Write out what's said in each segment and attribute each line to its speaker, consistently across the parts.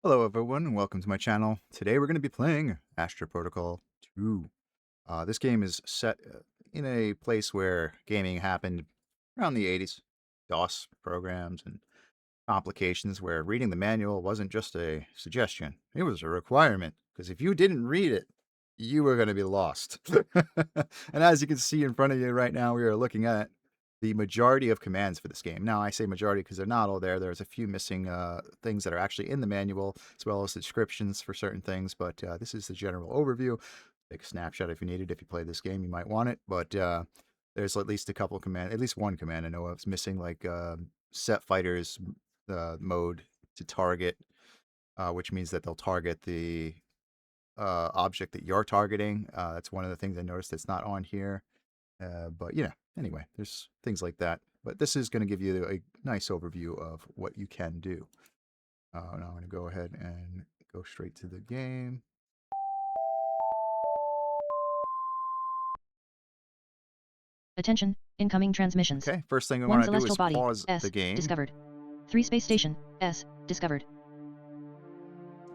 Speaker 1: Hello everyone and welcome to my channel. Today we're going to be playing Astra Protocol 2. This game is set in a place where gaming happened around the 80s. DOS programs and complications where reading the manual wasn't just a suggestion, it was a requirement. Because if you didn't read it, you were going to be lost. And as you can see in front of you right now, we are looking at the majority of commands for this game. Now, I say majority because they're not all there. There's a few missing things that are actually in the manual, as well as descriptions for certain things, but this is the general overview. Take a snapshot if you need it. If you play this game, you might want it, but there's at least a couple of commands, at least one command I know of is missing, like set fighters mode to target, which means that they'll target the object that you're targeting. That's one of the things I noticed that's not on here. But anyway, there's things like that. But this is going to give you a nice overview of what you can do. Now I'm going to go ahead and go straight to the game.
Speaker 2: Attention, incoming transmissions.
Speaker 1: Okay, first thing we
Speaker 2: One
Speaker 1: want to do
Speaker 2: celestial
Speaker 1: is
Speaker 2: body,
Speaker 1: pause
Speaker 2: S,
Speaker 1: the game.
Speaker 2: discovered. 3 space station, S, discovered.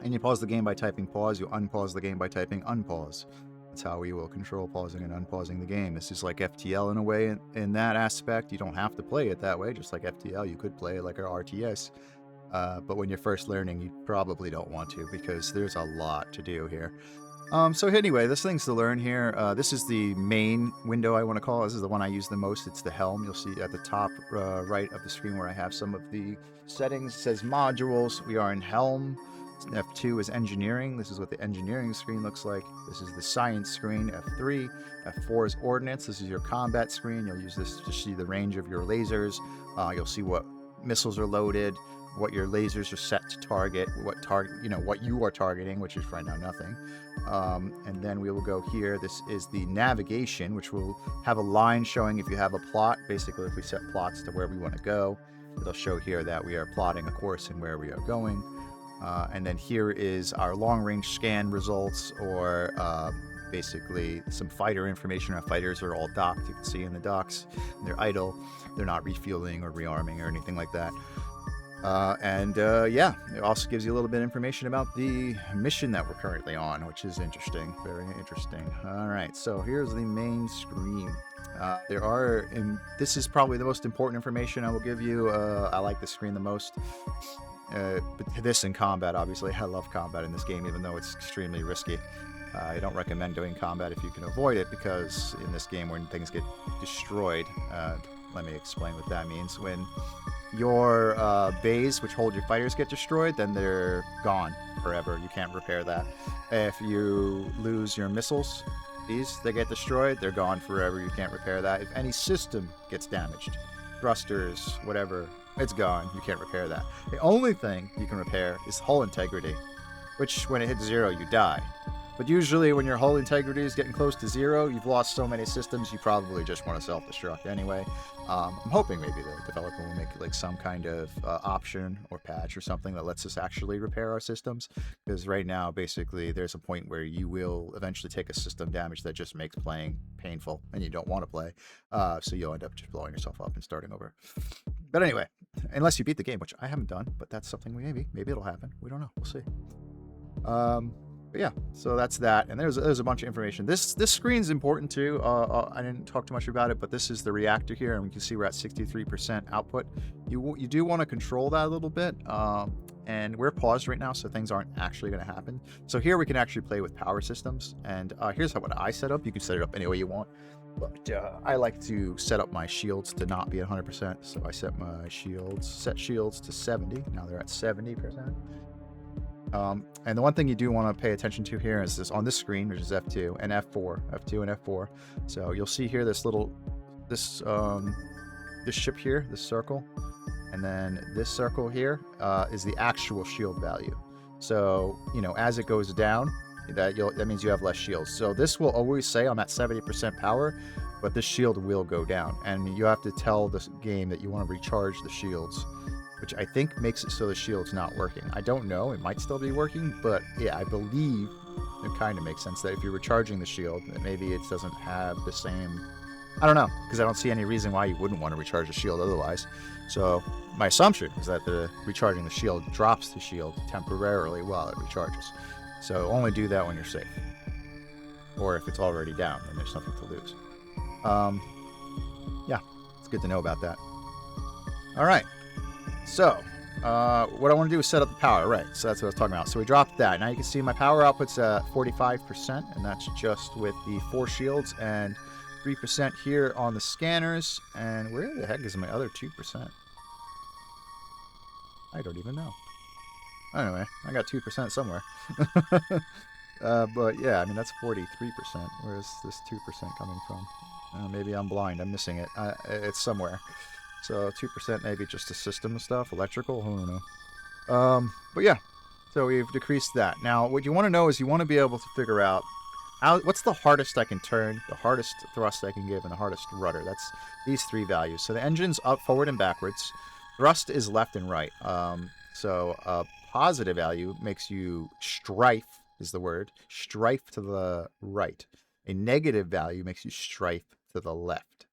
Speaker 1: And you pause the game by typing pause. You unpause the game by typing unpause. That's how we will control pausing and unpausing the game. This is like FTL in a way in that aspect. You don't have to play it that way, just like FTL. You could play it like an RTS. But when you're first learning, you probably don't want to because there's a lot to do here. So anyway, there's things to learn here. This is the main window I want to call. This is the one I use the most. It's the Helm. You'll see at the top right of the screen where I have some of the settings. It says modules. We are in Helm. F2 is engineering. This is what the engineering screen looks like. This is the science screen, F3. F4 is ordnance. This is your combat screen. You'll use this to see the range of your lasers. You'll see what missiles are loaded, what your lasers are set to target, what you are targeting, which is right now nothing. And then we will go here. This is the navigation, which will have a line showing if you have a plot. Basically, if we set plots to where we want to go, it'll show here that we are plotting a course and where we are going. And then here is our long-range scan results, or basically some fighter information. Our fighters are all docked. You can see in the docks, they're idle. They're not refueling or rearming or anything like that. Yeah, it also gives you a little bit of information about the mission that we're currently on, which is interesting, very interesting. All right, so here's the main screen. This is probably the most important information I will give you. I like this screen the most. But this in combat, obviously. I love combat in this game, even though it's extremely risky. I don't recommend doing combat if you can avoid it, because in this game, when things get destroyed, let me explain what that means. When your bays, which hold your fighters, get destroyed, then they're gone forever. You can't repair that. If you lose your missiles, they get destroyed, they're gone forever. You can't repair that. If any system gets damaged, thrusters, whatever, it's gone. You can't repair that. The only thing you can repair is hull integrity, which when it hits 0, you die. But usually when your hull integrity is getting close to 0, you've lost so many systems, you probably just want to self-destruct anyway. I'm hoping maybe the developer will make like some kind of option or patch or something that lets us actually repair our systems. Because right now, basically, there's a point where you will eventually take a system damage that just makes playing painful, and you don't want to play. So you'll end up just blowing yourself up and starting over. But anyway, unless you beat the game, which I haven't done, but that's something maybe it'll happen. We don't know. We'll see. But yeah, so that's that, and there's a bunch of information. This screen's important too. I didn't talk too much about it, but this is the reactor here, and we can see we're at 63% output. You do want to control that a little bit, and we're paused right now, so things aren't actually going to happen. So here we can actually play with power systems, and here's what I set up. You can set it up any way you want, but I like to set up my shields to not be 100%, so I set my shields to 70. Now they're at 70%. And the one thing you do want to pay attention to here is this on this screen, which is F2 and F4. So you'll see here this ship here, this circle, and then this circle here is the actual shield value. So as it goes down, that means you have less shields. So this will always say I'm at 70% power, but this shield will go down, and you have to tell this game that you want to recharge the shields, which I think makes it so the shield's not working. I don't know, it might still be working, but yeah, I believe it kind of makes sense that if you're recharging the shield, that maybe it doesn't have the same, I don't know, because I don't see any reason why you wouldn't want to recharge the shield otherwise. So my assumption is that the recharging the shield drops the shield temporarily while it recharges. So only do that when you're safe. Or if it's already down, then there's nothing to lose. Yeah, it's good to know about that. All right. So, what I want to do is set up the power. Right, so that's what I was talking about. So we dropped that. Now you can see my power output's at 45%, and that's just with the 4 shields and 3% here on the scanners. And where the heck is my other 2%? I don't even know. Anyway, I got 2% somewhere. But yeah, I mean, that's 43%. Where's this 2% coming from? Maybe I'm blind. I'm missing it. It's somewhere. So 2% maybe just the system stuff, electrical, I don't know. But yeah, so we've decreased that. Now, what you want to know is you want to be able to figure out what's the hardest I can turn, the hardest thrust I can give, and the hardest rudder. That's these 3 values. So the engine's up, forward, and backwards. Thrust is left and right. So a positive value makes you strife, is the word, strife to the right. A negative value makes you strife to the left.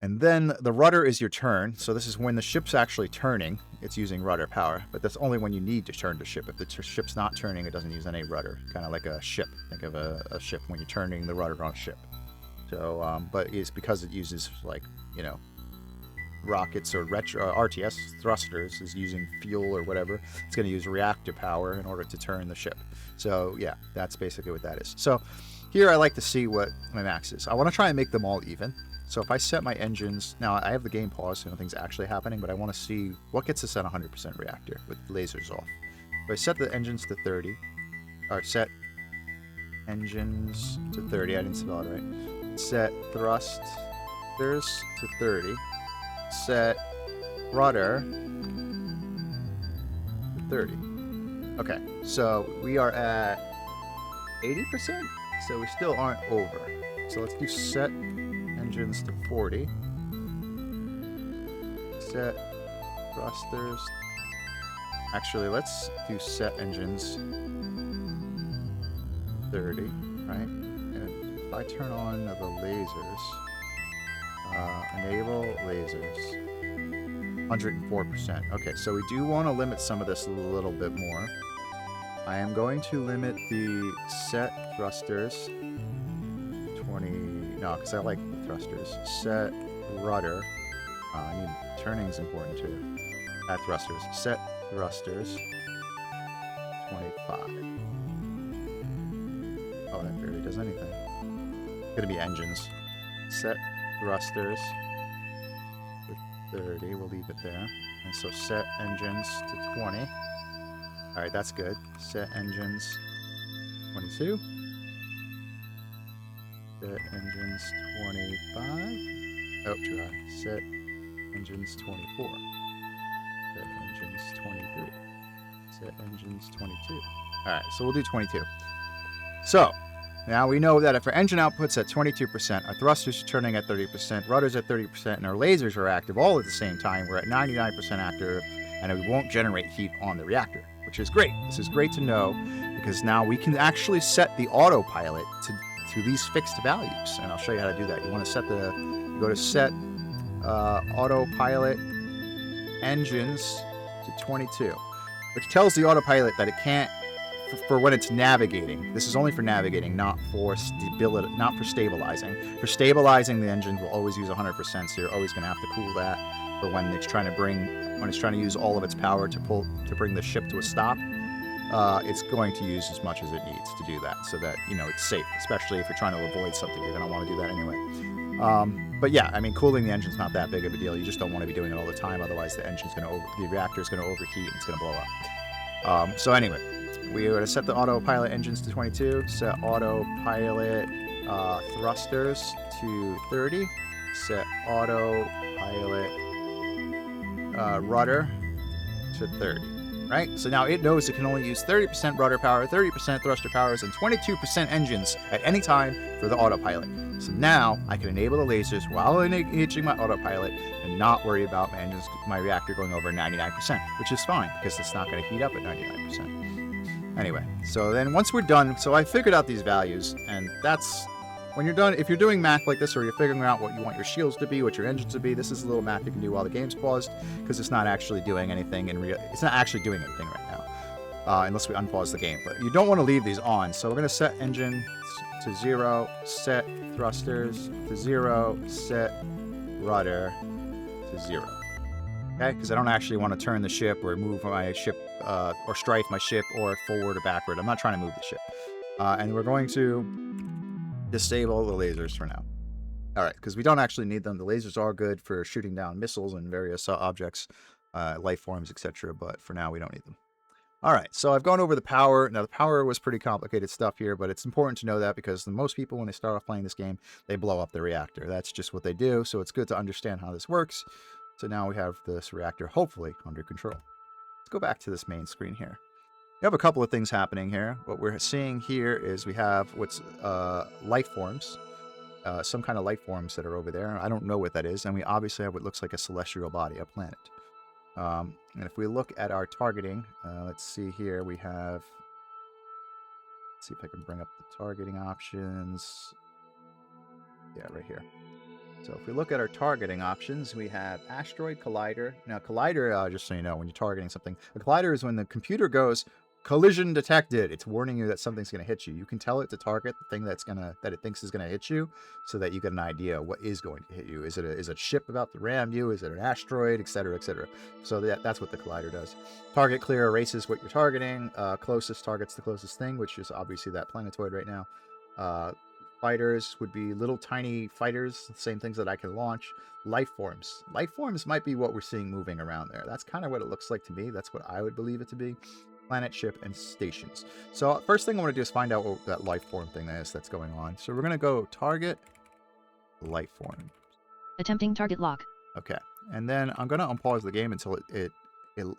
Speaker 1: And then the rudder is your turn. So this is when the ship's actually turning. It's using rudder power, but that's only when you need to turn the ship. If the ship's not turning, it doesn't use any rudder. Kind of like a ship. Think of a ship when you're turning the rudder on a ship. So, but it's because it uses, like, you know, rockets or RTS thrusters, is using fuel or whatever. It's going to use reactor power in order to turn the ship. So yeah, that's basically what that is. So here I like to see what my max is. I want to try and make them all even. So if I set my engines, now I have the game paused, so nothing's actually happening, but I want to see what gets us at 100% reactor with lasers off. So I set the engines to 30, or set engines to 30, I didn't spell it right. Set thrusters to 30, set rudder to 30. Okay, so we are at 80%, so we still aren't over. So let's do set engines to 40. Set thrusters. Actually, let's do set engines 30, right? And if I turn on the lasers, enable lasers, 104%. Okay, so we do want to limit some of this a little bit more. I am going to limit the set thrusters 20. No, because I like the thrusters. Set rudder. I mean, turning's important too. Thrusters. Set thrusters 25. Oh, that barely does anything. It's gonna be engines. Set thrusters to 30. We'll leave it there. And so set engines to 20. All right, that's good. Set engines 22. Set engines 25. Oh, too high. Set engines 24. Set engines 23. Set engines 22. Alright, so we'll do 22. So, now we know that if our engine output's at 22%, our thrusters are turning at 30%, rudders at 30%, and our lasers are active all at the same time, we're at 99% active, and we won't generate heat on the reactor, which is great. This is great to know, because now we can actually set the autopilot to these fixed values, and I'll show you how to do that. You want to set go to set autopilot engines to 22, which tells the autopilot that it can't, for when it's navigating. This is only for navigating, not for stability, not for stabilizing. For stabilizing, the engine will always use 100%, so you're always going to have to cool that for when it's trying to use all of its power to bring the ship to a stop. It's going to use as much as it needs to do that, so that, you know, it's safe, especially if you're trying to avoid something. You're going to want to do that anyway. But yeah, I mean, cooling the engine's not that big of a deal. You just don't want to be doing it all the time, otherwise the reactor's going to overheat and it's going to blow up. So anyway, we're going to set the autopilot engines to 22, set autopilot thrusters to 30, set autopilot rudder to 30. Right? So now it knows it can only use 30% rudder power, 30% thruster powers, and 22% engines at any time for the autopilot. So now I can enable the lasers while engaging my autopilot and not worry about my reactor going over 99%, which is fine because it's not going to heat up at 99%. Anyway, so then once we're done, so I figured out these values, and that's when you're done, if you're doing math like this, or you're figuring out what you want your shields to be, what your engines to be, this is a little math you can do while the game's paused, because it's not actually doing anything it's not actually doing anything right now, unless we unpause the game. But you don't want to leave these on, so we're going to set engine to 0, set thrusters to 0, set rudder to 0. Okay, because I don't actually want to turn the ship or move my ship, or strafe my ship, or forward or backward. I'm not trying to move the ship. And we're going to disable the lasers for now. All right, because we don't actually need them. The lasers are good for shooting down missiles and various objects, life forms, etc. But for now, we don't need them. All right, so I've gone over the power. Now, the power was pretty complicated stuff here, but it's important to know that because most people, when they start off playing this game, they blow up the reactor. That's just what they do, so it's good to understand how this works. So now we have this reactor, hopefully, under control. Let's go back to this main screen here. We have a couple of things happening here. What we're seeing here is we have what's life forms, some kind of life forms that are over there. I don't know what that is, and we obviously have what looks like a celestial body, a planet. And if we look at our targeting, let's see here, we have, let's see if I can bring up the targeting options. Yeah, right here. So if we look at our targeting options, we have Asteroid Collider. Now, Collider, just so you know, when you're targeting something, a Collider is when the computer goes, collision detected. It's warning you that something's going to hit you. You can tell it to target the thing that it thinks is going to hit you, so that you get an idea what is going to hit you. Is it a ship about to ram you? Is it an asteroid, etc., etc.? So that's what the Collider does. Target clear erases what you're targeting. Closest targets the closest thing, which is obviously that planetoid right now. Fighters would be little tiny fighters, same things that I can launch. Life forms. Life forms might be what we're seeing moving around there. That's kind of what it looks like to me. That's what I would believe it to be. Planet, ship, and stations. So first thing I want to do is find out what that life form thing is that's going on. So we're going to go target life form.
Speaker 2: Attempting target lock.
Speaker 1: Okay. And then I'm going to unpause the game until it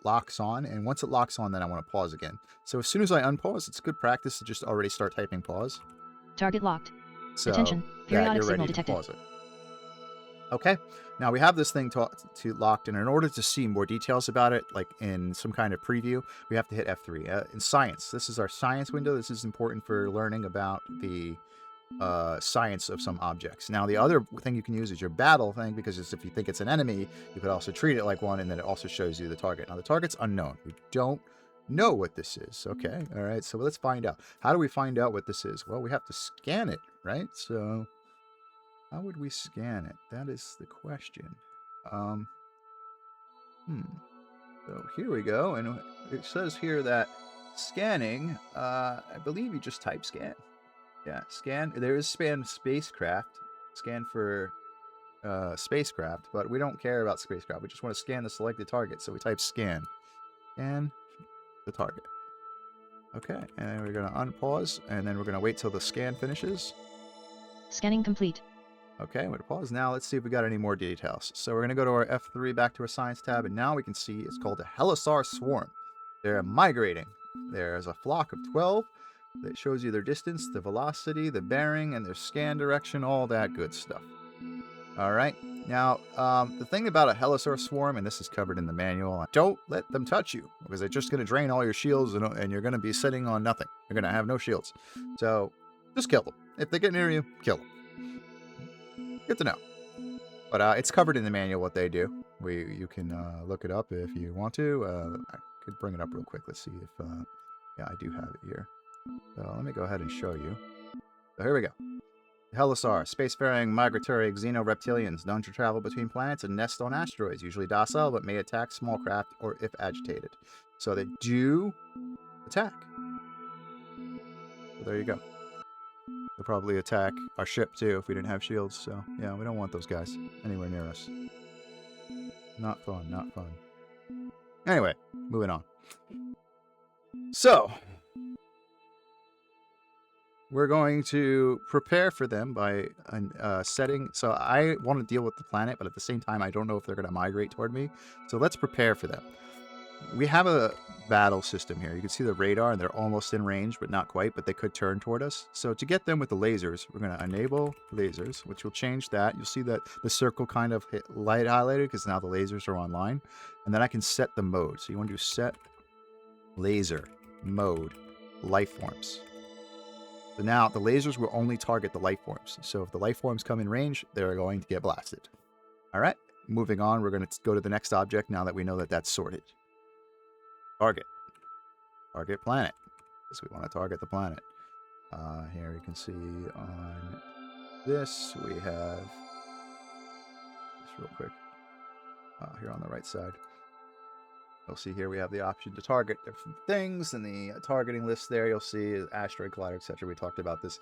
Speaker 1: locks on. And once it locks on, then I want to pause again. So as soon as I unpause, it's good practice to just already start typing pause.
Speaker 2: Target locked.
Speaker 1: So
Speaker 2: attention, periodic signal
Speaker 1: to
Speaker 2: detected.
Speaker 1: pause it. Okay, now we have this thing to locked, and in order to see more details about it, like in some kind of preview, we have to hit F3. In science, this is our science window. This is important for learning about the science of some objects. Now, the other thing you can use is your battle thing, because if you think it's an enemy, you could also treat it like one, and then it also shows you the target. Now, the target's unknown. We don't know what this is. Okay, all right, so let's find out. How do we find out what this is? Well, we have to scan it, right? So how would we scan it? That is the question. So here we go, and it says here that scanning, I believe you just type scan. Yeah, scan. There is scan spacecraft, scan for spacecraft, but we don't care about spacecraft. We just want to scan the selected target, so we type scan. Scan the target. Okay, and we're going to unpause, and then we're going to wait till the scan finishes.
Speaker 2: Scanning complete.
Speaker 1: Okay, I'm going to pause. Now let's see if we got any more details. So we're going to go to our F3, back to our science tab, and now we can see it's called a Helisar swarm. They're migrating. There's a flock of 12 that shows you their distance, the velocity, the bearing, and their scan direction, all that good stuff. All right. Now, the thing about a Helisar swarm, and this is covered in the manual, don't let them touch you, because they're just going to drain all your shields, and you're going to be sitting on nothing. You're going to have no shields. So just kill them. If they get near you, kill them. Good to know. But it's covered in the manual what they do. You can look it up if you want to. I could bring it up real quick. Let's see if... yeah, I do have it here. So let me go ahead and show you. So here we go. Helisar, spacefaring migratory xenoreptilians known to travel between planets and nest on asteroids, usually docile, but may attack small craft or if agitated. So they do attack. So there you go. They'll probably attack our ship too if we didn't have shields. So yeah, we don't want those guys anywhere near us. Not fun, not fun. Anyway, moving on. So we're going to prepare for them by setting. So I want to deal with the planet, but at the same time, I don't know if they're going to migrate toward me. So let's prepare for them. We have a battle system here. You can see the radar, and they're almost in range, but not quite, but they could turn toward us. So to get them with the lasers, we're going to enable lasers, which will change that. You'll see that the circle kind of light highlighted because now the lasers are online. And then I can set the mode. So you want to do set laser mode life forms. So now the lasers will only target the life forms. So if the life forms come in range, they're going to get blasted. All right, moving on, we're going to go to the next object now that we know that that's sorted. Target. Target planet. Because we want to target the planet. Here you can see on this, we have, just real quick, here on the right side. You'll see here we have the option to target different things. In the targeting list there, you'll see asteroid, collider, etc. We talked about this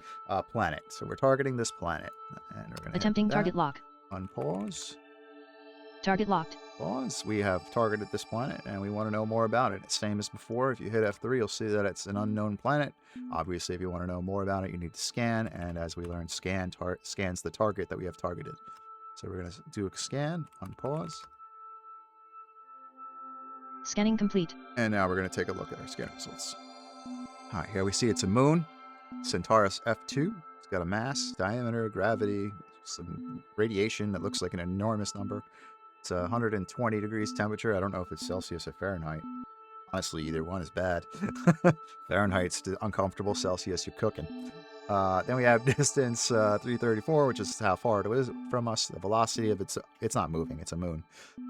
Speaker 1: planet. So we're targeting this planet. And we're going to
Speaker 2: Attempting target lock.
Speaker 1: Unpause.
Speaker 2: Target locked.
Speaker 1: Pause. We have targeted this planet, and we want to know more about it. Same as before. If you hit F3, you'll see that it's an unknown planet. Obviously, if you want to know more about it, you need to scan. And as we learned, scans the target that we have targeted. So we're going to do a scan. Unpause.
Speaker 2: Scanning complete.
Speaker 1: And now we're going to take a look at our scan results. All right, here we see it's a moon, Centaurus F2. It's got a mass, diameter, gravity, some radiation that looks like an enormous number. It's 120 degrees temperature. I don't know if it's Celsius or Fahrenheit. Honestly, either one is bad. Fahrenheit's uncomfortable. Celsius, you're cooking. Then we have distance 334, which is how far it is from us. The velocity of it's not moving. It's a moon.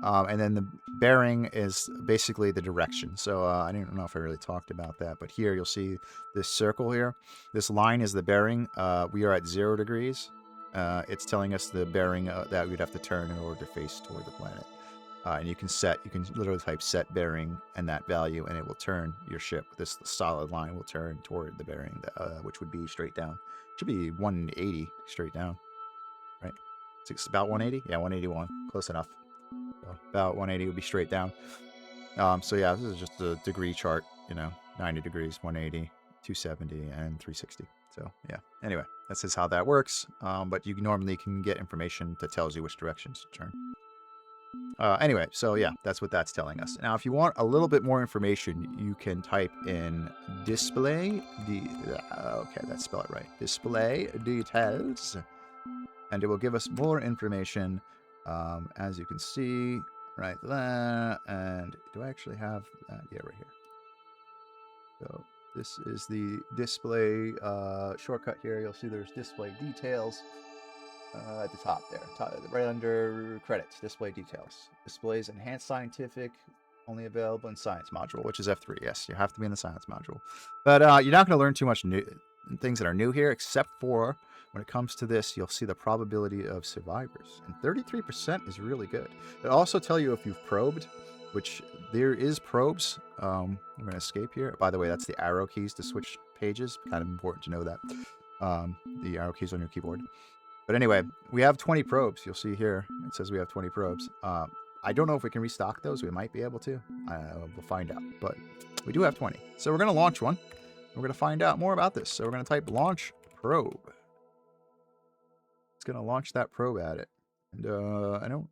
Speaker 1: And then the bearing is basically the direction. So I don't know if I really talked about that, but here you'll see this circle here. This line is the bearing. We are at 0 degrees. It's telling us the bearing that we'd have to turn in order to face toward the planet. And you can literally type set bearing and that value, and it will turn your ship. This solid line will turn toward the bearing, which would be straight down. It should be 180 straight down, right? It's about 180? Yeah, 181. Close enough. So about 180 would be straight down. So yeah, this is just a degree chart, 90 degrees, 180, 270, and 360. So yeah, anyway, that's just how that works. But you normally can get information that tells you which directions to turn. Anyway, so yeah, that's what that's telling us. Now, if you want a little bit more information, you can type in display, okay, let's spell it right, display details, and it will give us more information, as you can see right there. And do I actually have that? Yeah, right here. So this is the display shortcut here. You'll see there's display details. At the top there, right under credits, display details. Displays enhanced scientific, only available in science module, which is F3. Yes, you have to be in the science module. But you're not going to learn too much new things that are new here, except for when it comes to this, you'll see the probability of survivors. And 33% is really good. It'll also tell you if you've probed, which there is probes. I'm going to escape here. By the way, that's the arrow keys to switch pages. Kind of important to know that. The arrow keys on your keyboard. But anyway, we have 20 probes. You'll see here, it says we have 20 probes. I don't know if we can restock those. We might be able to. We'll find out. But we do have 20. So we're going to launch one. We're going to find out more about this. So we're going to type launch probe. It's going to launch that probe at it. And I don't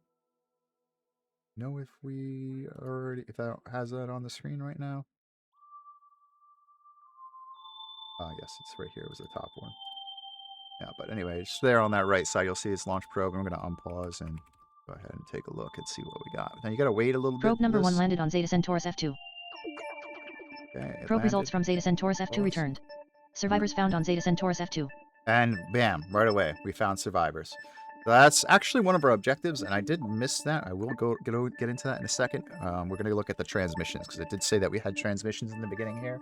Speaker 1: know if that has that on the screen right now. Yes, it's right here. It was the top one. Yeah, but anyway, just there on that right side, you'll see it's launch probe. And we're going to unpause and go ahead and take a look and see what we got. Now you got to wait a little bit.
Speaker 2: Probe number 1 landed on Zeta Centaurus F2.
Speaker 1: Okay,
Speaker 2: Probe results from Zeta Centaurus F2 returned. Survivors found on Zeta Centaurus F2.
Speaker 1: And bam, right away, we found survivors. That's actually one of our objectives, and I did miss that. I will get into that in a second. We're going to look at the transmissions, because it did say that we had transmissions in the beginning here.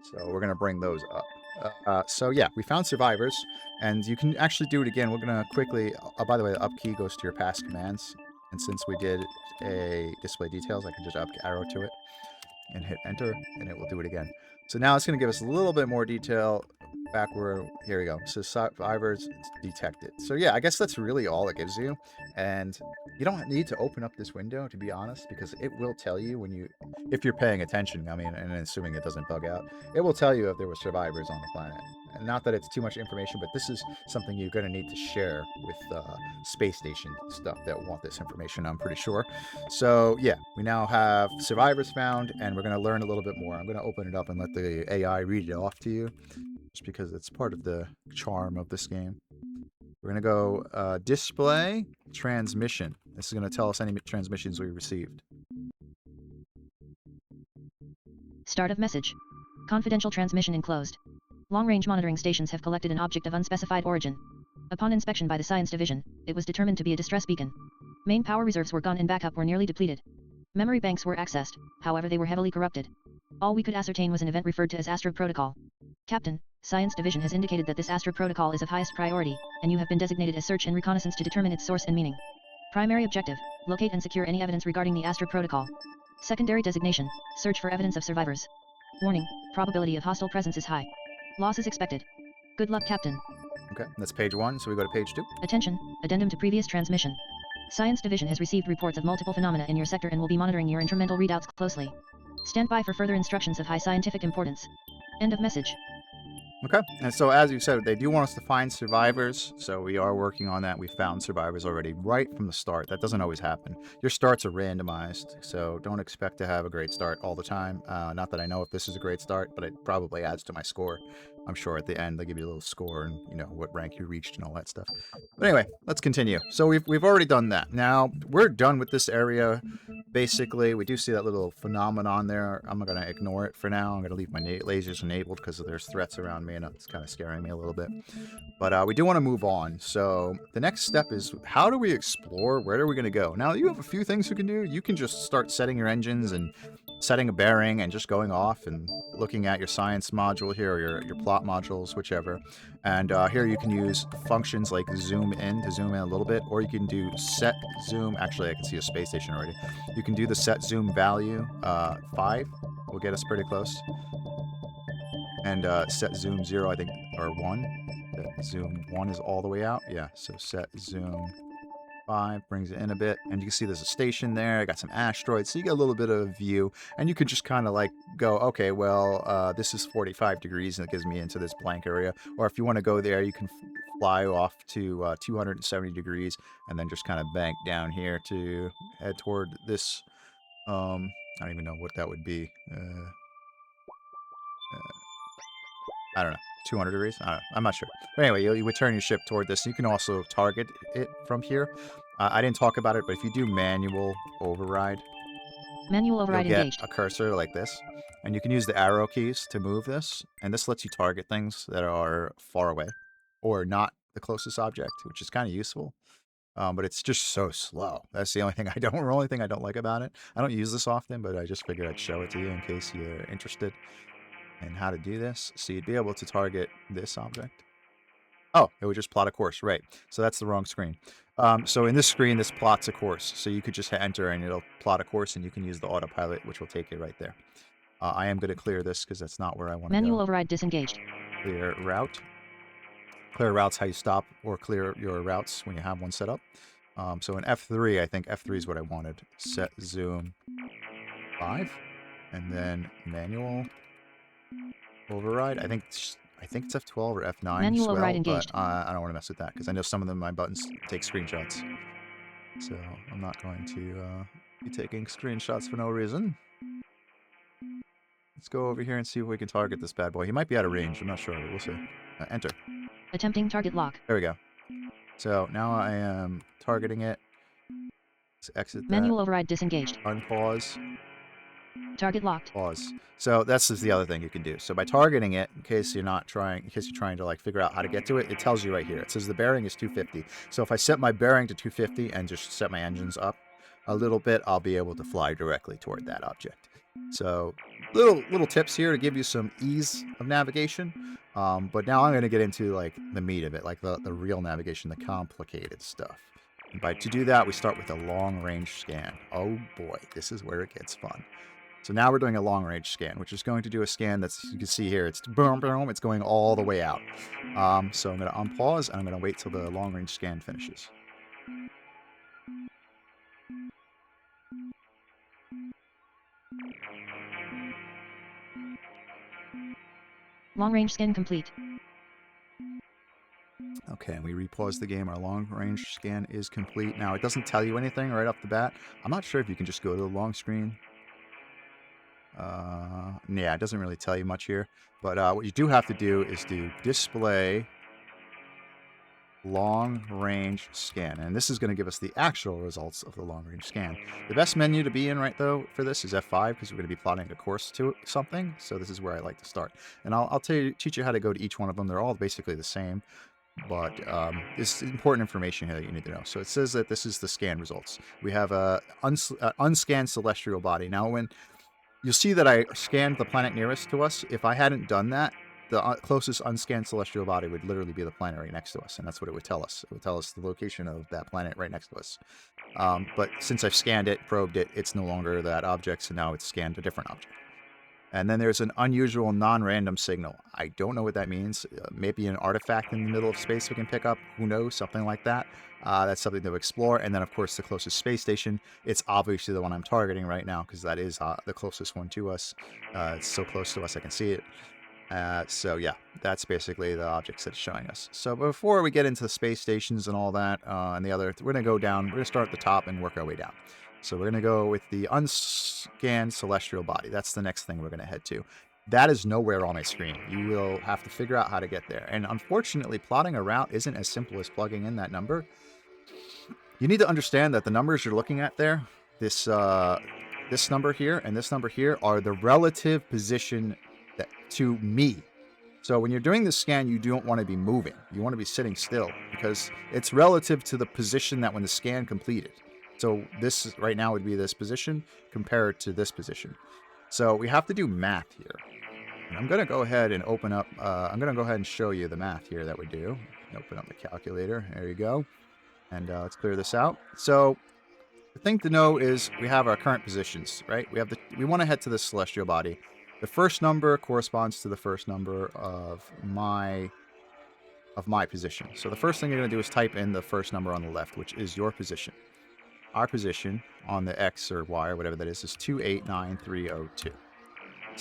Speaker 1: So we're going to bring those up. So yeah, we found survivors, and you can actually do it again. We're going to quickly, by the way, the up key goes to your past commands. And since we did a display details, I can just up arrow to it and hit enter, and it will do it again. So now it's going to give us a little bit more detail back where, here we go. So survivors detected. So yeah, I guess that's really all it gives you. And you don't need to open up this window, to be honest, because it will tell you if you're paying attention, I mean, and assuming it doesn't bug out, it will tell you if there were survivors on the planet. And not that it's too much information, but this is something you're going to need to share with space station stuff that want this information, I'm pretty sure. So yeah, we now have survivors found, and we're going to learn a little bit more. I'm going to open it up and let the AI read it off to you, just because it's part of the charm of this game. We're going to go display transmission. This is going to tell us any transmissions we received.
Speaker 2: Start of message. Confidential transmission enclosed. Long-range monitoring stations have collected an object of unspecified origin. Upon inspection by the Science Division, it was determined to be a distress beacon. Main power reserves were gone and backup were nearly depleted. Memory banks were accessed, however they were heavily corrupted. All we could ascertain was an event referred to as Astra Protocol. Captain, Science Division has indicated that this Astra Protocol is of highest priority, and you have been designated as search and reconnaissance to determine its source and meaning. Primary objective, locate and secure any evidence regarding the Astra Protocol. Secondary designation, search for evidence of survivors. Warning, probability of hostile presence is high. Loss is expected. Good luck, Captain.
Speaker 1: Okay, that's page 1, so we go to page 2.
Speaker 2: Attention, addendum to previous transmission. Science Division has received reports of multiple phenomena in your sector and will be monitoring your incremental readouts closely. Stand by for further instructions of high scientific importance. End of message.
Speaker 1: Okay, and so as you said, they do want us to find survivors, so we are working on that. We found survivors already right from the start. That doesn't always happen. Your starts are randomized, so don't expect to have a great start all the time. Not that I know if this is a great start, but it probably adds to my score. I'm sure at the end they give you a little score and, you know, what rank you reached and all that stuff. But anyway, let's continue. So we've already done that. Now, we're done with this area. Basically, we do see that little phenomenon there. I'm going to ignore it for now. I'm going to leave my lasers enabled because there's threats around me and it's kind of scaring me a little bit. But we do want to move on. So the next step is, how do we explore? Where are we going to go? Now, you have a few things you can do. You can just start setting your engines and setting a bearing and just going off and looking at your science module here, or your plot modules, whichever. And here you can use functions like zoom in to zoom in a little bit, or you can do set zoom. Actually, I can see a space station already. You can do the set zoom value 5 will get us pretty close, and set zoom 0, I think, or 1. Set zoom 1 is all the way out. Yeah, so set zoom 5 brings it in a bit, and you can see there's a station there. I got some asteroids, so you get a little bit of a view, and you could just kind of like go, okay, well, this is 45 degrees, and it gives me into this blank area. Or if you want to go there, you can fly off to 270 degrees, and then just kind of bank down here to head toward this. I don't even know what that would be. I don't know. 200 degrees? I don't know. I'm not sure. But anyway, you would turn your ship toward this. You can also target it from here. I didn't talk about it, but if you do manual override,
Speaker 2: Manual override
Speaker 1: you'll get
Speaker 2: engaged.
Speaker 1: a cursor like this. And you can use the arrow keys to move this. And this lets you target things that are far away or not the closest object, which is kind of useful. But it's just so slow. That's the only thing I don't like about it. I don't use this often, but I just figured I'd show it to you in case you're interested in how to do this. So you'd be able to target this object. Oh, it would just plot a course, right? So that's the wrong screen. So in this screen, this plots a course. So you could just hit enter and it'll plot a course, and you can use the autopilot, which will take you right there. I am going to clear this because that's not where I want to go.
Speaker 2: Manual override disengaged.
Speaker 1: Clear route. Clear routes how you stop or clear your routes when you have one set up. So in F3, I think F3 is what I wanted. Set zoom 5, and then manual override. I think it's F12 or F9.
Speaker 2: Manual override engaged.
Speaker 1: But I don't want to mess with that because I know some of them, my buttons take screenshots. So I'm not going to be taking screenshots for no reason. Let's go over here and see if we can target this bad boy. He might be out of range. I'm not sure, but we'll see. Enter.
Speaker 2: Attempting target lock.
Speaker 1: There we go. So now I am targeting it. Let's exit that.
Speaker 2: Manual override disengaged.
Speaker 1: Unpause.
Speaker 2: Target locked.
Speaker 1: Pause. So that's just the other thing you can do. So by targeting it, in case you're trying to like figure out how to get to it, it tells you right here. It says the bearing is 250. So if I set my bearing to 250 and just set my engines up a little bit, I'll be able to fly directly toward that object. So little tips here to give you some ease of navigation. But now I'm going to get into like the meat of it, like the real navigation, the complicated stuff. And to do that, we start with a long range scan. Oh boy, this is where it gets fun. So now we're doing a long range scan, which is going to do a scan that's, you can see here, it's boom, boom, it's going all the way out. So I'm going to unpause and I'm going to wait till the long range scan finishes.
Speaker 2: Long range scan complete.
Speaker 1: Okay, we repause the game. Our long range scan is complete. Now, it doesn't tell you anything right off the bat. I'm not sure if you can just go to the long screen. Yeah, it doesn't really tell you much here. But what you do have to do is to display long-range scan, and this is going to give us the actual results of the long-range scan. The best menu to be in right though for this is F5 because we're going to be plotting a course to something, so this is where I like to start. And I'll teach you how to go to each one of them. They're all basically the same, but it's important information here that you need to know. So it says that this is the scan results. We have a unscanned celestial body. Now when you'll see that I scanned the planet nearest to us, if I hadn't done that, the closest unscanned celestial body would literally be the planet right next to us, and that's what it would tell us. It would tell us the location of that planet right next to us. But since I've scanned it, probed it, it's no longer that object, so now it's scanned a different object. And then there's an unusual non-random signal. I don't know what that means. Maybe an artifact in the middle of space we can pick up. Who knows? Something like that. That's something to explore. And then, of course, the closest space station. It's obviously the one I'm targeting right now because that is the closest one to us. It's so close to us I can see it. So yeah, that's basically the objects that it's showing us. So before we get into the space stations and all that, and the other, we're going to go down, we're going to start at the top and work our way down. So we're going to go with the unscanned celestial body. That's the next thing we're going to head to. That is nowhere on my screen. You will have to figure out how to get there. And unfortunately, plotting a route isn't as simple as plugging in that number. You need to understand that the numbers you're looking at there, this number here and this number here are the relative position to me. So when you're doing the scan, you don't want to be moving. You want to be sitting still because it's relative to the position that when the scan completed. So this right now would be this position compared to this position. So we have to do math here. And I'm going to go ahead and open up, I'm going to go ahead and show you the math here that we do. Open up the calculator. There you go. And let's clear this out. So the thing to know is we have our current positions, right? We want to head to this celestial body. The first number corresponds to the first number of my position. So the first thing you're going to do is type in the first number on the left, which is your position. Our position on the X or Y or whatever that is 289302.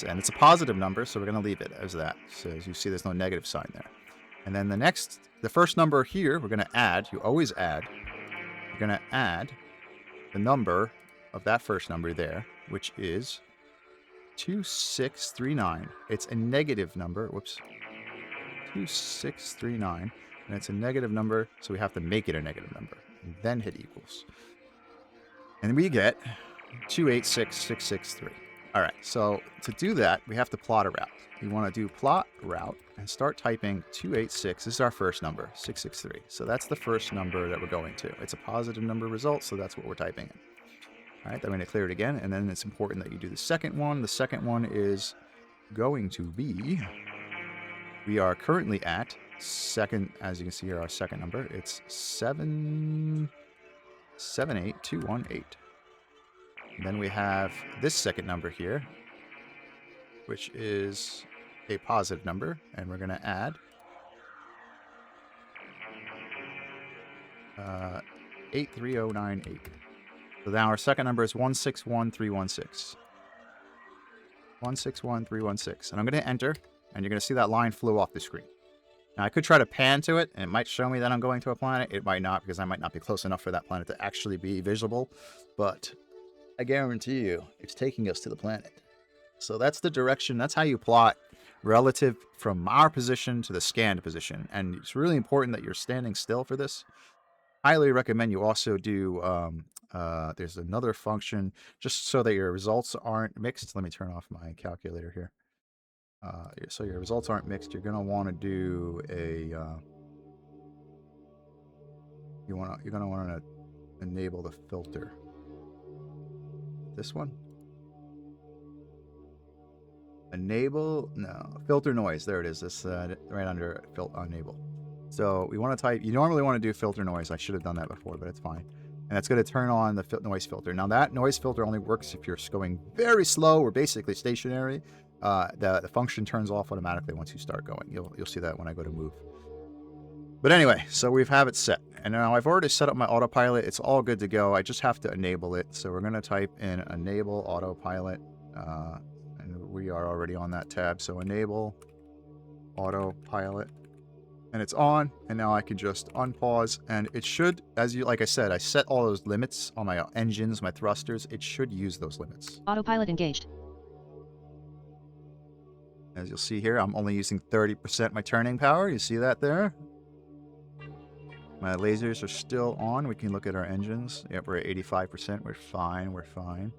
Speaker 1: And it's a positive number, so we're going to leave it as that. So as you see, there's no negative sign there. And then the first number here, we're going to add. You always add. You're going to add the number of that first number there, which is 2639. It's a negative number. Whoops. 2639. And it's a negative number, so we have to make it a negative number. And then hit equals. And we get 286663. All right, so to do that, we have to plot a route. You want to do plot route and start typing 286. This is our first number, 663. So that's the first number that we're going to. It's a positive number result, so that's what we're typing in. All right, then we're going to clear it again, and then it's important that you do the second one. The second one is going to be, we are currently at second, as you can see here, our second number. It's 78218. And then we have this second number here, which is a positive number, and we're going to add 83098. So now our second number is 161316. 161316. And I'm going to enter, and you're going to see that line flew off the screen. Now, I could try to pan to it, and it might show me that I'm going to a planet. It might not, because I might not be close enough for that planet to actually be visible. But I guarantee you, it's taking us to the planet. So that's the direction. That's how you plot relative from our position to the scanned position. And it's really important that you're standing still for this. Highly recommend you also do, there's another function, just so that your results aren't mixed. Let me turn off my calculator here. So your results aren't mixed. You're going to want to do a, you're going to want to enable the filter. This one? Enable, no, filter noise. There it is. This right under enable. So we want to type, you normally want to do filter noise. I should have done that before, but it's fine. And it's going to turn on the noise filter. Now that noise filter only works if you're going very slow or basically stationary. The function turns off automatically once you start going. You'll see that when I go to move. But anyway, so we have it set. And now I've already set up my autopilot. It's all good to go. I just have to enable it. So we're going to type in enable autopilot. And we are already on that tab. So enable autopilot. And it's on. And now I can just unpause. And it should, like I said, I set all those limits on my engines, my thrusters. It should use those limits.
Speaker 2: Autopilot engaged.
Speaker 1: As you'll see here, I'm only using 30% my turning power. You see that there? My lasers are still on. We can look at our engines. Yep, we're at 85%. We're fine. We're fine.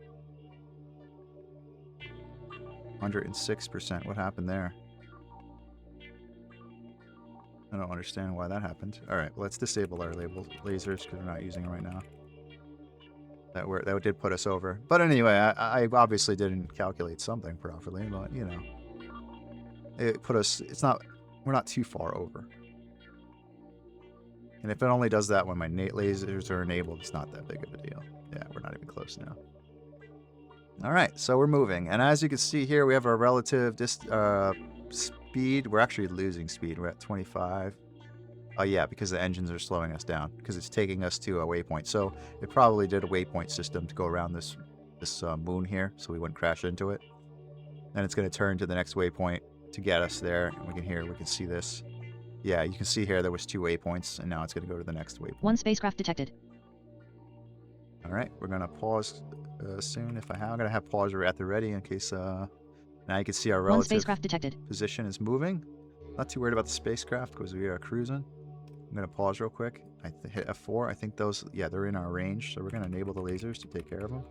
Speaker 1: 106%. What happened there? I don't understand why that happened. All right, let's disable our lasers because we're not using them right now. That did put us over. But anyway, I obviously didn't calculate something properly, but you know, it put us. We're not too far over. And if it only does that when my lasers are enabled, it's not that big of a deal. Yeah, we're not even close now. All right, so we're moving. And as you can see here, we have our relative speed. We're actually losing speed. We're at 25. Oh, yeah, because the engines are slowing us down because it's taking us to a waypoint. So it probably did a waypoint system to go around this moon here so we wouldn't crash into it. Then it's going to turn to the next waypoint to get us there. And we can see this. Yeah, you can see here there was 2 waypoints, and now it's going to go to the next waypoint.
Speaker 2: 1 spacecraft detected.
Speaker 1: All right, we're going to pause soon. I'm going to have pause at the ready in case... now you can see our relative
Speaker 2: 1 spacecraft detected.
Speaker 1: Position is moving. Not too worried about the spacecraft because we are cruising. I'm going to pause real quick. I hit F4. I think those, yeah, they're in our range. So we're going to enable the lasers to take care of them.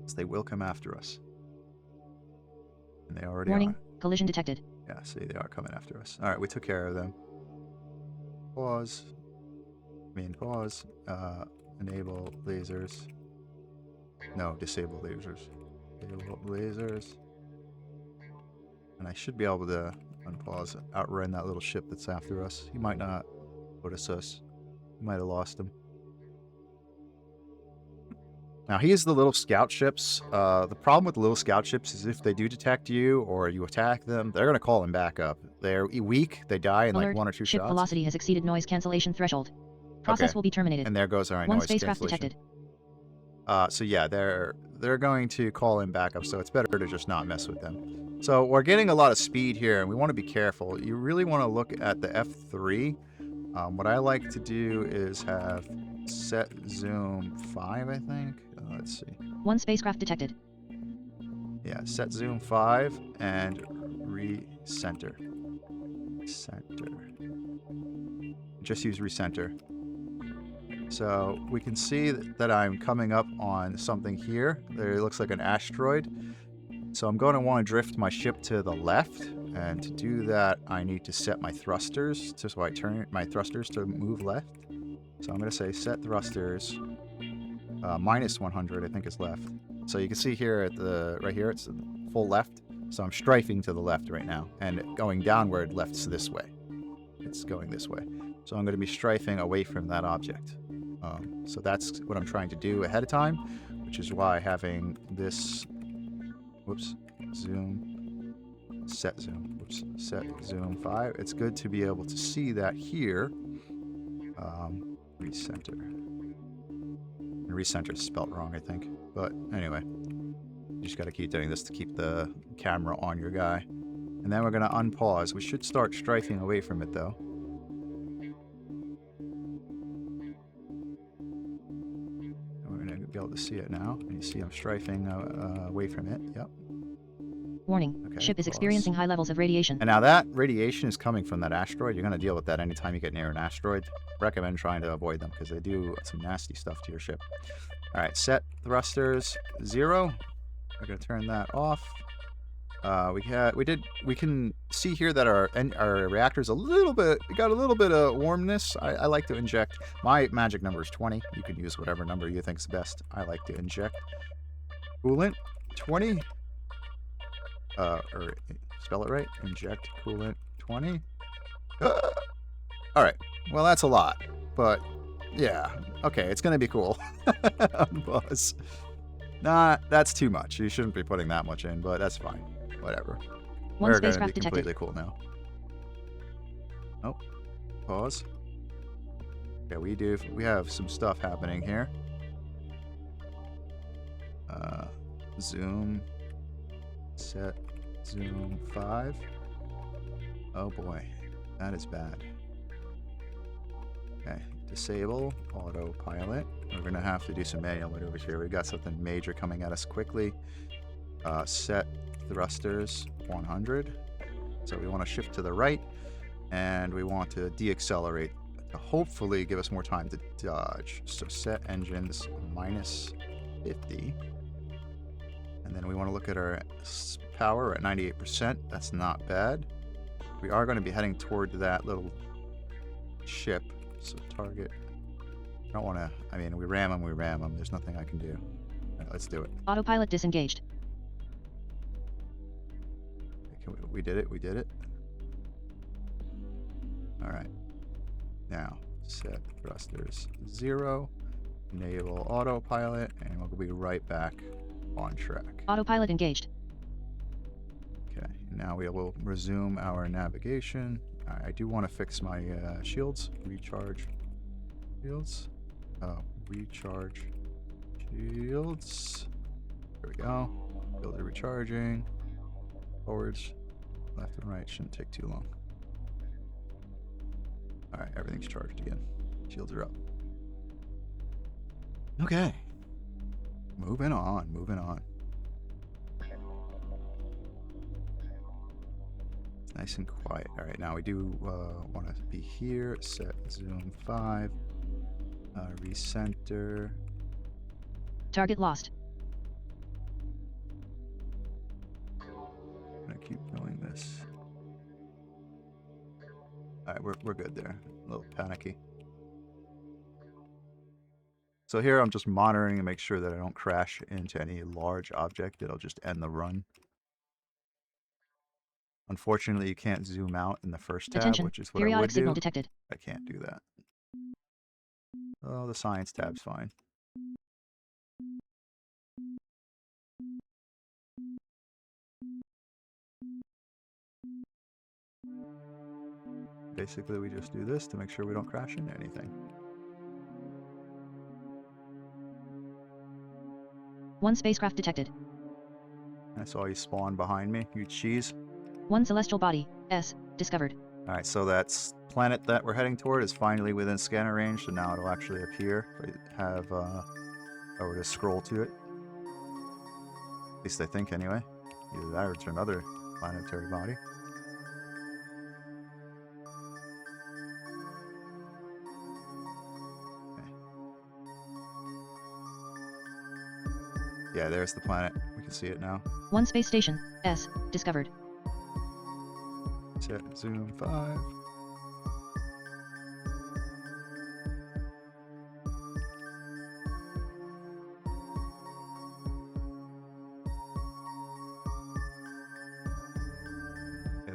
Speaker 1: So they will come after us. And they already
Speaker 2: Warning,
Speaker 1: are.
Speaker 2: collision detected.
Speaker 1: Yeah, see, they are coming after us. All right, we took care of them. Pause. Pause. Enable lasers. No, disable lasers. Enable lasers. And I should be able to unpause, outrun that little ship that's after us. He might not notice us. We might have lost him. Now, here's the little scout ships. The problem with the little scout ships is if they do detect you or you attack them, they're going to call them back up. They're weak. They die in
Speaker 2: Alert,
Speaker 1: like 1 or 2
Speaker 2: ship
Speaker 1: shots.
Speaker 2: velocity has exceeded noise cancellation threshold. Process will be terminated.
Speaker 1: And there goes our
Speaker 2: 1
Speaker 1: noise
Speaker 2: spacecraft
Speaker 1: cancellation.
Speaker 2: detected.
Speaker 1: So yeah, they're going to call in backup, so it's better to just not mess with them. So we're getting a lot of speed here, and we want to be careful. You really want to look at the F3. What I like to do is have set zoom 5, I think. Let's see.
Speaker 2: 1 spacecraft detected.
Speaker 1: Yeah, set zoom 5 and recenter. Center. Just use recenter. So we can see that I'm coming up on something here. There looks like an asteroid. So I'm going to want to drift my ship to the left. And to do that, I need to set my thrusters. So I turn my thrusters to move left. So I'm going to say set thrusters minus 100, I think is left. So you can see here at right here, it's full left. So I'm strafing to the left right now. And going downward, left's this way. It's going this way. So I'm going to be strafing away from that object. So that's what I'm trying to do ahead of time, which is why having this, set zoom 5. It's good to be able to see that here. Recenter. And recenter is spelt wrong, I think. But anyway, you just got to keep doing this to keep the camera on your guy. And then we're going to unpause. We should start strafing away from it, though. Be able to see it now. And you see I'm strafing away from it. Yep.
Speaker 2: Warning.
Speaker 1: Okay,
Speaker 2: Ship is
Speaker 1: pause.
Speaker 2: experiencing high levels of radiation.
Speaker 1: And now that radiation is coming from that asteroid. You're going to deal with that anytime you get near an asteroid. Recommend trying to avoid them because they do some nasty stuff to your ship. All right, set thrusters 0. We're going to turn that off. We can see here that our reactor's got a little bit of warmness. I like to inject. My magic number is 20. You can use whatever number you think is best. I like to inject coolant 20. Or spell it right. Inject coolant 20. All right. Well, that's a lot, but yeah. Okay, it's gonna be cool. Buzz. Nah, that's too much. You shouldn't be putting that much in, but that's fine. Whatever.
Speaker 2: 1
Speaker 1: We're going to be
Speaker 2: spacecraft detected.
Speaker 1: completely cool now. Oh, pause. Okay, we have some stuff happening here. Zoom. Set zoom 5. Oh boy, that is bad. Okay, disable autopilot. We're going to have to do some manual maneuvers here. We've got something major coming at us quickly. Set thrusters 100. So we want to shift to the right, and we want to deaccelerate a to hopefully give us more time to dodge. So set engines -50. And then we want to look at our power at 98%. That's not bad. We are going to be heading toward that little ship. So target. I don't want to, I mean, we ram them. There's nothing I can do. All right, let's do it.
Speaker 2: Autopilot disengaged.
Speaker 1: We did it. All right. Now, set thrusters 0. Enable autopilot, and we'll be right back on track.
Speaker 2: Autopilot engaged.
Speaker 1: Okay, now we will resume our navigation. I do want to fix my shields. Recharge shields. Recharge shields. There we go. Shields are recharging. Forwards, left and right. Shouldn't take too long. All right, everything's charged again. Shields are up. Okay. Moving on. It's nice and quiet. All right, now we do want to be here. Set zoom 5. Recenter.
Speaker 2: Target lost.
Speaker 1: I'm gonna keep doing this. All right, we're good there. A little panicky. So here I'm just monitoring to make sure that I don't crash into any large object. It'll just end the run. Unfortunately, you can't zoom out in the first tab,
Speaker 2: Attention.
Speaker 1: which is what I
Speaker 2: Periodic
Speaker 1: would
Speaker 2: signal
Speaker 1: do.
Speaker 2: detected.
Speaker 1: I can't do that. Oh, the science tab's fine. Basically, we just do this to make sure we don't crash into anything.
Speaker 2: One spacecraft detected.
Speaker 1: I saw you spawn behind me, you cheese.
Speaker 2: One celestial body, S, discovered.
Speaker 1: Alright, so that planet that we're heading toward is finally within scanner range, so now it'll actually appear if I have, if I were to scroll to it. At least I think, anyway. Either that or it's another planetary body. Okay. Yeah, there's the planet. We can see it now.
Speaker 2: One space station, S, discovered.
Speaker 1: Set zoom 5.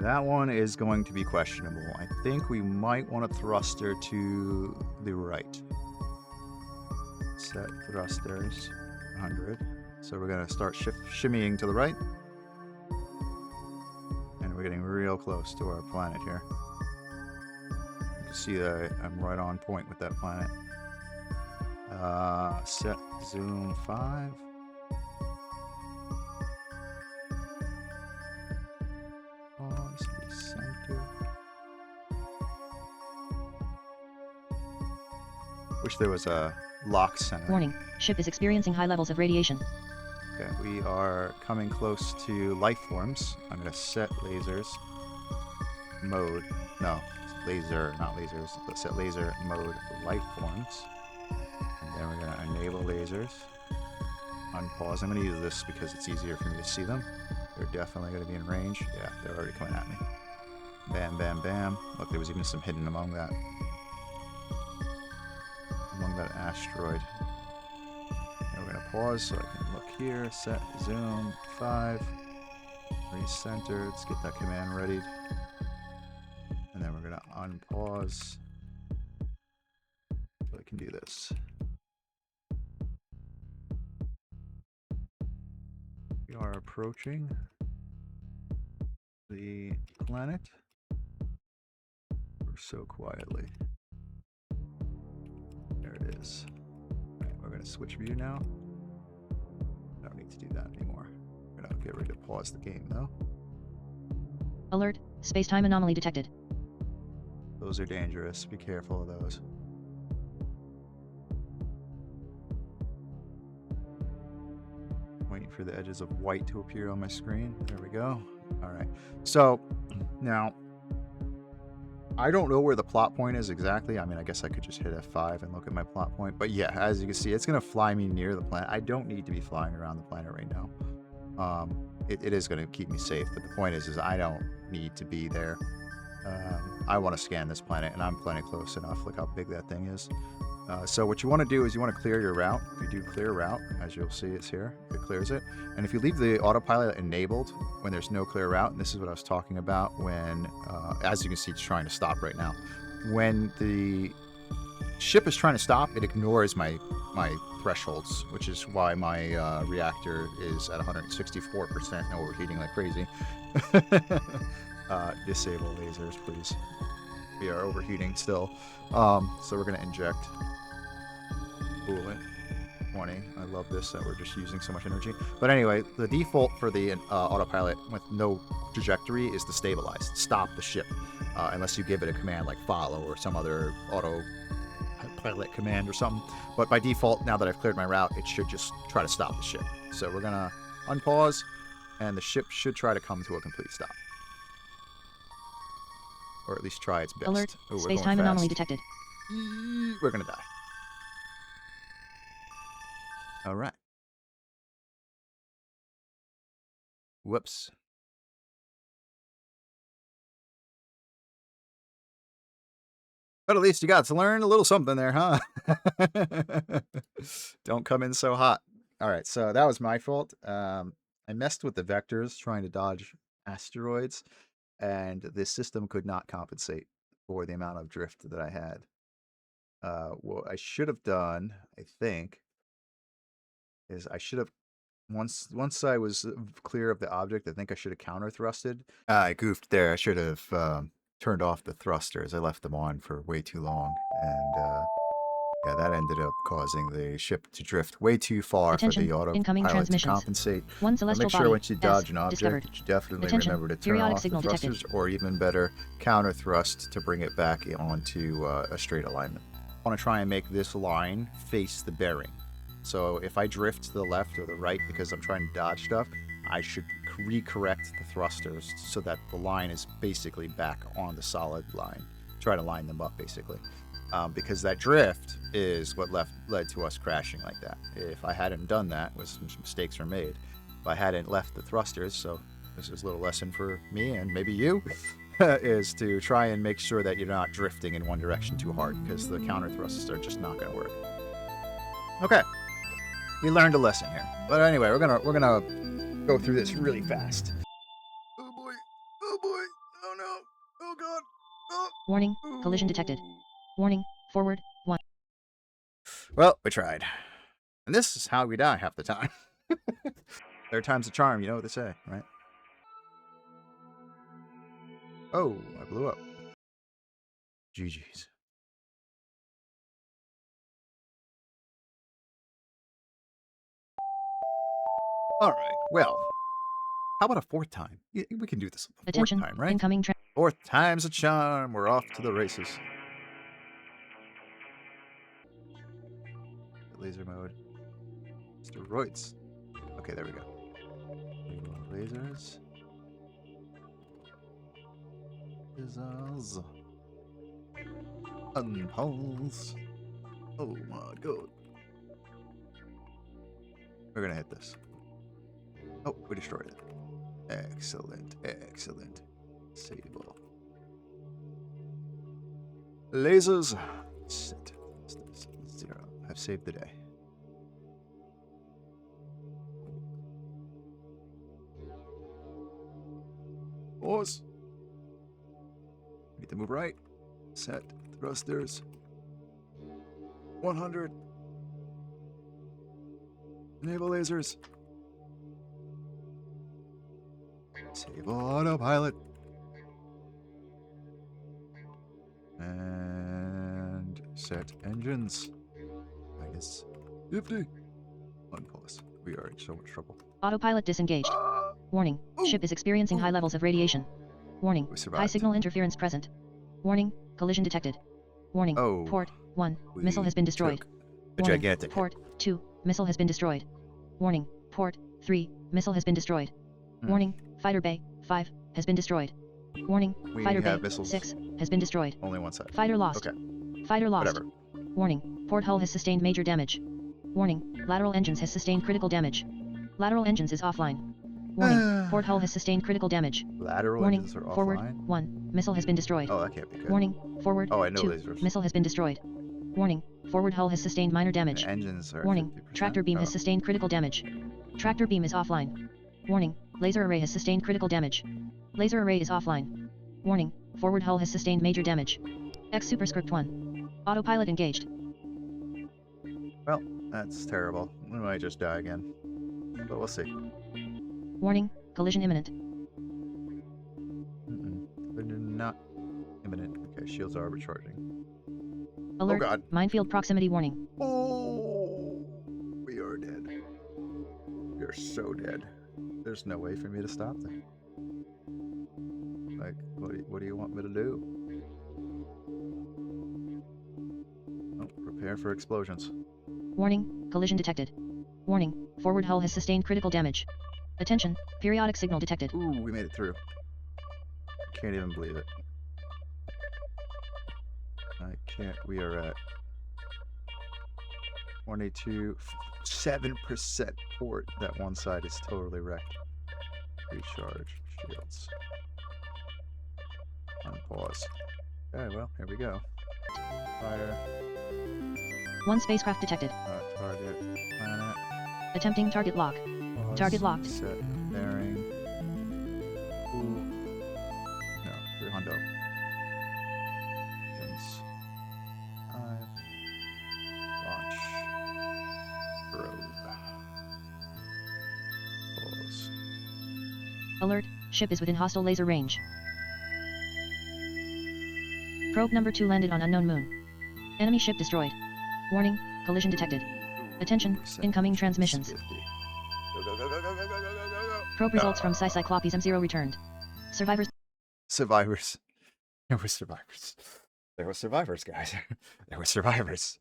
Speaker 1: That one is going to be questionable. I think we might want a thruster to the right. Set thrusters 100. So we're going to start shimmying to the right. And we're getting real close to our planet here. You can see that I'm right on point with that planet. Set zoom 5. Wish there was a lock center.
Speaker 2: Warning, ship is experiencing high levels of radiation.
Speaker 1: Okay, we are coming close to Lifeforms. I'm going to set lasers mode. No, laser, not lasers. Let's set laser mode Lifeforms. And then we're going to enable lasers. Unpause. I'm going to use this because it's easier for me to see them. They're definitely going to be in range. Yeah, they're already coming at me. Bam, bam, bam. Look, there was even some hidden among that. Among that asteroid. And we're going to pause so I can look here. Set zoom 5. Recenter. Let's get that command ready. And then we're going to unpause so I can do this. We are approaching the planet so quietly. There it is. All right, we're going to switch view now. I don't need to do that anymore. We're going to get ready to pause the game though.
Speaker 2: Alert, space-time anomaly detected.
Speaker 1: Those are dangerous. Be careful of those. Waiting for the edges of white to appear on my screen. There we go. All right. So now I don't know where the plot point is exactly. I mean, I guess I could just hit F5 and look at my plot point. But yeah, as you can see, it's going to fly me near the planet. I don't need to be flying around the planet right now. It is going to keep me safe. But the point is I don't need to be there. I want to scan this planet, and I'm plenty close enough. Look how big that thing is. So what you want to do is you want to clear your route. If you do clear route, as you'll see it's here, it clears it. And if you leave the autopilot enabled when there's no clear route, and this is what I was talking about when, as you can see, it's trying to stop right now. When the ship is trying to stop, it ignores my thresholds, which is why my reactor is at 164% and overheating like crazy. Disable lasers, please. We are overheating still. So we're going to inject coolant. 20. I love this, that we're just using so much energy. But anyway, the default for the autopilot with no trajectory is to stabilize, stop the ship, unless you give it a command like follow or some other autopilot command or something. But by default, now that I've cleared my route, it should just try to stop the ship. So we're going to unpause, and the ship should try to come to a complete stop. Or at least try its best.
Speaker 2: Alert,
Speaker 1: Ooh,
Speaker 2: space-time anomaly detected.
Speaker 1: We're going to die. All right. Whoops. But at least you got to learn a little something there, huh? Don't come in so hot. All right, so that was my fault. I messed with the vectors trying to dodge asteroids, and this system could not compensate for the amount of drift that I had. What I should have done, I think, is I should have once I was clear of the object, I think I should have counter thrusted. I goofed there. I should have turned off the thrusters. I left them on for way too long, and yeah, that ended up causing the ship to drift way too far for the autopilot to compensate.
Speaker 2: One celestial
Speaker 1: make sure
Speaker 2: body,
Speaker 1: once you dodge
Speaker 2: S,
Speaker 1: an object,
Speaker 2: discovered.
Speaker 1: that you definitely
Speaker 2: Attention,
Speaker 1: remember to turn
Speaker 2: periodic
Speaker 1: off the
Speaker 2: signal
Speaker 1: thrusters,
Speaker 2: detected.
Speaker 1: or even better, counter thrust to bring it back onto a straight alignment. I want to try and make this line face the bearing. So if I drift to the left or the right because I'm trying to dodge stuff, I should recorrect the thrusters so that the line is basically back on the solid line. Try to line them up, basically. Because that drift is what led to us crashing like that. If I hadn't done that, some mistakes were made. If I hadn't left the thrusters, so this is a little lesson for me and maybe you, is to try and make sure that you're not drifting in one direction too hard, because the counter thrusters are just not going to work. Okay, we learned a lesson here. But anyway, we're gonna go through this really fast. Oh boy! Oh boy! Oh no! Oh god! Oh.
Speaker 2: Warning, collision detected. Warning, forward, 1.
Speaker 1: Well, we tried. And this is how we die half the time. Third time's a charm, you know what they say, right? Oh, I blew up. GG's. Alright, well. How about a fourth time? Yeah, we can do this a fourth
Speaker 2: Attention,
Speaker 1: time, right?
Speaker 2: incoming
Speaker 1: Fourth time's a charm. We're off to the races. Laser mode. Steroids. Okay, there we go. Lasers. Lasers. Unpulse. Oh my god. We're gonna hit this. Oh, we destroyed it. Excellent, excellent. Sable. Lasers. Set. 0. I've saved the day. Pause. Need to move right. Set. Thrusters. 100. Enable lasers. Disable autopilot. And set engines. Minus 50. Unpause. We are in so much trouble.
Speaker 2: Autopilot disengaged. Warning, ship is experiencing high levels of radiation. Warning, high signal interference present. Warning, collision detected. Warning, port 1, missile has been destroyed. Warning,
Speaker 1: gigantic
Speaker 2: port 2, missile has been destroyed. Warning, port 3, missile has been destroyed. Warning, fighter bay 5 has been destroyed. Warning, fighter bay 6 has been destroyed.
Speaker 1: Only one side.
Speaker 2: Fighter lost.
Speaker 1: Okay.
Speaker 2: Fighter lost.
Speaker 1: Whatever.
Speaker 2: Warning. Port hull has sustained major damage. Warning. Lateral engines has sustained critical damage. Lateral engines is offline. Warning. Port hull has sustained critical damage.
Speaker 1: Lateral
Speaker 2: Warning.
Speaker 1: engines are
Speaker 2: Forward.
Speaker 1: offline?
Speaker 2: 1. Missile has been destroyed.
Speaker 1: Oh, that can't be good.
Speaker 2: Warning. Forward.
Speaker 1: Oh, I know
Speaker 2: 2.
Speaker 1: lasers.
Speaker 2: Missile has been destroyed. Warning. Forward hull has sustained minor damage.
Speaker 1: The engines are
Speaker 2: Warning.
Speaker 1: 50%?
Speaker 2: Tractor beam has
Speaker 1: Oh.
Speaker 2: sustained critical damage. Tractor beam is offline. Warning. Laser array has sustained critical damage. Laser array is offline. Warning. Forward hull has sustained major damage. X superscript 1. Autopilot engaged.
Speaker 1: Well, that's terrible. We might just die again. But we'll see.
Speaker 2: Warning. Collision imminent.
Speaker 1: But not imminent. Okay, shields are recharging.
Speaker 2: Alert.
Speaker 1: Oh god.
Speaker 2: Minefield proximity warning.
Speaker 1: Oh, we are dead. We are so dead. There's no way for me to stop them. Like, what do you want me to do? Oh, prepare for explosions.
Speaker 2: Warning. Collision detected. Warning. Forward hull has sustained critical damage. Attention. Periodic signal detected.
Speaker 1: Ooh, we made it through. Can't even believe it. I can't. We are at 22, 7% port. That one side is totally wrecked. Recharge shields. Unpause. Okay, well, here we go. Fire.
Speaker 2: 1 spacecraft detected.
Speaker 1: Target. Planet.
Speaker 2: Attempting target lock.
Speaker 1: Pause.
Speaker 2: Target locked.
Speaker 1: Set. Bearing. Ooh. No. 300. Engines. 5. Launch. Probe. Pause.
Speaker 2: Alert. Ship is within hostile laser range. Probe number 2 landed on unknown moon. Enemy ship destroyed. Warning. Collision detected. Attention. Incoming transmissions.
Speaker 1: 50. Go, go, go, go, go, go, go, go, go, go.
Speaker 2: Probe results from Cyclopes M0 returned. Survivors.
Speaker 1: Survivors. There were survivors. There were survivors, guys. There were survivors.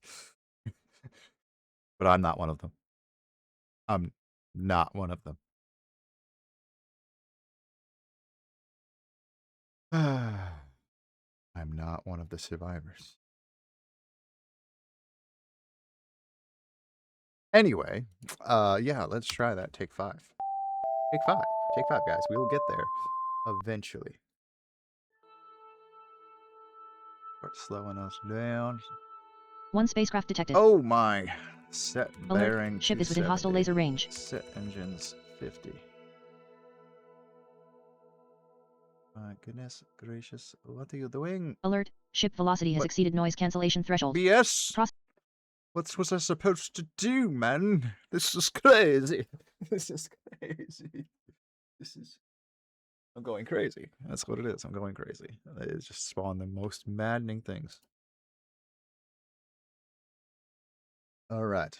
Speaker 1: But I'm not one of them. I'm not one of them. I'm not one of the survivors. Anyway, yeah, let's try that. Take 5. Take 5. Take 5, guys. We will get there eventually. Start slowing us down.
Speaker 2: 1 spacecraft detected.
Speaker 1: Oh my. Set
Speaker 2: Alert.
Speaker 1: bearing.
Speaker 2: Ship is within hostile
Speaker 1: 270.
Speaker 2: laser range.
Speaker 1: Set engines 50. My goodness gracious. What are you doing?
Speaker 2: Alert. Ship velocity has
Speaker 1: What?
Speaker 2: exceeded noise cancellation threshold.
Speaker 1: BS?
Speaker 2: Cross-
Speaker 1: What was I supposed to do, man? This is crazy. This is crazy. This is... I'm going crazy. That's what it is. I'm going crazy. It just spawned the most maddening things. Alright.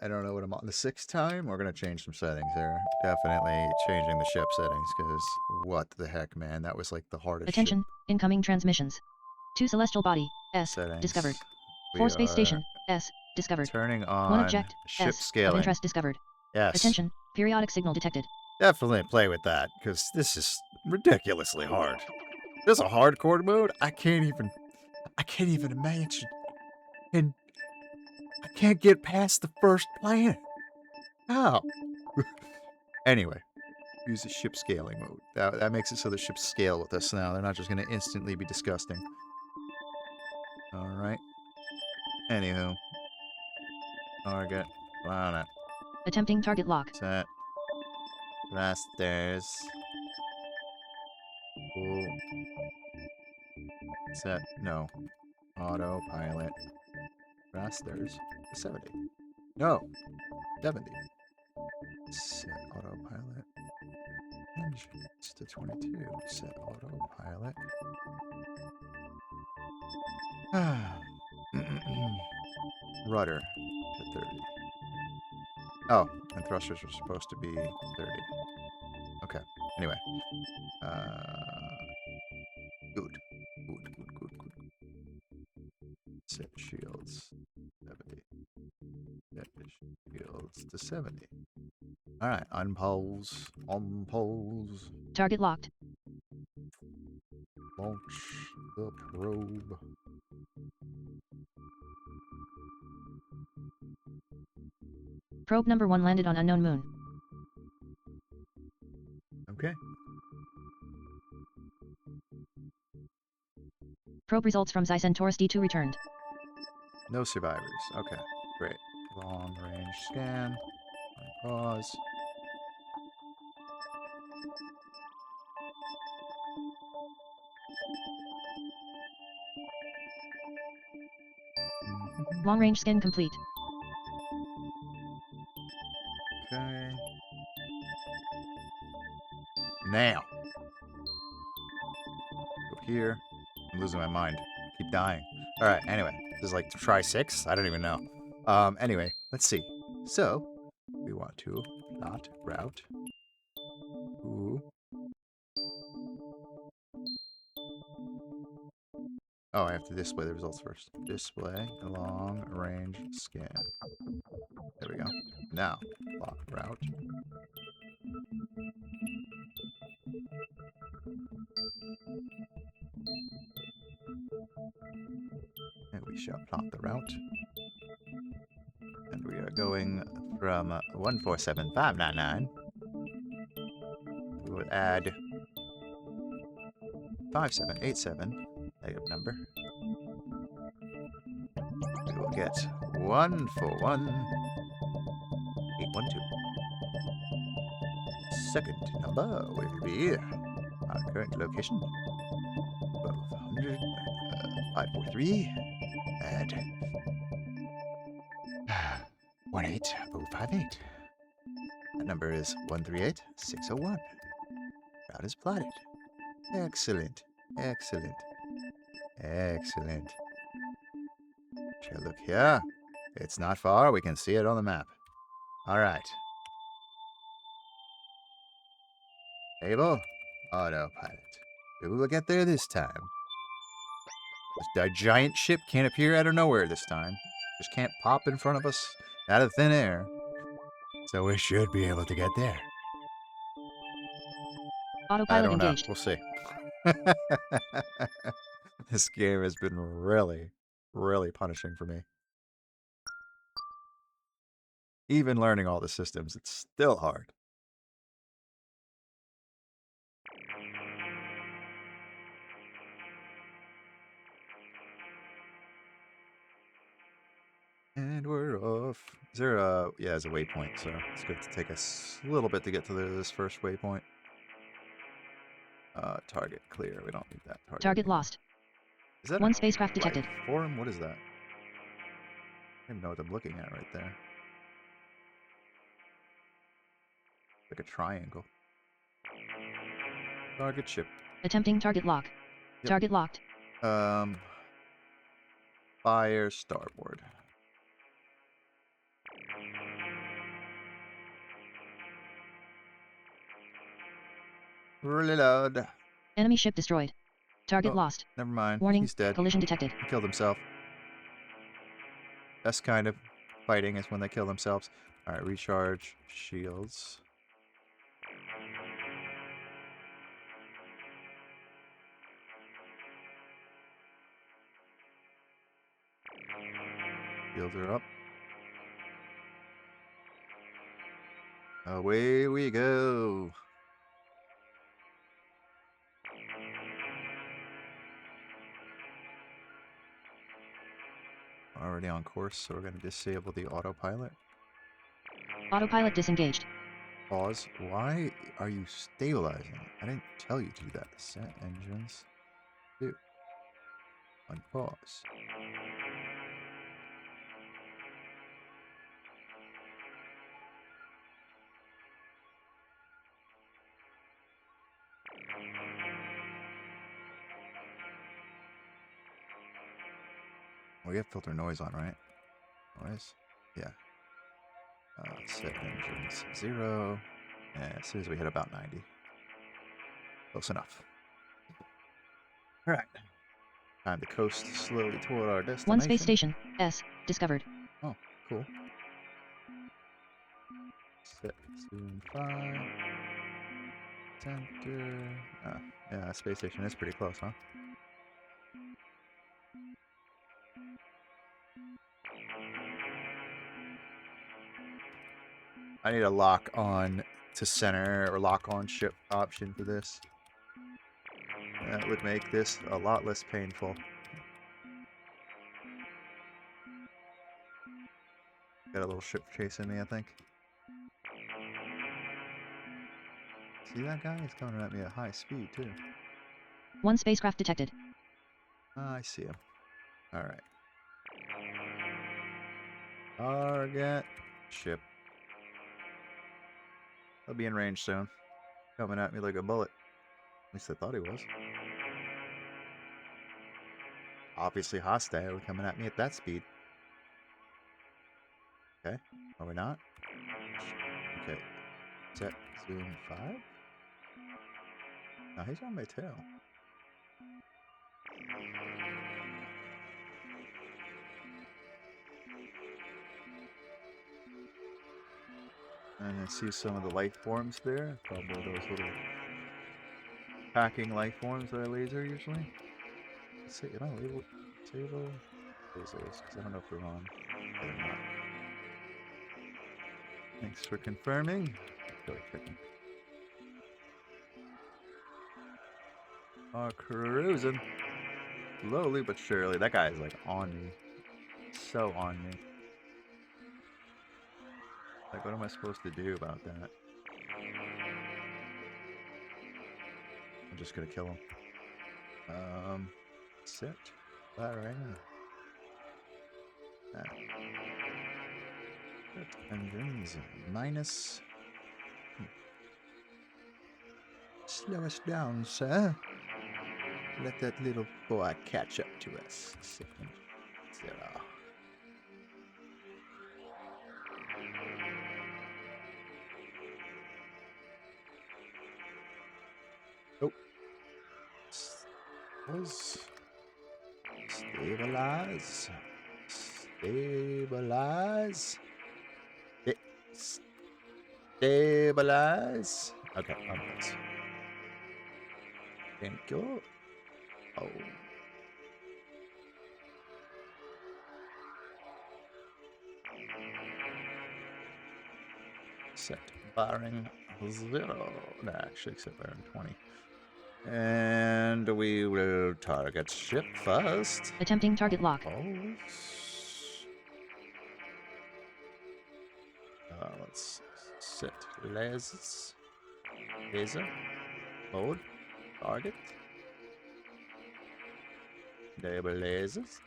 Speaker 1: I don't know what I'm on. The 6th time? We're going to change some settings here. Definitely changing the ship settings, because what the heck, man? That was like the hardest
Speaker 2: Attention.
Speaker 1: ship
Speaker 2: Incoming transmissions. 2 celestial body. S.
Speaker 1: settings.
Speaker 2: Discovered.
Speaker 1: We
Speaker 2: 4 space
Speaker 1: are
Speaker 2: station. S. Discovered.
Speaker 1: turning
Speaker 2: 1
Speaker 1: on
Speaker 2: object.
Speaker 1: ship
Speaker 2: S. Of
Speaker 1: scaling.
Speaker 2: interest discovered.
Speaker 1: Yes.
Speaker 2: Attention. Periodic signal detected.
Speaker 1: Definitely play with that, because this is ridiculously hard. There's a hardcore mode I can't even imagine. And I can't get past the first planet. How? Anyway, use the ship scaling mode. That makes it so the ships scale with us now. They're not just going to instantly be disgusting. Alright. Anywho. Target. Planet.
Speaker 2: Attempting target lock.
Speaker 1: Set. Rasters. Cool. Set. No. Autopilot. Rasters. 70. No. 70. Set autopilot. Engines to 22. Set autopilot. Rudder to 30. Oh, and thrusters are supposed to be 30. Okay. Anyway. Good. Good. Set shields. 70. Set shields to 70. Alright, unpose.
Speaker 2: Target locked.
Speaker 1: Launch the probe.
Speaker 2: Probe number 1 landed on unknown moon.
Speaker 1: Okay.
Speaker 2: Probe results from Centaurus D2 returned.
Speaker 1: No survivors. Okay, great. Long range scan. Pause.
Speaker 2: Long range scan complete.
Speaker 1: Okay. Now. Go here. I'm losing my mind. Keep dying. Alright, anyway. This is like try 6? I don't even know. Anyway, let's see. So, we want to plot route. Ooh. Oh, I have to display the results first. Display long range scan. There we go. Now, plot route. And we shall plot the route. And we are going from 147599. We will add 5787, negative number. We will get 141812. Second number will be our current location. 1200, 543, and 18058. That number is 138601. Route is plotted. Excellent. Excellent. Excellent. Shall look here. It's not far. We can see it on the map. All right. Able. Autopilot. We will get there this time. This giant ship can't appear out of nowhere this time. Just can't pop in front of us out of thin air. So we should be able to get there.
Speaker 2: Autopilot
Speaker 1: I don't know.
Speaker 2: engaged.
Speaker 1: We'll see. This game has been really, really punishing for me. Even learning all the systems, it's still hard. And we're off. Is there a... Yeah, there's a waypoint, so it's going to take us a little bit to get to this first waypoint. Target clear. We don't need that target.
Speaker 2: Target lost.
Speaker 1: Is that
Speaker 2: One spacecraft detected.
Speaker 1: Lifeform? What is that? I don't even know what I'm looking at right there. Like a triangle. Target ship.
Speaker 2: Attempting target lock.
Speaker 1: Yep.
Speaker 2: Target locked.
Speaker 1: Fire starboard. Reload.
Speaker 2: Enemy ship destroyed. Target
Speaker 1: Oh,
Speaker 2: lost.
Speaker 1: Never mind.
Speaker 2: Warning.
Speaker 1: He's dead.
Speaker 2: Collision detected.
Speaker 1: He killed himself. Best kind of fighting is when they kill themselves. Alright, recharge shields. Shields are up. Away we go. Already on course, so we're going to disable the autopilot.
Speaker 2: Autopilot disengaged.
Speaker 1: Pause. Why are you stabilizing? I didn't tell you to do that. Set engines. Do. Unpause. We have filter noise on, right? Noise? Yeah. Set engines 0. And as soon as we hit about 90. Close enough. Alright. Time to coast slowly toward our destination.
Speaker 2: One space station. S. Discovered.
Speaker 1: Oh, cool. Set zoom 5. Center. Yeah, space station is pretty close, huh? I need a lock on to center or lock on ship option for this. That would make this a lot less painful. Got a little ship chasing me, I think. See that guy? He's coming at me at high speed, too.
Speaker 2: One spacecraft detected.
Speaker 1: I see him. Alright. Target ship. He'll be in range soon. Coming at me like a bullet. At least I thought he was. Obviously hostile, coming at me at that speed. Okay. Are we not? Okay. Set zoom 5? No, he's on my tail. And I see some of the life forms there. Probably those little packing life forms that I laser usually. Let's see, am I able to disable lasers? Because I don't know if they're on. They're not. Thanks for confirming. Really checking. Oh, cruising. Slowly but surely. That guy is like on me. So on me. Like, what am I supposed to do about that? I'm just gonna kill him. Set. Alright. Engines minus. Slow us down, sir. Let that little boy catch up to us. 2.0. Oh. Stabilize. Stabilize. Stabilize. Okay, I'm good. Thank you. Oh. Set bearing 0. No, actually, set bearing 20. And we will target ship first.
Speaker 2: Attempting target lock.
Speaker 1: Let's set lasers. Laser. Mode. Target. Enable lasers.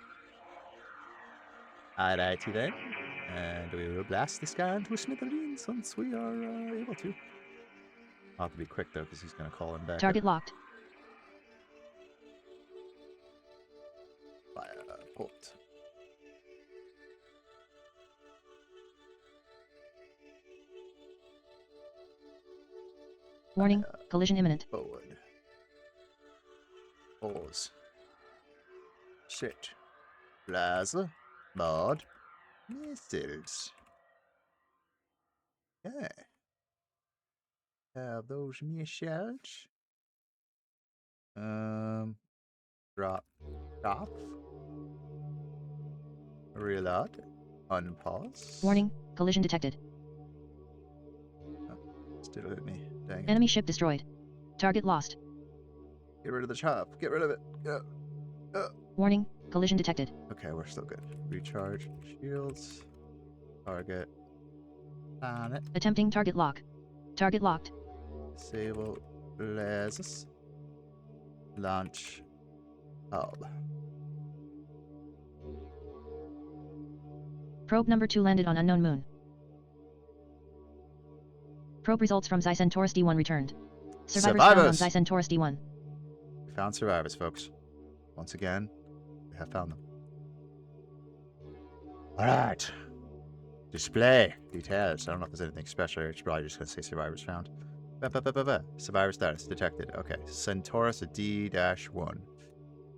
Speaker 1: Alrighty then. And we will blast this guy into a smithereens once we are able to. I'll have to be quick though, because he's going to call him back.
Speaker 2: Target locked.
Speaker 1: Fire port.
Speaker 2: Warning, collision imminent.
Speaker 1: Forward. Pause. Shit. Blazer. Mod. Missiles. Yeah. Have those missiles. Drop. Stop. Reload. Unpause.
Speaker 2: Warning, collision detected.
Speaker 1: Oh, still hit me. Dang it.
Speaker 2: Enemy ship destroyed. Target lost.
Speaker 1: Get rid of the chop. Get rid of it. Go.
Speaker 2: Warning, collision detected.
Speaker 1: Okay, we're still good. Recharge shields. Target. On it.
Speaker 2: Attempting target lock. Target locked.
Speaker 1: Disable lasers. Launch hub.
Speaker 2: Probe number 2 landed on unknown moon. Probe results from Xi Centaurus D1 returned. Survivors found on Xi Centaurus D1.
Speaker 1: We found survivors, folks. Once again, we have found them. Alright. Display details. I don't know if there's anything special. It's probably just going to say survivors found. Survivor status detected. Okay. Centaurus D-1.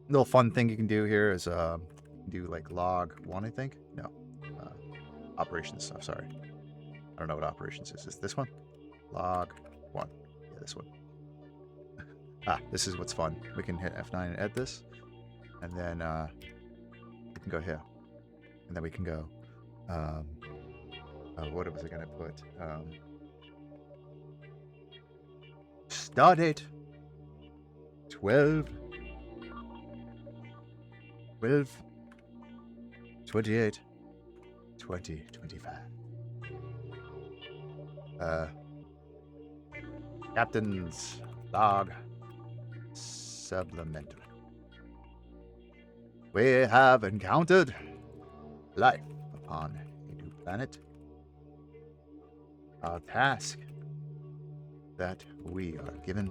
Speaker 1: Little fun thing you can do here is do like log 1, I think. No. Operations stuff, sorry. I don't know what operations is. Is this one? Log 1. Yeah, this one. This is what's fun. We can hit F9 and add this. And then we can go here. And then we can go What was I gonna put? Start date 12 28 2025. Captain's log supplemental. We have encountered life upon a new planet. Our task that we are given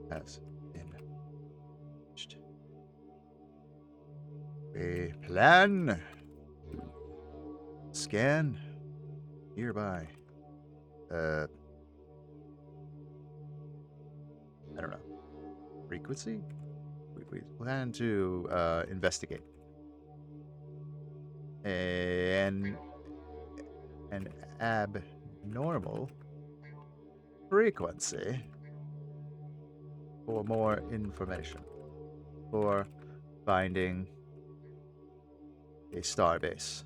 Speaker 1: has been finished. We plan to scan nearby. I don't know. Frequency? We plan to investigate an abnormal frequency for more information, for finding a starbase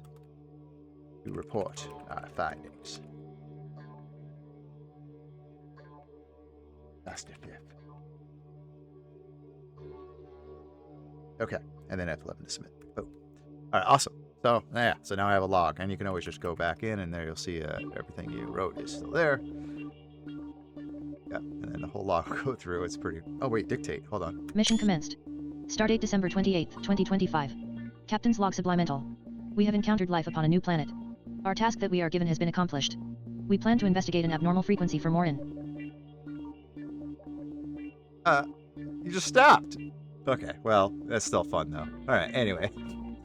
Speaker 1: to report our findings. Master Fifth. Okay, and then F11 to submit. Oh, all right, awesome. So yeah, so now I have a log, and you can always just go back in, and there you'll see everything you wrote is still there. Yeah, and then the whole log will go through. It's pretty. Oh wait, dictate. Hold on.
Speaker 2: Mission commenced. Stardate December 28th, 2025. Captain's log supplemental. We have encountered life upon a new planet. Our task that we are given has been accomplished. We plan to investigate an abnormal frequency for more
Speaker 1: You just stopped. Okay, well, that's still fun though. All right, anyway,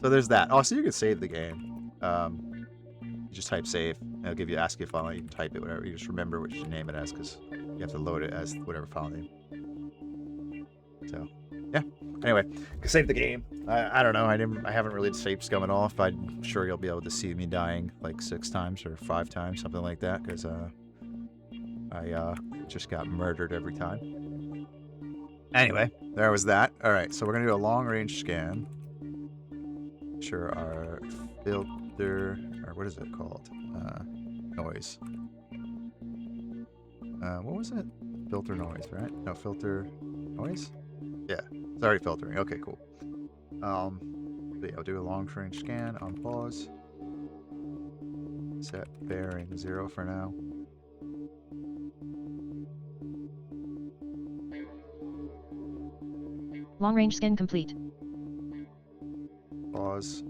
Speaker 1: so there's that. Oh, so you can save the game. You just type save. It'll give you, ask you a file name. You can type it, whatever. You just remember what you name it as, because you have to load it as whatever file name. So, yeah. Anyway, save the game. I don't know. I haven't really saved Scumming off. I'm sure you'll be able to see me dying like 6 times or 5 times, something like that, because I just got murdered every time. Anyway, there was that. All right, so we're gonna do a long-range scan. Sure, our filter, or what is it called? Noise. What was it? Filter noise, right? No, filter noise? Yeah, it's already filtering. Okay, cool. But yeah, I'll do a long-range scan on pause. Set bearing 0 for now.
Speaker 2: Long-range scan complete.
Speaker 1: Pause.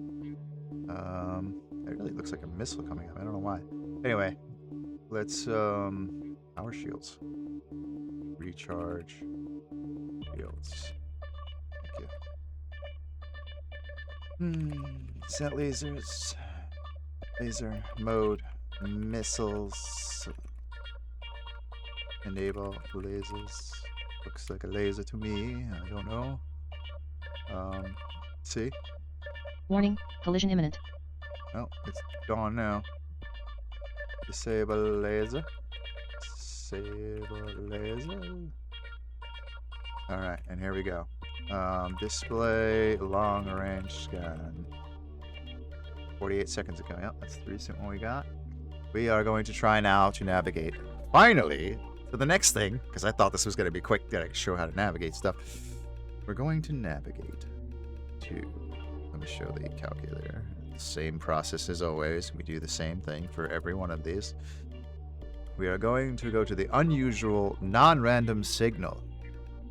Speaker 1: It really looks like a missile coming up. I don't know why. Anyway, let's power shields. Recharge shields. Thank you. Set lasers. Laser mode. Missiles. Enable lasers. Looks like a laser to me. I don't know. See?
Speaker 2: Warning, collision imminent.
Speaker 1: Oh, it's gone now. Disable laser. Disable laser. Alright, and here we go. Display long range scan. 48 seconds ago. Yep, that's the recent one we got. We are going to try now to navigate. Finally! So the next thing, because I thought this was going to be quick, that I could show how to navigate stuff. We're going to navigate to, let me show the calculator. Same process as always. We do the same thing for every one of these. We are going to go to the unusual non-random signal.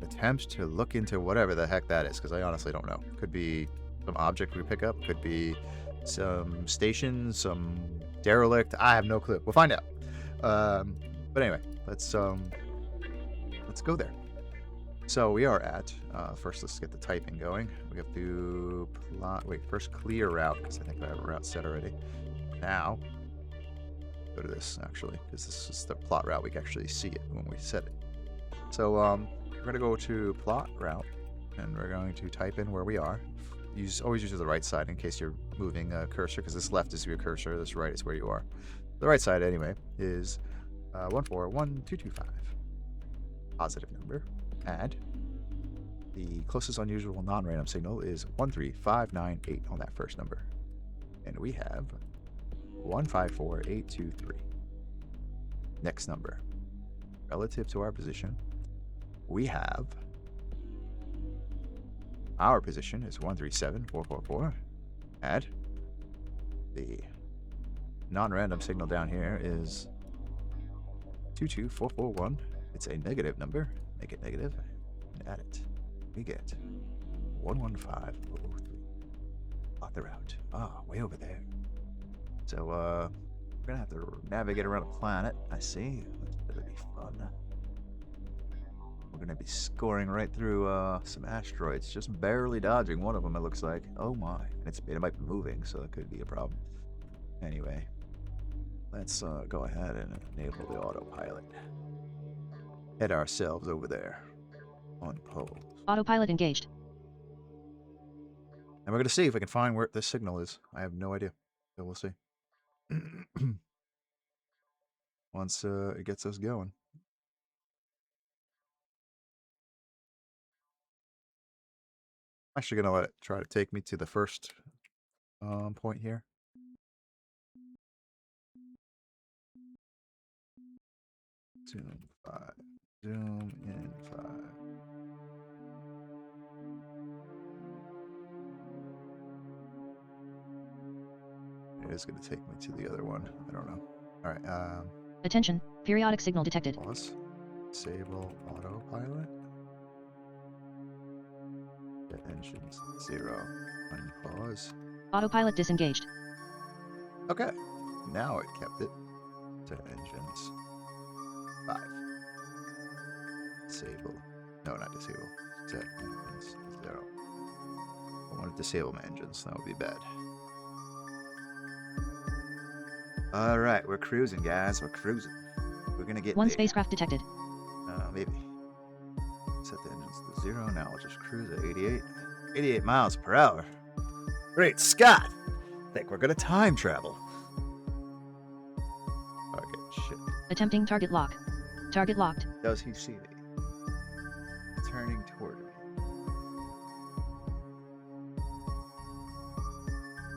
Speaker 1: Attempt to look into whatever the heck that is, because I honestly don't know. Could be some object we pick up, could be some station, some derelict. I have no clue. We'll find out. But anyway, let's go there. So we are at, first let's get the typing going. We have to plot, wait, first clear route, because I think I have a route set already. Now, go to this actually, because this is the plot route. We can actually see it when we set it. So we're going to go to plot route, and we're going to type in where we are. Always use the right side in case you're moving a cursor, because this left is your cursor, this right is where you are. The right side, anyway, is 141225. Positive number. Add. The closest unusual non-random signal is 13598 on that first number. And we have 154823. Next number. Relative to our position, we have our position is 137444. Add the non-random signal down here is 22441. It's a negative number. Make it negative and add it. We get 11503. Off the route. Ah, way over there. So, we're gonna have to navigate around a planet. I see. That's gonna be fun. We're gonna be scoring right through some asteroids, just barely dodging one of them. It looks like. Oh my! And it might be moving, so that could be a problem. Anyway, let's go ahead and enable the autopilot. Head ourselves over there on poles.
Speaker 2: Autopilot engaged.
Speaker 1: And we're gonna see if we can find where this signal is. I have no idea, so we'll see. Once it gets us going. I'm actually gonna let it try to take me to the first point here. Zoom 5. Zoom in 5. It is gonna take me to the other one. I don't know. All right.
Speaker 2: Attention, periodic signal detected.
Speaker 1: Pause. Disable autopilot. Jet engines 0. Unpause.
Speaker 2: Autopilot disengaged.
Speaker 1: Okay. Now it kept it. Jet engines 5. Disable. No, not disable. Jet engines 0. I want to disable my engines. That would be bad. Alright, we're cruising, guys. We're cruising. We're gonna get
Speaker 2: One
Speaker 1: there.
Speaker 2: spacecraft detected.
Speaker 1: Maybe. Set the engines to 0. Now we'll just cruise at 88. 88 miles per hour. Great Scott! I think we're gonna time travel. Okay, shit.
Speaker 2: Attempting target lock. Target locked.
Speaker 1: Does he see me? Turning toward me.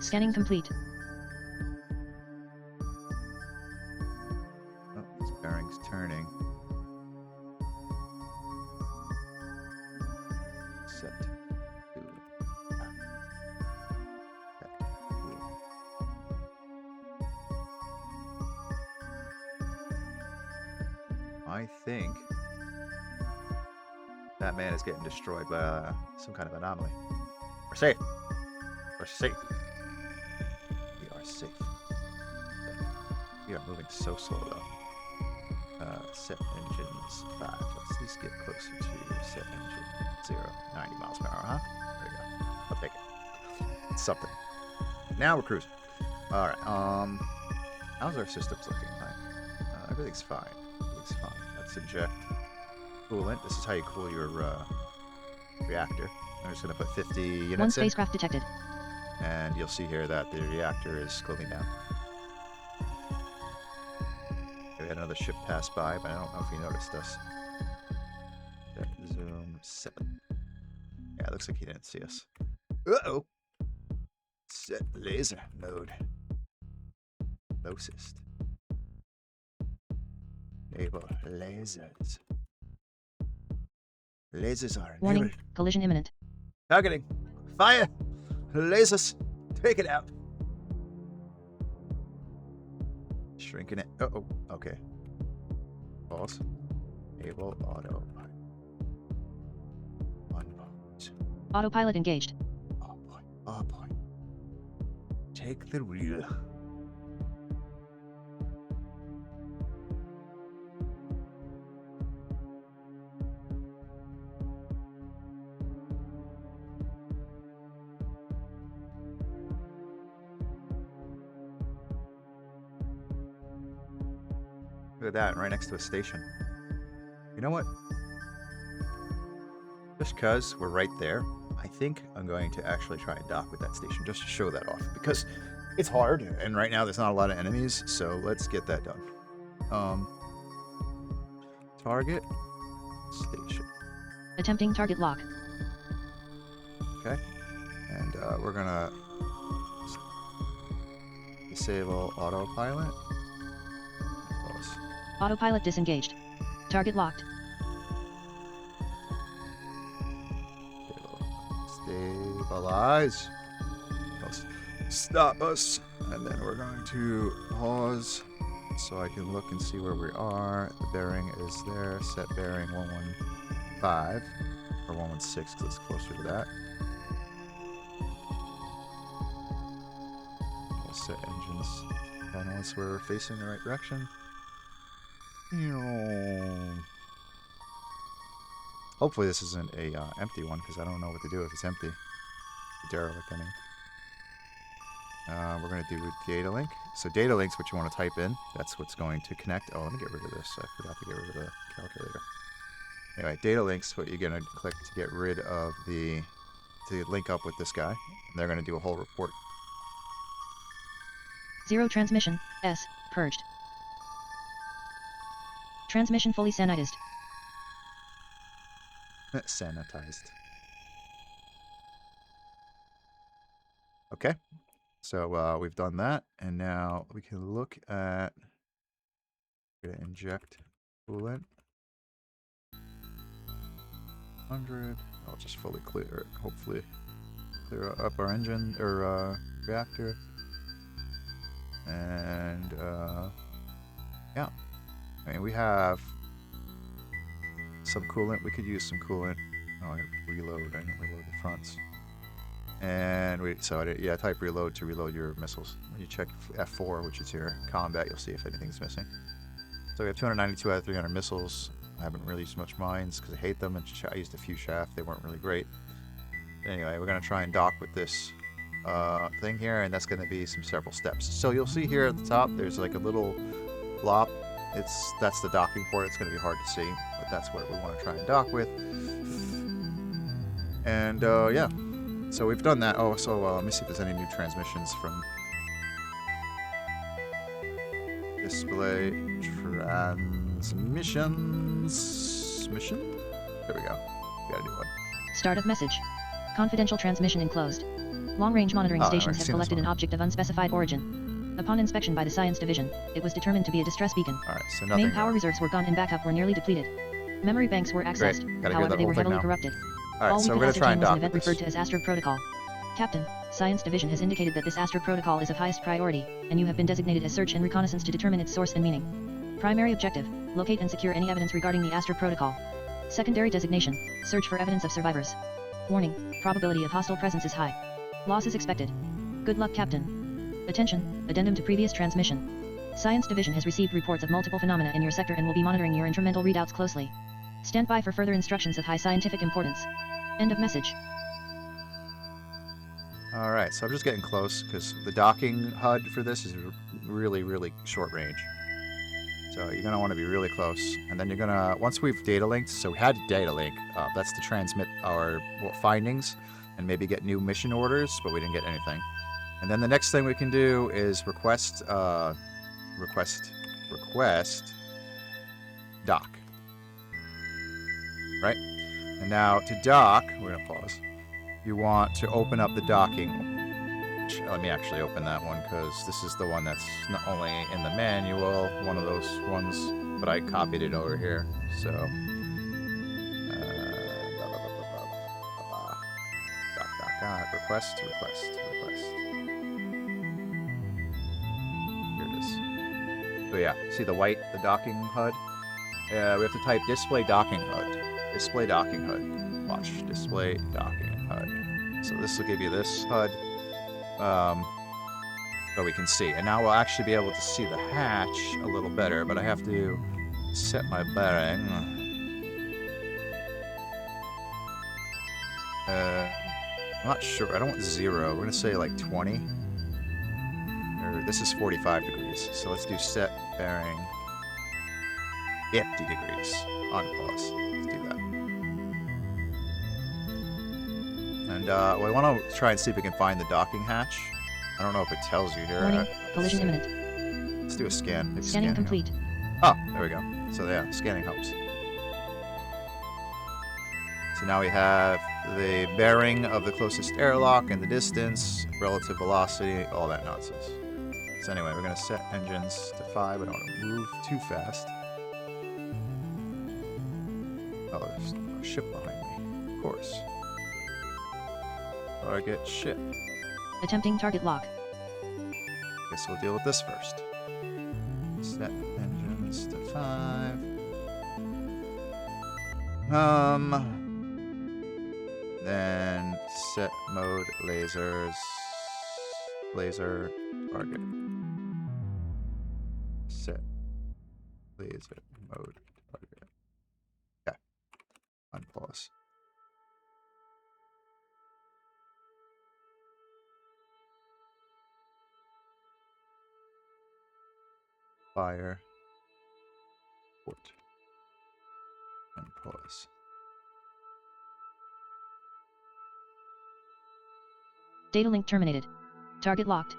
Speaker 2: Scanning complete.
Speaker 1: Oh, his bearing's turning. Set. I think that man is getting destroyed by some kind of anomaly. We're safe. We're safe. We are safe. We are moving so slow though. Set engines 5. Let's at least get closer to set engine 0. 90 miles per hour, huh? There we go. I'll take it. It's something. Now we're cruising. Alright, how's our systems looking like? Everything's fine. Everything's fine. Let's inject coolant. This is how you cool your reactor. I'm just going to put 50 units
Speaker 2: One
Speaker 1: in.
Speaker 2: spacecraft detected.
Speaker 1: And you'll see here that the reactor is cooling down. We had another ship pass by, but I don't know if he noticed us. Zoom 7. Yeah, it looks like he didn't see us. Uh-oh! Set laser mode. Closest. Enable lasers. Lasers are
Speaker 2: Warning,
Speaker 1: enabled.
Speaker 2: collision imminent.
Speaker 1: Targeting. Fire! Lasers! Take it out. Shrinking it. Uh-oh. Okay. Pause. Enable autopilot. Unpause.
Speaker 2: Autopilot engaged.
Speaker 1: Oh boy. Oh boy. Take the wheel. Look at that, right next to a station. You know what? Just because we're right there, I think I'm going to actually try and dock with that station just to show that off. Because it's hard, and right now there's not a lot of enemies, so let's get that done. Target station.
Speaker 2: Attempting target lock.
Speaker 1: Okay. And we're gonna Disable autopilot. Close.
Speaker 2: Autopilot disengaged. Target locked.
Speaker 1: Stabilize. Stop us. And then we're going to pause so I can look and see where we are. The bearing is there. Set bearing 115 or 116 because it's closer to that. We'll set engines and once we're facing the right direction. Hopefully this isn't a empty one because I don't know what to do if it's empty. Derelict, I mean. We're going to do data link. So data link's what you want to type in. That's what's going to connect. Oh, let me get rid of this. I forgot to get rid of the calculator. Anyway, data link's what you're going to click to get rid of to link up with this guy. And they're going to do a whole report.
Speaker 2: 0 transmission, S, purged. Transmission fully sanitized.
Speaker 1: Sanitized. Okay. So we've done that, and now we can look at. We're gonna inject coolant. 100. I'll just fully clear it. Hopefully, clear up our engine or reactor. And yeah, I mean we have some coolant. We could use some coolant. Oh, I reload. I didn't reload the fronts. And type reload to reload your missiles. When you check F4, which is your combat, you'll see if anything's missing. So we have 292 out of 300 missiles. I haven't really used much mines because I hate them. And I used a few shaft. They weren't really great. Anyway, we're going to try and dock with this thing here, and that's going to be several steps. So you'll see here at the top, there's like a little blob. That's the docking port. It's going to be hard to see, but that's what we want to try and dock with. And yeah. So we've done that. Oh, so let me see if there's any new transmissions from display transmissions. Mission? There we go. We got a new one.
Speaker 2: Start of message. Confidential transmission enclosed. Long-range monitoring stations have collected an object of unspecified origin. Upon inspection by the Science Division, it was determined to be a distress beacon.
Speaker 1: Alright, so nothing.
Speaker 2: Main power reserves were gone and backup were nearly depleted. Memory banks were accessed, however they were heavily corrupted.
Speaker 1: Alright, so we're going to try and dock
Speaker 2: an event referred to as Astra Protocol. Captain, Science Division has indicated that this Astra Protocol is of highest priority, and you have been designated as search and reconnaissance to determine its source and meaning. Primary objective, locate and secure any evidence regarding the Astra Protocol. Secondary designation, search for evidence of survivors. Warning, probability of hostile presence is high. Loss is expected. Good luck, Captain. Attention, addendum to previous transmission. Science Division has received reports of multiple phenomena in your sector and will be monitoring your instrumental readouts closely. Stand by for further instructions of high scientific importance. End of message.
Speaker 1: Alright, so I'm just getting close because the docking HUD for this is really, really short range. So you're going to want to be really close. And then you're going to, once we've data linked, so we had to data link, that's to transmit our findings and maybe get new mission orders, but we didn't get anything. And then the next thing we can do is request dock. Right? And now to dock, we're going to pause. You want to open up the docking. Let me actually open that one because this is the one that's not only in the manual, one of those ones, but I copied it over here. So, request. Here it is. So yeah, see the white, the docking HUD? We have to type display docking HUD. Display docking HUD. Watch, display docking HUD. So this will give you this HUD. So we can see. And now we'll actually be able to see the hatch a little better, but I have to set my bearing. I'm not sure. I don't want 0. We're going to say like 20. Or this is 45 degrees. So let's do set bearing 50 degrees on pause. Let's do that. And well, I want to try and see if we can find the docking hatch. I don't know if it tells you here.
Speaker 2: Warning, collision imminent.
Speaker 1: Let's do a scan. Maybe
Speaker 2: Scanning complete.
Speaker 1: Oh, there we go. So yeah, scanning helps. So now we have the bearing of the closest airlock and the distance, relative velocity, all that nonsense. So anyway, we're going to set engines to 5. We don't want to move too fast. Oh, there's a ship behind me. Of course. Target ship.
Speaker 2: Attempting target lock.
Speaker 1: Guess we'll deal with this first. Set engines to 5. Then set mode lasers. Laser target. Set laser mode target. Okay. Unpause. Fire. Port. Unpause.
Speaker 2: Data link terminated. Target locked.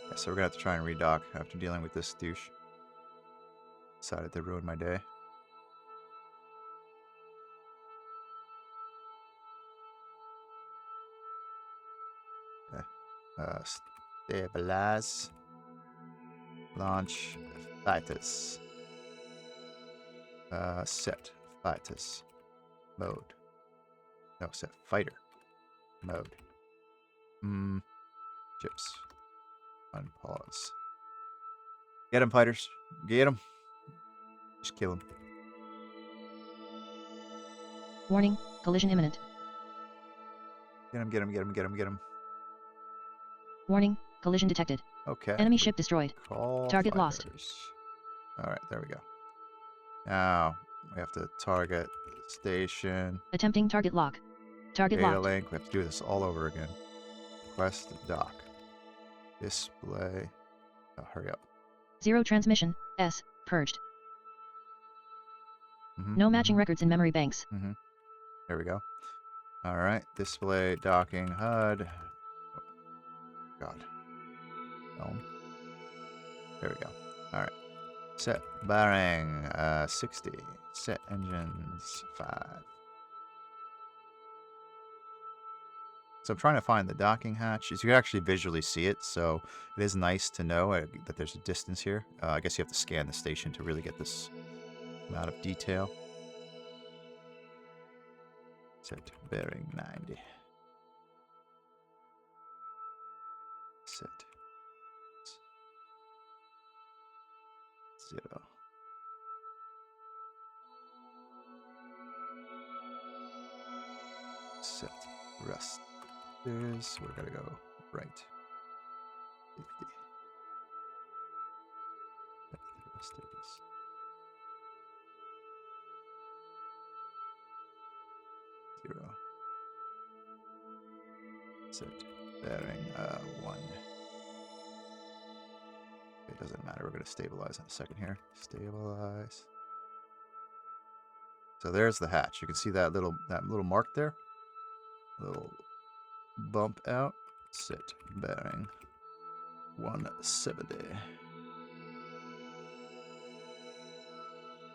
Speaker 1: Yeah, so we're gonna have to try and redock after dealing with this douche. Decided to ruin my day. Okay. Stabilize. Launch fighters. Set fighters. Mode. No, set fighter. Mode. Chips. Unpause. Get him, fighters. Get him. Just kill him.
Speaker 2: Warning, collision imminent.
Speaker 1: Get him, get him, get him, get him, get him.
Speaker 2: Warning, collision detected.
Speaker 1: Okay.
Speaker 2: Enemy ship destroyed.
Speaker 1: Call
Speaker 2: Target
Speaker 1: fighters.
Speaker 2: lost.
Speaker 1: Alright, there we go. Now, we have to target station.
Speaker 2: Attempting target lock. Target
Speaker 1: Data
Speaker 2: locked.
Speaker 1: link. We have to do this all over again. Request dock. Display. Oh, hurry up.
Speaker 2: 0 transmission. S. Purged. No matching records in memory banks.
Speaker 1: There we go. Alright. Display docking HUD. Oh, God. Helm. There we go. Alright. Set bearing 60. Set engines 5. So I'm trying to find the docking hatch. You can actually visually see it, so it is nice to know that there's a distance here. I guess you have to scan the station to really get this amount of detail. Set bearing 90. Set 0. Set rust. We're gonna go right. 50. Set thrusters. Zero. Set bearing 1. It doesn't matter. We're gonna stabilize in a second here. Stabilize. So there's the hatch. You can see that little mark there. Little bump out. Set bearing 170.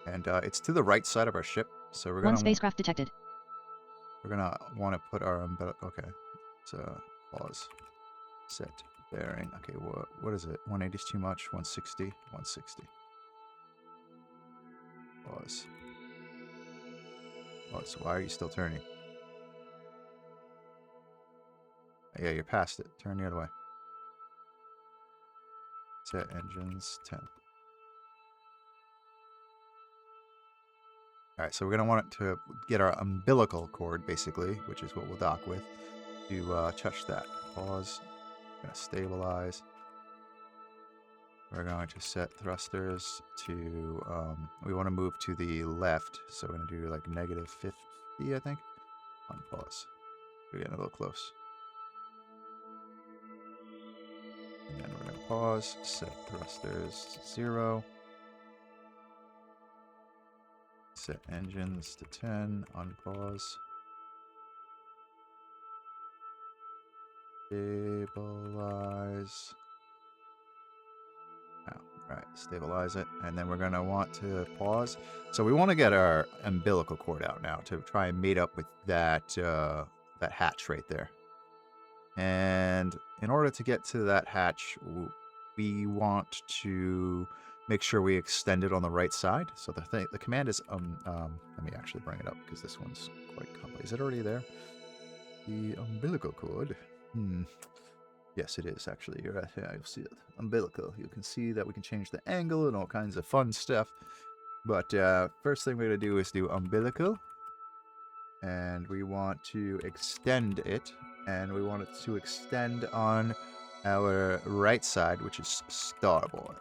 Speaker 1: And it's to the right side of our ship, so we're gonna
Speaker 2: One spacecraft detected.
Speaker 1: We're gonna want to put our umbilical. Okay, so pause. Set bearing. Okay, what is it? 180 is too much. 160. 160. Pause. Pause. Why are you still turning? Yeah, you're past it. Turn the other way. Set engines 10. Alright, so we're going to want it to get our umbilical cord, basically, which is what we'll dock with, to touch that. Pause. We're going to stabilize. We're going to set thrusters to, we want to move to the left, so we're going to do like -50, I think. Unpause. We're getting a little close. And then we're going to pause, set thrusters to 0. Set engines to 10, unpause. Stabilize. Oh, right, stabilize it. And then we're going to want to pause. So we want to get our umbilical cord out now to try and mate up with that, that hatch right there. And in order to get to that hatch, we want to make sure we extend it on the right side. So the command is let me actually bring it up because this one's quite complex. Is it already there? The umbilical cord. Yes, it is actually. You're right. Yeah, you'll see it. Umbilical. You can see that we can change the angle and all kinds of fun stuff. But first thing we're going to do is do umbilical. And we want to extend it. And we want it to extend on our right side, which is starboard.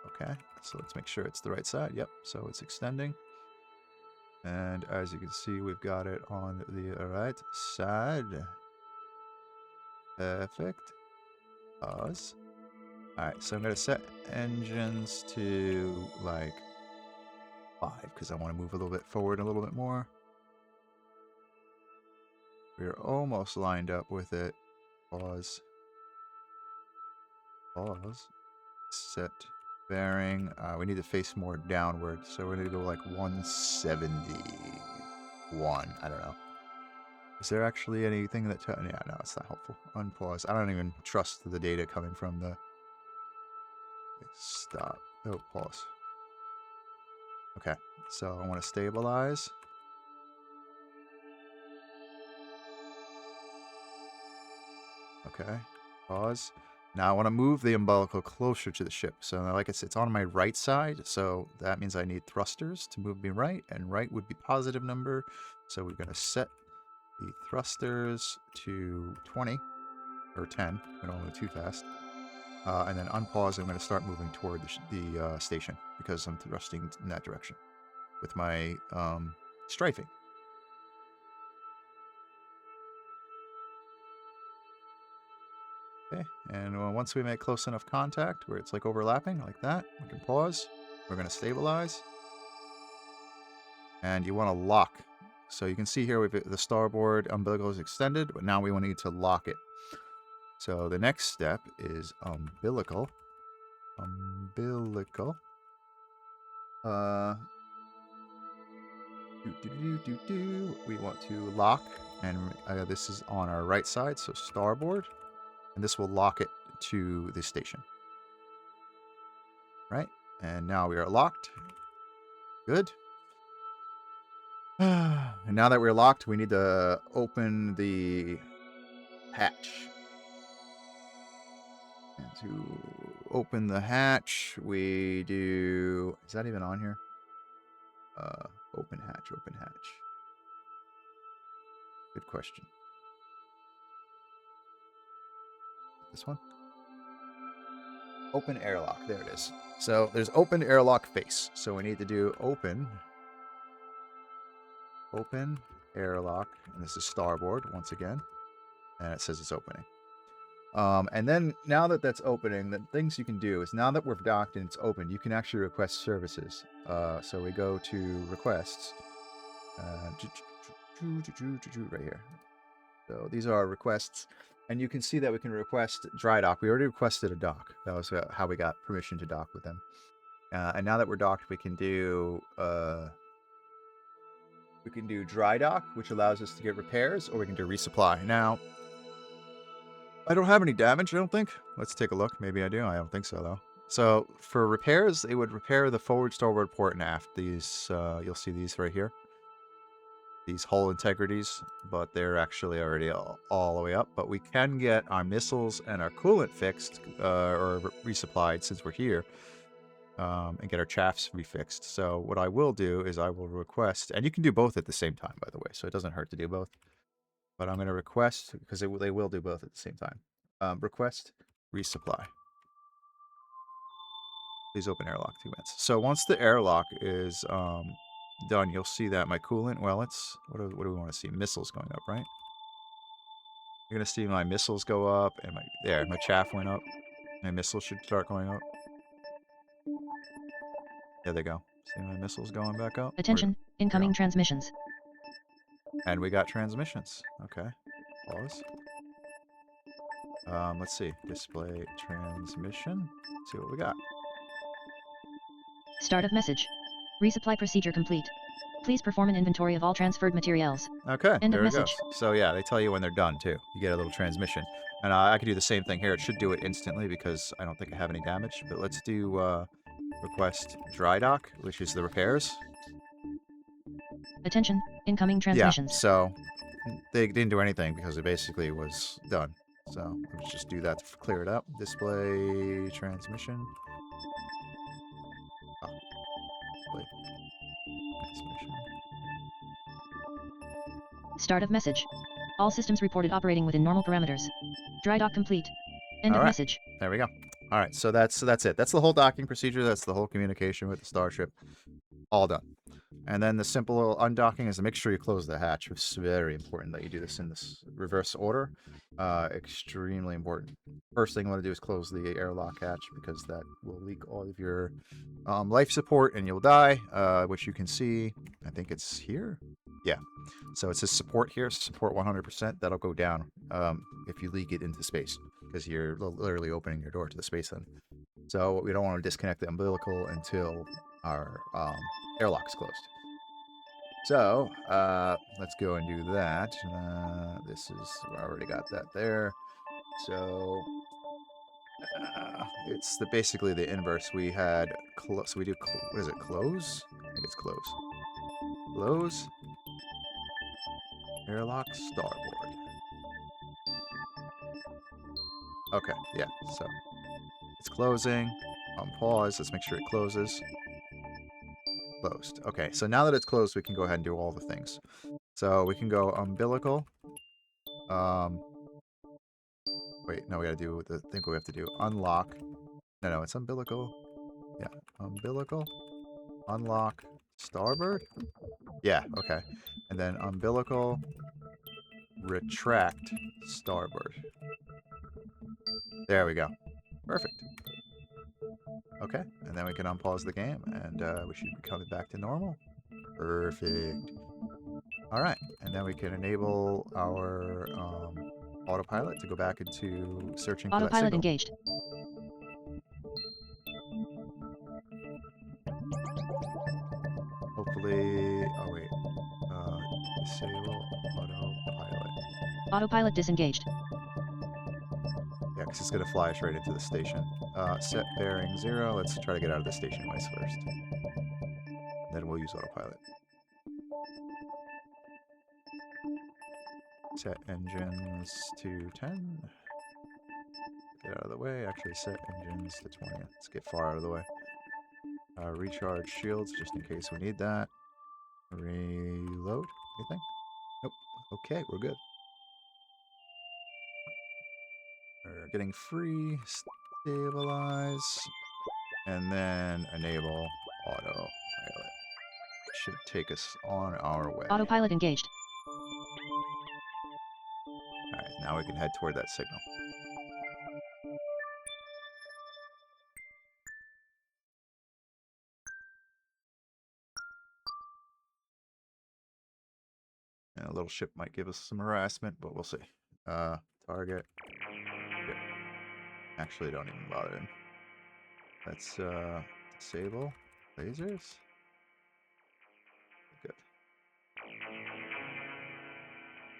Speaker 1: Okay, so let's make sure it's the right side. Yep, so it's extending. And as you can see, we've got it on the right side. Perfect. Pause. Alright, so I'm going to set engines to, like, 5, because I want to move a little bit forward a little bit more. We're almost lined up with it. Pause. Pause. Set bearing. We need to face more downward, so we're going to go like 171. I don't know. Is there actually anything that... yeah, no, it's not helpful. Unpause. I don't even trust the data coming from the... Stop. Oh, pause. Okay, so I want to stabilize. Okay, pause. Now I want to move the umbilical closer to the ship. So like it's on my right side, so that means I need thrusters to move me right, and right would be positive number. So we're going to set the thrusters to 20, or 10. We don't move too fast. And then unpause, I'm going to start moving toward the station, because I'm thrusting in that direction with my strafing. Okay, and once we make close enough contact where it's like overlapping, like that, we can pause. We're going to stabilize. And you want to lock. So you can see here the starboard umbilical is extended, but now we need to lock it. So the next step is umbilical. Umbilical. We want to lock, and this is on our right side, so starboard. And this will lock it to the station. Right? And now we are locked. Good. And now that we're locked, we need to open the hatch. And to open the hatch, we do... Is that even on here? Open hatch, open hatch. Good question. This one? Open airlock. There it is. So there's open airlock face. So we need to do open airlock. And this is starboard once again. And it says it's opening. And then now that that's opening, the things you can do is now that we're docked and it's open, you can actually request services. So we go to requests. Right here. So these are our requests. And you can see that we can request dry dock. We already requested a dock. That was how we got permission to dock with them. And now that we're docked, we can do dry dock, which allows us to get repairs, or we can do resupply. Now, I don't have any damage, I don't think. Let's take a look. Maybe I do. I don't think so, though. So for repairs, it would repair the forward, starboard, port, and aft. These, you'll see these right here. These hull integrities, but they're actually already all the way up. But we can get our missiles and our coolant fixed, or resupplied since we're here, and get our chafs refixed. So what I will do is I will request, and you can do both at the same time, by the way, so it doesn't hurt to do both. But I'm going to request, because they will do both at the same time. Request resupply. Please open airlock 2 minutes. So once the airlock is done, you'll see that my coolant, well, it's, what do we want to see? Missiles going up, right? You're going to see my missiles go up, and my chaff went up. My missiles should start going up. There they go. See my missiles going back up?
Speaker 2: Attention, incoming transmissions.
Speaker 1: And we got transmissions. Okay. Pause. Let's see. Display transmission. See what we got.
Speaker 2: Start of message. Resupply procedure complete. Please perform an inventory of all transferred materials.
Speaker 1: Okay,
Speaker 2: End of
Speaker 1: there it goes.
Speaker 2: message.
Speaker 1: So yeah, they tell you when they're done too. You get a little transmission. And I could do the same thing here. It should do it instantly because I don't think I have any damage. But let's do request dry dock, which is the repairs.
Speaker 2: Attention, incoming transmissions.
Speaker 1: Yeah, so they didn't do anything because it basically was done. So let's just do that to clear it up. Display transmission. Oh, display transmission.
Speaker 2: Start of message. All systems reported operating within normal parameters. Dry dock complete. End
Speaker 1: All
Speaker 2: of
Speaker 1: right.
Speaker 2: message.
Speaker 1: There we go. All right, so that's it. That's the whole docking procedure. That's the whole communication with the starship. All done. And then the simple undocking is to make sure you close the hatch. It's very important that you do this in this reverse order. Extremely important. First thing you want to do is close the airlock hatch because that will leak all of your life support and you'll die, which you can see. I think it's here. Yeah. So it says support here, support 100%. That'll go down if you leak it into space because you're literally opening your door to the space then. So we don't want to disconnect the umbilical until our airlock's closed. So let's go and do that. This is, I already got that there. So it's basically the inverse. We had, so we do, what is it, close? I think it's close. Close. Airlock starboard. Okay, yeah, so it's closing. On pause, let's make sure it closes. Closed. Okay, so now that it's closed, we can go ahead and do all the things. So we can go umbilical. Wait, no, we gotta do the thing we have to do. Unlock. No, it's umbilical. Yeah, umbilical. Unlock. Starboard? Yeah, okay. And then umbilical. Retract. Starboard. There we go. Perfect. Okay, and then we can unpause the game, and we should be coming back to normal. Perfect. All right, and then we can enable our autopilot to go back into searching for that
Speaker 2: Autopilot
Speaker 1: signal.
Speaker 2: engaged.
Speaker 1: Hopefully, oh wait, disable autopilot.
Speaker 2: Autopilot disengaged.
Speaker 1: Yeah, because it's going to fly us right into the station. Set bearing 0. Let's try to get out of the station ways first. Then we'll use autopilot. Set engines to 10. Get out of the way. Actually, set engines to 20. Let's get far out of the way. Recharge shields just in case we need that. Reload. Anything? Nope. Okay, we're good. We're getting free. Stabilize. And then enable autopilot. Should take us on our way.
Speaker 2: Autopilot engaged.
Speaker 1: Alright, now we can head toward that signal. And a little ship might give us some harassment, but we'll see. Target. Yep. Actually, don't even bother him. Let's disable lasers. Good.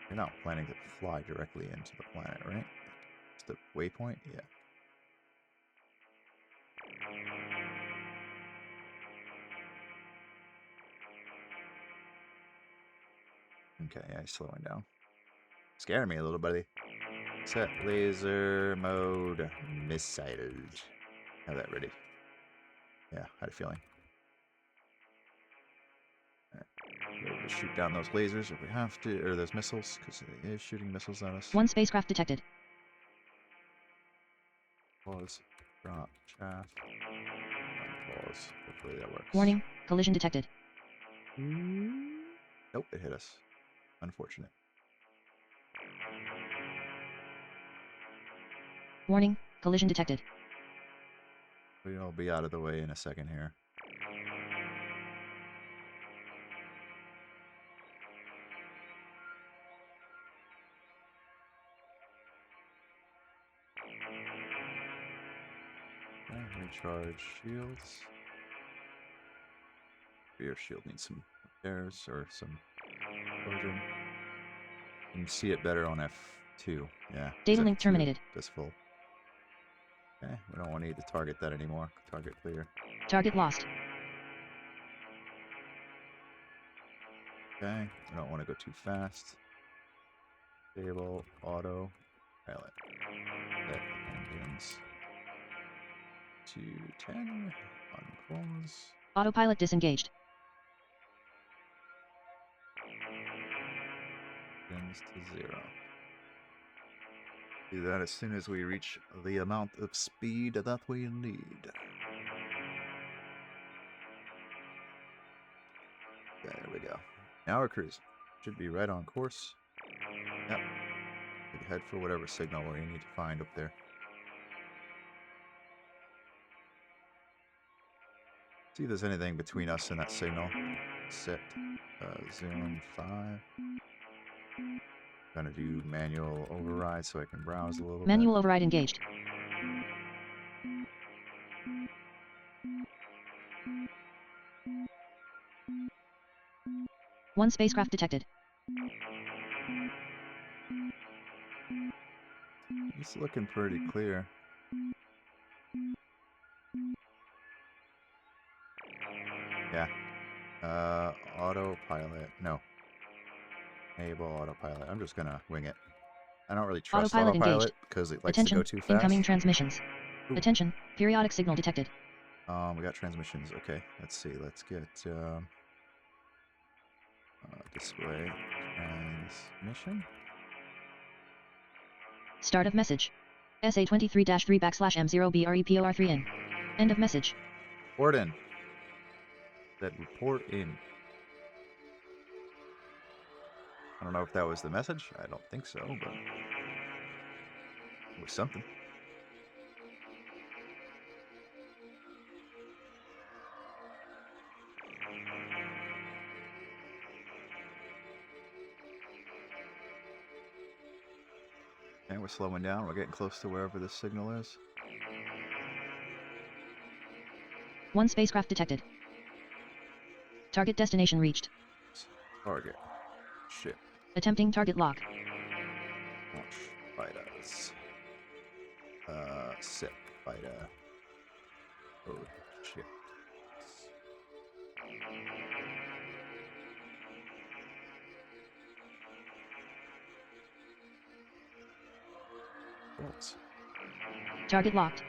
Speaker 1: You're not planning to fly directly into the planet, right? Just a waypoint? Yeah. Okay, yeah, he's slowing down. Scaring me a little, buddy. Set laser mode missiles. Have that ready. Yeah, had a feeling. Be able to shoot down those lasers if we have to, or those missiles, because it is shooting missiles at us.
Speaker 2: One spacecraft detected.
Speaker 1: Pause. Drop. Shaft. Pause. Hopefully that works.
Speaker 2: Warning, collision detected.
Speaker 1: Nope, it hit us. Unfortunate.
Speaker 2: Warning, collision detected.
Speaker 1: We'll be out of the way in a second here. Recharge shields. Rear shield needs some There's or some explosion. You can see it better on F2. Yeah.
Speaker 2: Data link
Speaker 1: F2
Speaker 2: terminated.
Speaker 1: Just full. Okay, we don't need to target that anymore. Target clear.
Speaker 2: Target lost.
Speaker 1: Okay, we don't want to go too fast. Stable, auto, pilot. Set engines to 10. Unpause.
Speaker 2: Autopilot disengaged.
Speaker 1: Engines to 0. Do that as soon as we reach the amount of speed that we need. Okay, there we go. Now we're cruising. Should be right on course. Yep. Head for whatever signal we need to find up there. See if there's anything between us and that signal. Set zoom 5. Gonna do manual override so I can browse a little bit.
Speaker 2: Manual override engaged. One spacecraft detected.
Speaker 1: It's looking pretty clear. Yeah. Autopilot. No. Enable autopilot. I'm just gonna wing it. I don't really trust autopilot because it likes to go too fast.
Speaker 2: Incoming transmissions.
Speaker 1: Ooh.
Speaker 2: Attention, periodic signal detected.
Speaker 1: We got transmissions. Okay, let's see. Let's get display transmission.
Speaker 2: Start of message. SA23-3/M0BREPOR3N. End of message.
Speaker 1: Report in. That report in. I don't know if that was the message. I don't think so, but it was something. And we're slowing down. We're getting close to wherever the signal is.
Speaker 2: One spacecraft detected. Target destination reached.
Speaker 1: Target. Ship.
Speaker 2: Attempting target lock.
Speaker 1: Launch. Fighters. Sick. Fighter. Code. Ship. Bolts.
Speaker 2: Target locked.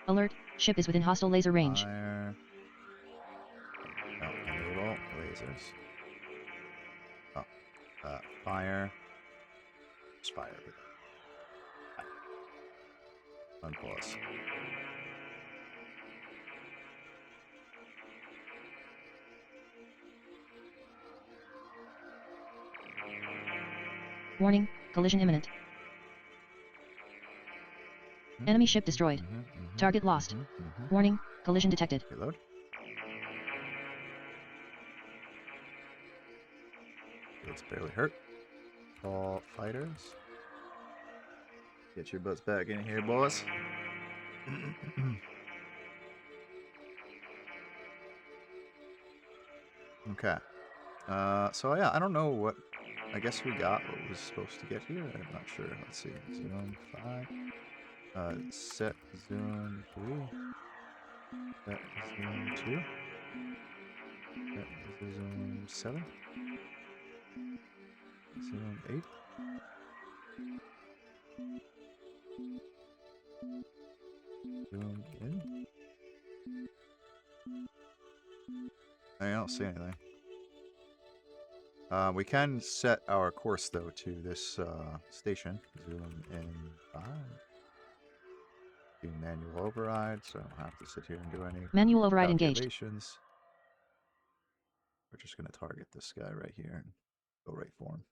Speaker 2: Alert, ship is within hostile laser range.
Speaker 1: Fire. No, enable lasers. Oh, fire. Just fire. Unpause.
Speaker 2: Warning, collision imminent. Enemy ship destroyed. Target lost. Warning, collision detected.
Speaker 1: Reload. It's barely hurt. All fighters. Get your butts back in here, boys. Okay. So yeah, I don't know what. I guess we got what was supposed to get here. I'm not sure. Let's see. Zoom 5. Set zoom 3. Set zoom 2. Set zoom 7. Zoom 8. Zoom in. I don't see anything. We can set our course though to this station. Zoom in 5. Do manual override, so I don't have to sit here and do any
Speaker 2: Manual override engaged.
Speaker 1: calculations. We're just going to target this guy right here and go right for him.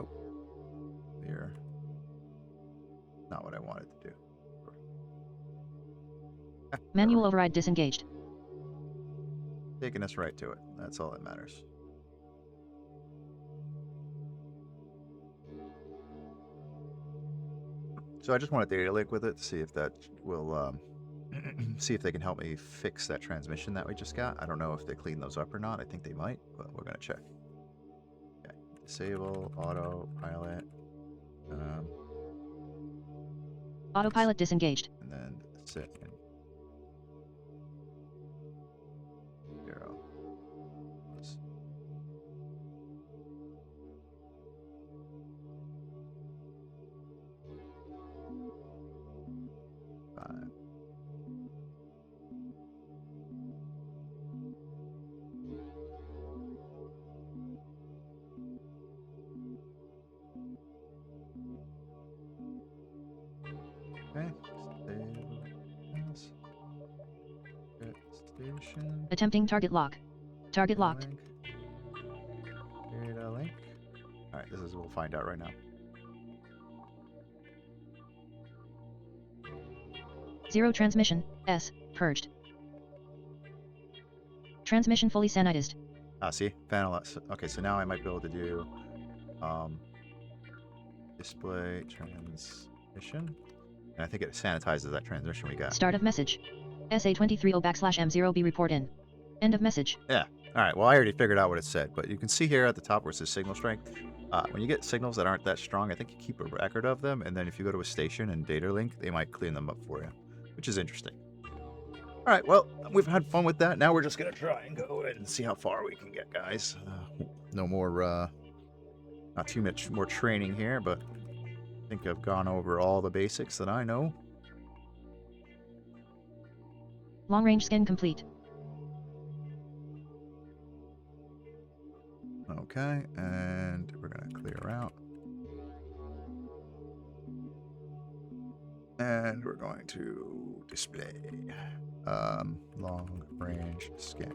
Speaker 1: Oh, here. Not what I wanted to do.
Speaker 2: Manual override disengaged.
Speaker 1: Taking us right to it. That's all that matters. So I just want a data link with it to see if that will see if they can help me fix that transmission that we just got. I don't know if they clean those up or not. I think they might, but we're gonna check. Okay. Disable autopilot.
Speaker 2: Autopilot disengaged.
Speaker 1: And then sit and 0. 5. Okay. Station.
Speaker 2: Attempting target lock. Target locked.
Speaker 1: Data link. Alright, this is we'll find out right now.
Speaker 2: 0 transmission. S. Purged. Transmission fully sanitized.
Speaker 1: Ah, see? Finalize. Okay, so now I might be able to do display transmission. And I think it sanitizes that transmission we got.
Speaker 2: Start of message. SA230/M0B report in. End of message.
Speaker 1: Yeah. Alright, well I already figured out what it said, but you can see here at the top where it says signal strength. When you get signals that aren't that strong, I think you keep a record of them, and then if you go to a station and data link, they might clean them up for you, which is interesting. Alright, well, we've had fun with that. Now we're just going to try and go and see how far we can get, guys. No more, not too much more training here, but I think I've gone over all the basics that I know.
Speaker 2: Long range scan complete.
Speaker 1: Okay, and we're going to clear out. And we're going to display long range scan.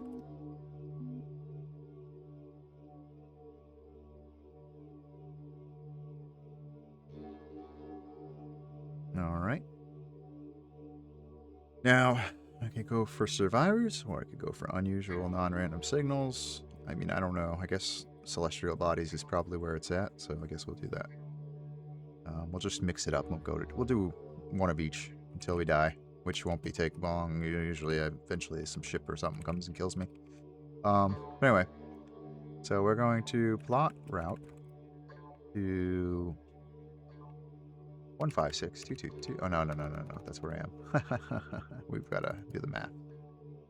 Speaker 1: All right. Now, I could go for survivors, or I could go for unusual non-random signals. I mean, I don't know. I guess celestial bodies is probably where it's at, so I guess we'll do that. We'll just mix it up. We'll do one of each until we die, which won't be take long. Usually, eventually, some ship or something comes and kills me. But anyway, so we're going to plot route to 156,222. Oh no! That's where I am. We've got to do the math.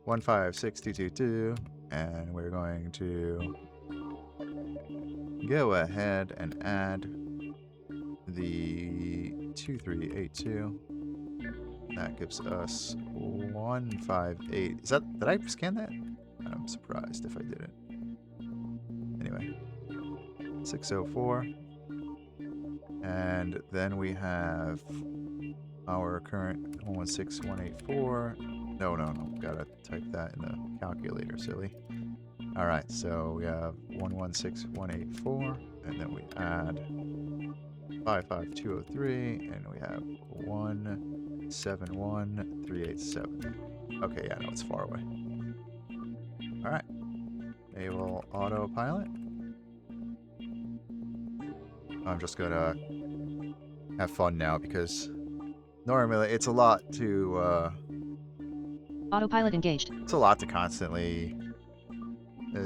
Speaker 1: 156,222, and we're going to go ahead and add the 2382. That gives us 158. Is that, did I scan that? I'm surprised if I didn't. Anyway, 604. And then we have our current 116184. No. Gotta type that in the calculator, silly. Alright, so we have 116184, and then we add 55203, and we have 171387. Okay, yeah, no, it's far away. Alright. Enable autopilot. I'm just gonna have fun now because normally it's a lot to
Speaker 2: Autopilot engaged.
Speaker 1: it's a lot to constantly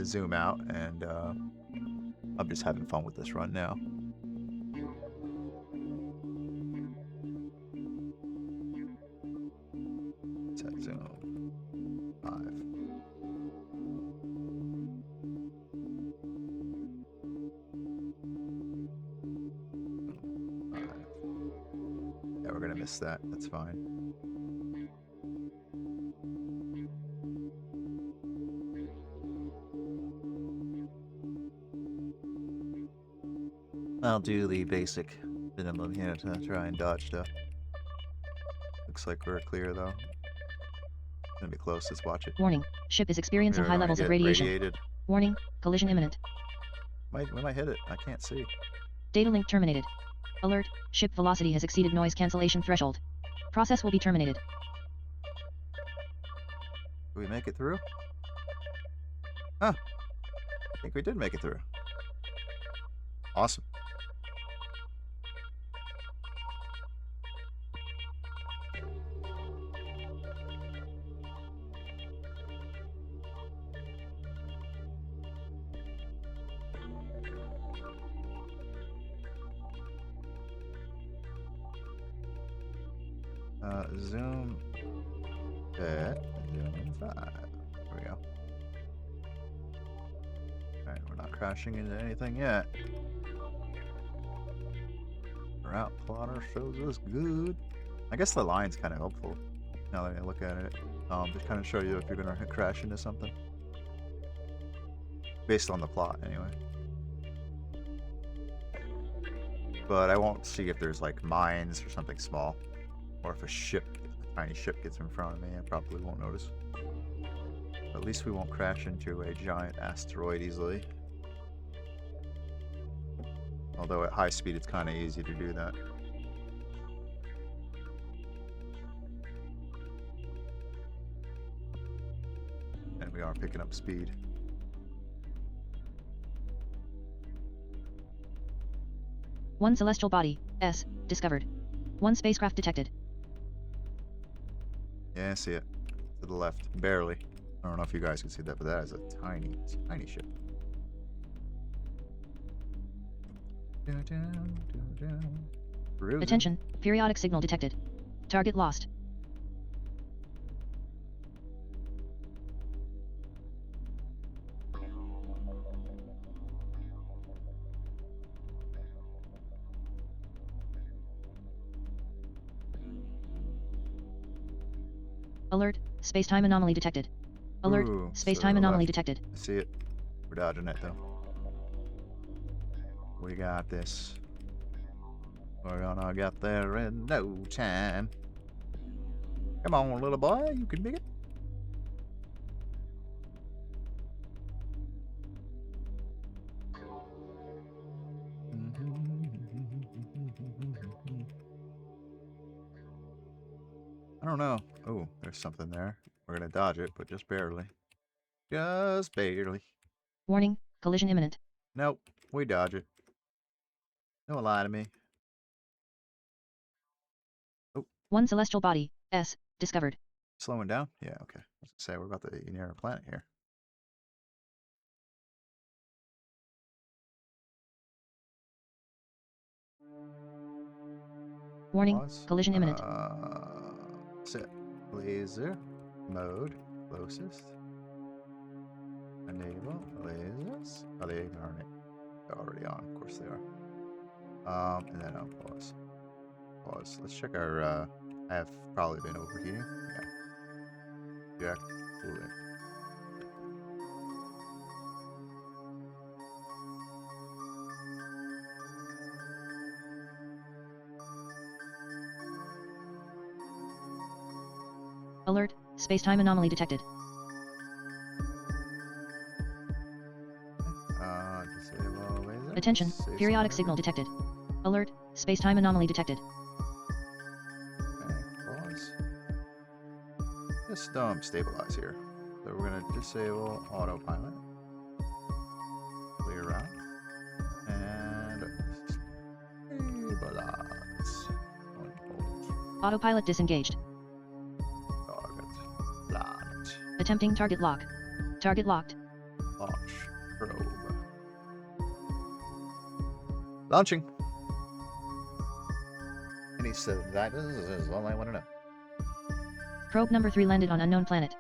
Speaker 1: zoom out, and I'm just having fun with this run now. Set zoom 5. Yeah, we're gonna miss that. That's fine. I'll do the basic minimum here to try and dodge stuff. Looks like we're clear though. Gonna be close. Let's watch it.
Speaker 2: Warning. Ship is experiencing
Speaker 1: We're
Speaker 2: high
Speaker 1: gonna
Speaker 2: levels of
Speaker 1: get
Speaker 2: radiation.
Speaker 1: radiated.
Speaker 2: Warning. Collision imminent.
Speaker 1: When I hit it, I can't see.
Speaker 2: Data link terminated. Alert. Ship velocity has exceeded noise cancellation threshold. Process will be terminated.
Speaker 1: Did we make it through? Huh. I think we did make it through. Awesome. Zoom. Zoom 5. There we go. Alright, we're not crashing into anything yet. Route plotter shows us good. I guess the line's kind of helpful now that I look at it. Just kind of show you if you're going to crash into something. Based on the plot, anyway. But I won't see if there's like mines or something small. Or if a tiny ship gets in front of me, I probably won't notice. But at least we won't crash into a giant asteroid easily. Although at high speed it's kind of easy to do that. And we are picking up speed.
Speaker 2: One celestial body, S, discovered. One spacecraft detected.
Speaker 1: Yeah, I see it. To the left. Barely. I don't know if you guys can see that, but that is a tiny, tiny ship.
Speaker 2: Attention, periodic signal detected. Target lost. Alert, space-time anomaly detected. Alert,
Speaker 1: Ooh,
Speaker 2: space-time
Speaker 1: so
Speaker 2: anomaly
Speaker 1: left.
Speaker 2: detected.
Speaker 1: I see it. We're dodging it though. We got this. We're gonna get there in no time. Come on, little boy, you can make it. I don't know. Oh, there's something there. We're gonna dodge it, but just barely. Just barely.
Speaker 2: Warning, collision imminent.
Speaker 1: Nope, we dodge it. Don't lie to me. Oh,
Speaker 2: One celestial body, S, discovered.
Speaker 1: slowing down? Yeah, okay. I was gonna say, we're about to be near a planet here.
Speaker 2: Warning,
Speaker 1: Pause.
Speaker 2: collision imminent.
Speaker 1: Set. Laser. Mode. Closest. Enable. Lasers. Are they ignoring it? They're already on. Of course they are. And then I'll pause. Pause. Let's check our, I have probably been overheating. Yeah. Jack. Cooling.
Speaker 2: Alert, space-time anomaly detected.
Speaker 1: Disable laser.
Speaker 2: Attention,
Speaker 1: Save
Speaker 2: periodic
Speaker 1: some
Speaker 2: signal
Speaker 1: memory.
Speaker 2: detected. Alert, space-time anomaly detected.
Speaker 1: Okay, pause. Just stabilize here. So we're gonna disable autopilot. Clear route. And stabilize.
Speaker 2: Autopilot disengaged.
Speaker 1: Target. Planet.
Speaker 2: Attempting target lock. Target locked.
Speaker 1: Launch. Probe. Launching. And he said, that is all I want to know.
Speaker 2: Probe number 3 landed on unknown planet.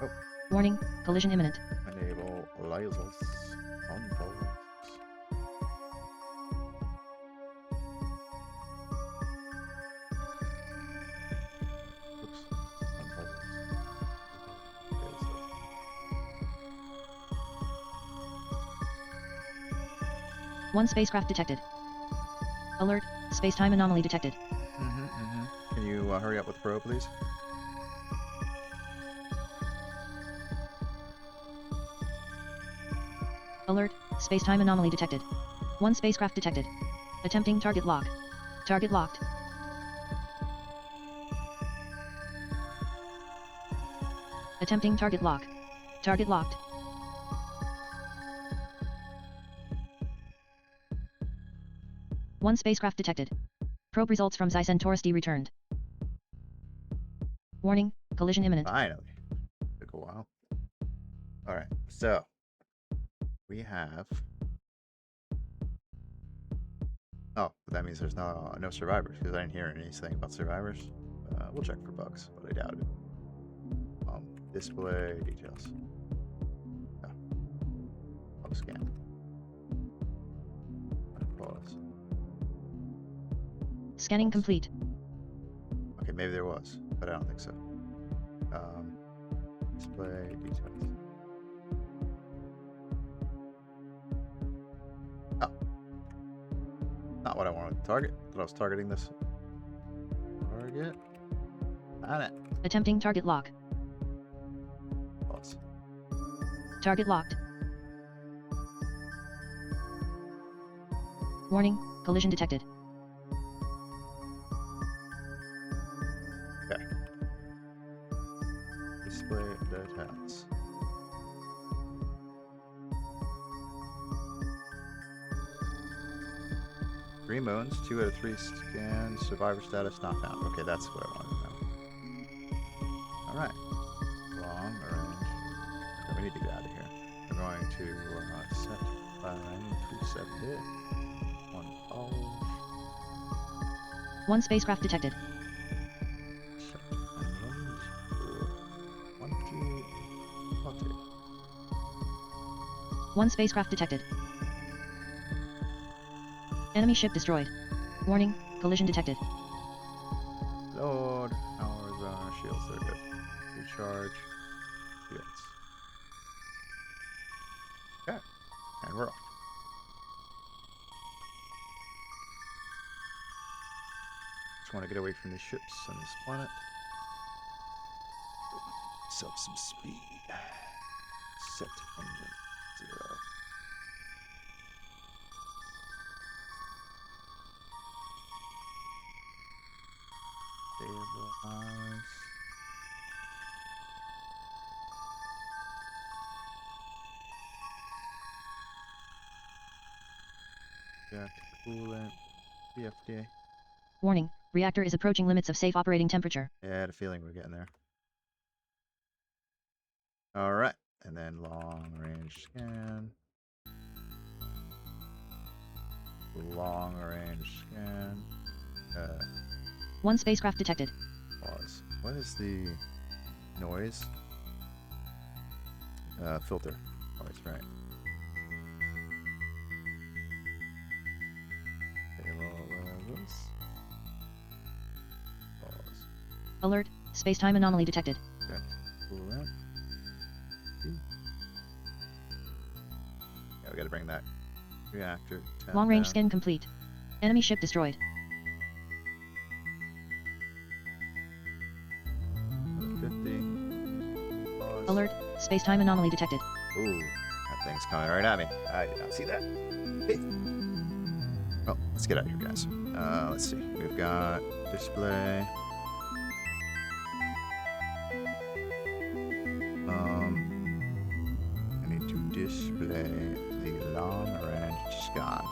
Speaker 1: Oh.
Speaker 2: Warning, collision imminent.
Speaker 1: Enable lasers. On pause. Oops. On pause.
Speaker 2: One spacecraft detected. Alert, space-time anomaly detected.
Speaker 1: Can you hurry up with the probe, please?
Speaker 2: Alert, space-time anomaly detected. One spacecraft detected. Attempting target lock. Target locked. Attempting target lock. Target locked. One spacecraft detected. Probe results from Xi Centaurus D returned. Warning, collision imminent.
Speaker 1: Finally. Took a while. Alright, so we have Oh, but that means there's no survivors, because I didn't hear anything about survivors. We'll check for bugs, but I doubt it. Display details. Oh. I'll scan. Pause.
Speaker 2: Scanning complete.
Speaker 1: Okay, maybe there was, but I don't think so. Display details. Oh. Not what I wanted to target, but I was targeting this. Target. Got it.
Speaker 2: Attempting target lock.
Speaker 1: Pause.
Speaker 2: Target locked. Warning, collision detected.
Speaker 1: Okay. Display details. Three moons, 2 out of 3 scans, survivor status not found. Okay, that's what I wanted to know. Alright. Long range. Okay, we need to get out of here. We're going to set line to set it. 1 pulse.
Speaker 2: One spacecraft detected.
Speaker 1: Set items. 20. 20.
Speaker 2: One spacecraft detected. Enemy ship destroyed. Warning, collision detected.
Speaker 1: Load. Hours on shields, they're good. Recharge. Shields. Okay. And we're off. Just want to get away from these ships on this planet. Set some speed. Set engine 0. Stabilize. Got coolant. PFD.
Speaker 2: Warning, reactor is approaching limits of safe operating temperature.
Speaker 1: Yeah, I had a feeling we were getting there. Alright. And then long range scan. Long range scan.
Speaker 2: One spacecraft detected.
Speaker 1: Pause. What is the noise? Filter. Noise, right. Pause.
Speaker 2: Alert, space-time anomaly detected.
Speaker 1: Okay. Cool that. Yeah, we gotta bring that reactor.
Speaker 2: Long range
Speaker 1: down.
Speaker 2: scan complete. Enemy ship destroyed.
Speaker 1: 50. Pause.
Speaker 2: Alert, space-time anomaly detected.
Speaker 1: Ooh, that thing's coming right at me. I did not see that. Hey. Oh, let's get out of here, guys. Let's see. We've got display. I need to display the long range scan.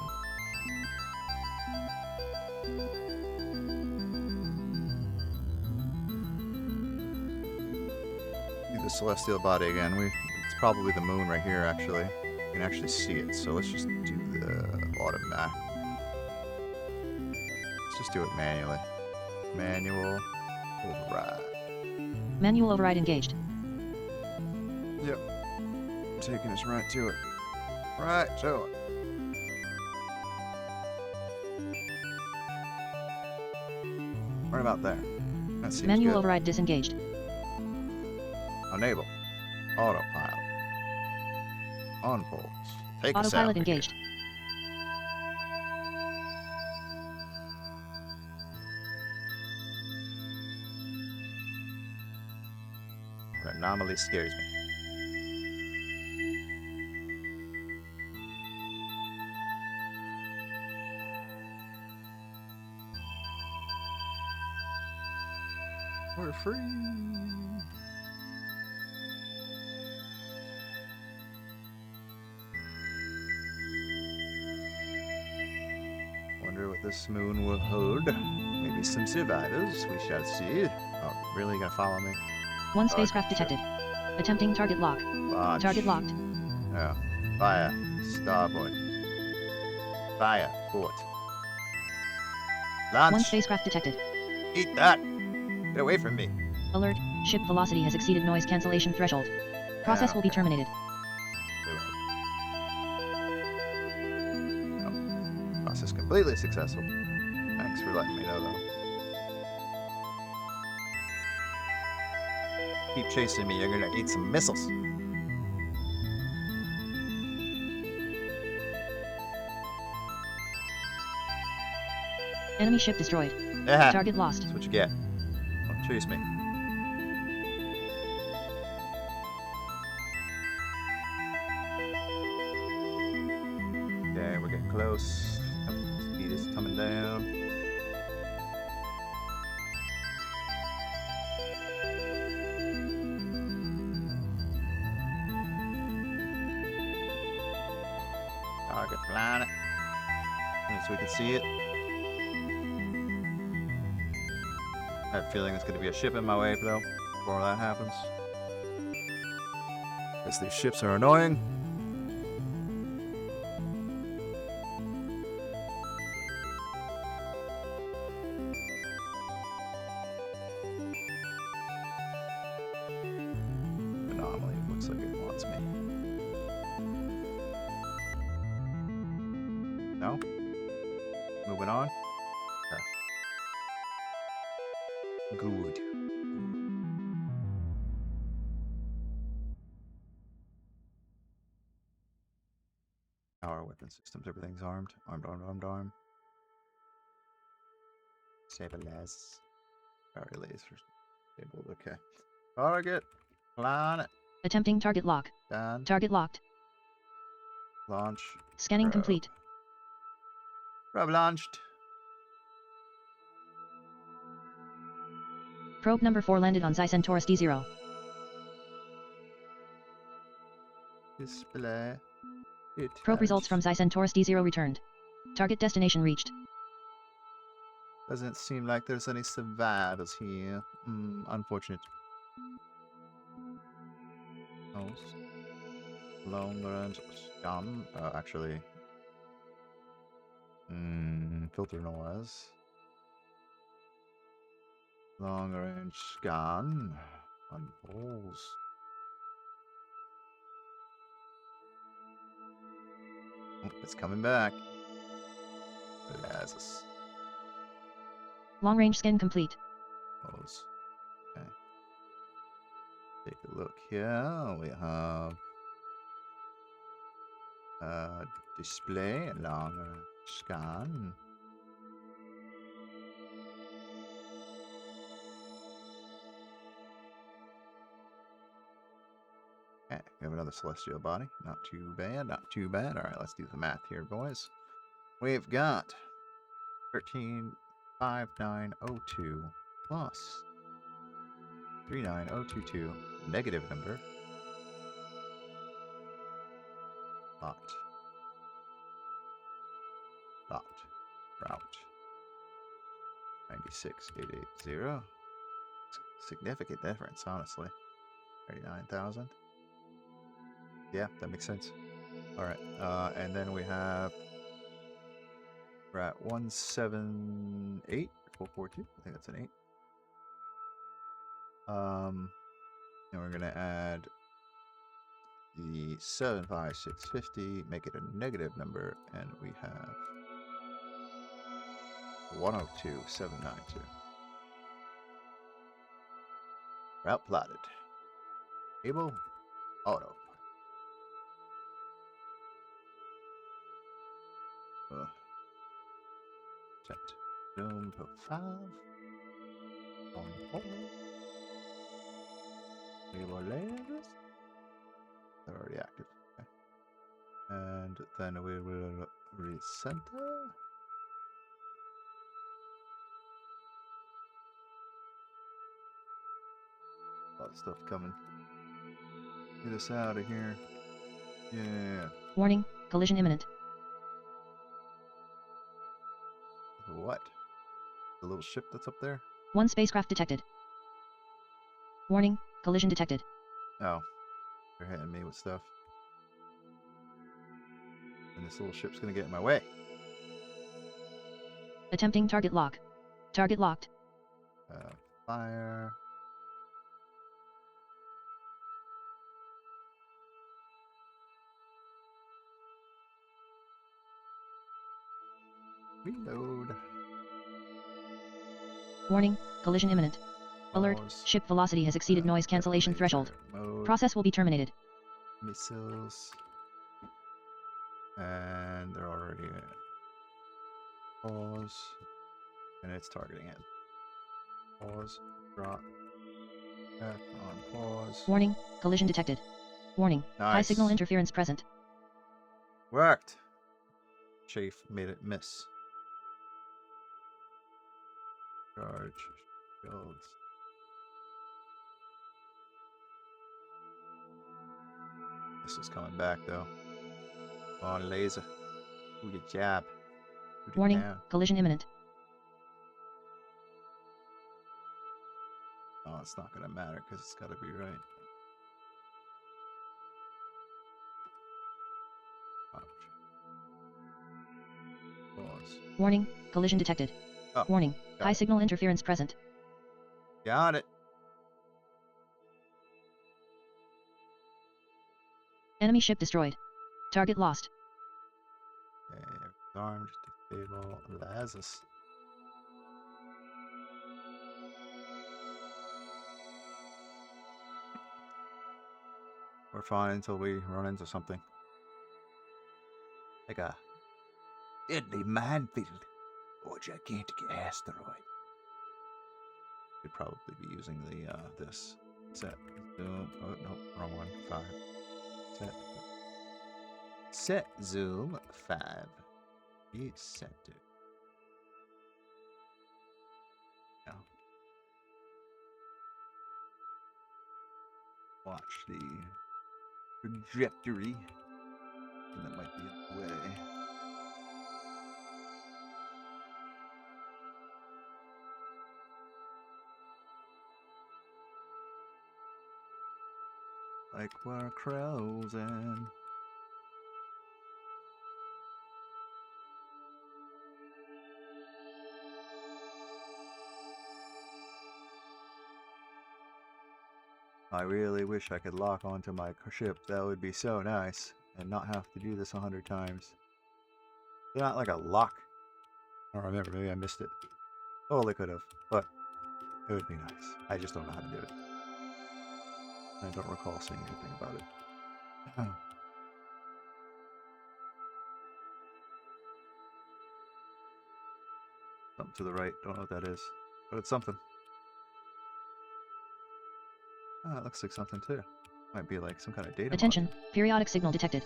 Speaker 1: See the celestial body again. It's probably the moon right here, actually. You can actually see it, so let's just do the automatic. Let's just do it manually. Manual override.
Speaker 2: Manual override engaged.
Speaker 1: Yep. Taking us right to it. Right to it. Right about there. That seems
Speaker 2: Manual
Speaker 1: good.
Speaker 2: override disengaged.
Speaker 1: Enable. Autopilot. On pulse. Take us out.
Speaker 2: Autopilot engaged.
Speaker 1: That anomaly scares me. We're free. Wonder what this moon will hold. Maybe some survivors. We shall see. Oh, really gonna follow me?
Speaker 2: One spacecraft detected. Attempting target lock.
Speaker 1: Launch.
Speaker 2: Target locked.
Speaker 1: Yeah. Fire. Starboard. Fire. Port.
Speaker 2: One
Speaker 1: Launch.
Speaker 2: spacecraft detected.
Speaker 1: Eat that. Get away from me.
Speaker 2: Alert, ship velocity has exceeded noise cancellation threshold. Process will be terminated.
Speaker 1: Oh, process completely successful. Thanks for letting me know, though. Keep chasing me, you're gonna eat some missiles.
Speaker 2: Enemy ship destroyed.
Speaker 1: Yeah,
Speaker 2: Target lost.
Speaker 1: that's what you get. Don't chase me. Okay, we're getting close. Speed is coming down. Target planet. So we can see it. I have a feeling it's going to be a ship in my way, though, before that happens. Because these ships are annoying. Anomaly. Looks like it wants me. No? Moving on? Good. Power weapon systems. Everything's armed. Armed, armed, armed, armed. Saber lasers. Power lasers. Disabled. Okay. Target. Planet.
Speaker 2: Attempting target lock.
Speaker 1: Done.
Speaker 2: Target locked.
Speaker 1: Launch.
Speaker 2: Scanning complete.
Speaker 1: Probe launched.
Speaker 2: Probe number 4 landed on Xi Centaurus D0.
Speaker 1: Display.
Speaker 2: Probe results from Xi Centaurus D0 returned. Target destination reached.
Speaker 1: Doesn't seem like there's any survivors here. Unfortunate. Long range scan. Actually. Filter noise. Long range scan. On balls. Oh, it's coming back. Lasers.
Speaker 2: Long range scan complete.
Speaker 1: Balls. Okay. Take a look here. We have display long range scan. Okay, we have another celestial body. Not too bad, not too bad. Alright, let's do the math here, boys. We've got 135902 plus 39022, negative number. Locked. Locked. Route. 96880. Significant difference, honestly. 39,000. Yeah, that makes sense. Alright, and then we have... We're at 178,442. I think that's an 8. And we're gonna add the 75650, make it a negative number, and we have 102,792. Route plotted. Able. Auto. Set. Zoom to 5. On hold. Able lasers. They're already active. Okay. And then we will recenter. A lot of stuff coming. Get us out of here. Yeah.
Speaker 2: Warning, collision imminent.
Speaker 1: What? The little ship that's up there?
Speaker 2: One spacecraft detected. Warning, collision detected.
Speaker 1: Oh. They're hitting me with stuff. And this little ship's gonna get in my way.
Speaker 2: Attempting target lock. Target locked.
Speaker 1: Fire. Reload.
Speaker 2: Warning, collision imminent. Alert,
Speaker 1: Pause.
Speaker 2: ship velocity has exceeded noise cancellation threshold.
Speaker 1: Mode.
Speaker 2: Process will be terminated.
Speaker 1: Missiles. And they're already in. Pause. And it's targeting it. Pause. Drop. F on pause.
Speaker 2: Warning, collision detected. Warning, high
Speaker 1: Nice.
Speaker 2: signal interference present.
Speaker 1: Worked. Chafe made it miss. Charge. Shields. This is coming back though. Come on, laser. Do your job. Shoot it
Speaker 2: Warning,
Speaker 1: down.
Speaker 2: collision imminent.
Speaker 1: Oh, it's not gonna matter because it's gotta be right. Ouch. Pause.
Speaker 2: Warning, collision detected.
Speaker 1: Oh,
Speaker 2: Warning,
Speaker 1: got
Speaker 2: high
Speaker 1: it.
Speaker 2: signal interference present.
Speaker 1: Got it.
Speaker 2: Enemy ship destroyed. Target lost.
Speaker 1: Okay, armed, disable, Lazarus. We're fine until we run into something. Like a deadly minefield or gigantic asteroid. Could probably be using the this set zoom. Oh no, wrong one. 5. Set zoom 5. Be set to. No. Watch the trajectory. And that might be in the way. Like we're cruising. I really wish I could lock onto my ship. That would be so nice. And not have to do this 100 times. Not like a lock. I don't remember. Maybe I missed it. Totally could have. But it would be nice. I just don't know how to do it. I don't recall seeing anything about it. Something to the right. Don't know what that is. But it's something. Ah, it looks like something too. Might be like some kind of data
Speaker 2: Attention,
Speaker 1: module.
Speaker 2: periodic signal detected.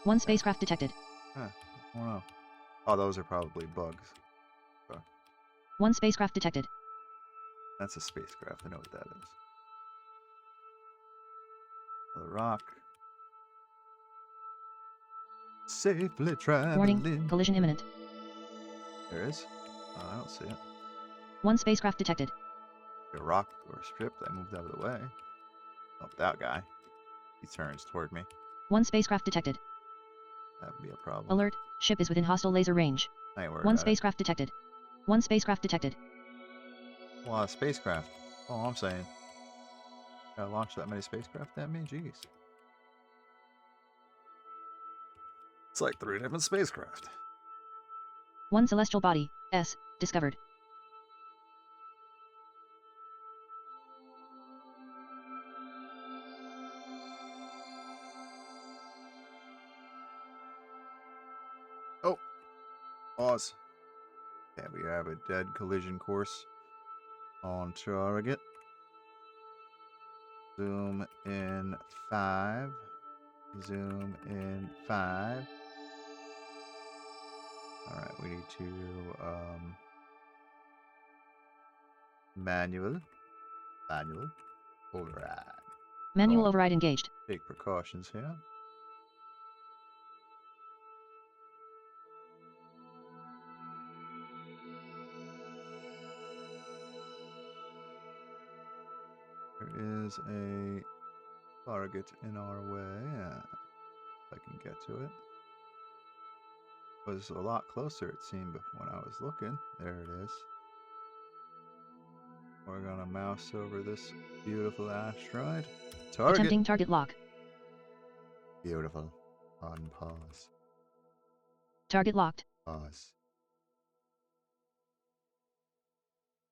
Speaker 2: One spacecraft detected.
Speaker 1: Huh. I don't know. Oh, those are probably bugs. So,
Speaker 2: One spacecraft detected.
Speaker 1: that's a spacecraft. I know what that is. Another rock. Safely traveling.
Speaker 2: Warning, collision imminent.
Speaker 1: There is? I don't see it.
Speaker 2: One spacecraft detected.
Speaker 1: A rock or a strip that moved out of the way. Oh, that guy. He turns toward me.
Speaker 2: One spacecraft detected.
Speaker 1: That'd be a problem.
Speaker 2: Alert, ship is within hostile laser range.
Speaker 1: I ain't worried
Speaker 2: One
Speaker 1: about
Speaker 2: spacecraft detected. One spacecraft detected.
Speaker 1: it. Well, a spacecraft. All I'm saying. Gotta launch that many spacecraft at me? Jeez. It's like 3 different spacecraft.
Speaker 2: One celestial body, S, discovered.
Speaker 1: Oh. Pause. There we have a dead collision course on target. Zoom in 5. Zoom in 5. Alright, we need to manual override.
Speaker 2: Manual
Speaker 1: Oh.
Speaker 2: override engaged.
Speaker 1: Take precautions here. There is a target in our way. If I can get to it. was a lot closer, it seemed, when I was looking. There it is. We're gonna mouse over this beautiful asteroid. Target!
Speaker 2: Attempting target lock.
Speaker 1: Beautiful. Unpause.
Speaker 2: Target locked.
Speaker 1: Pause.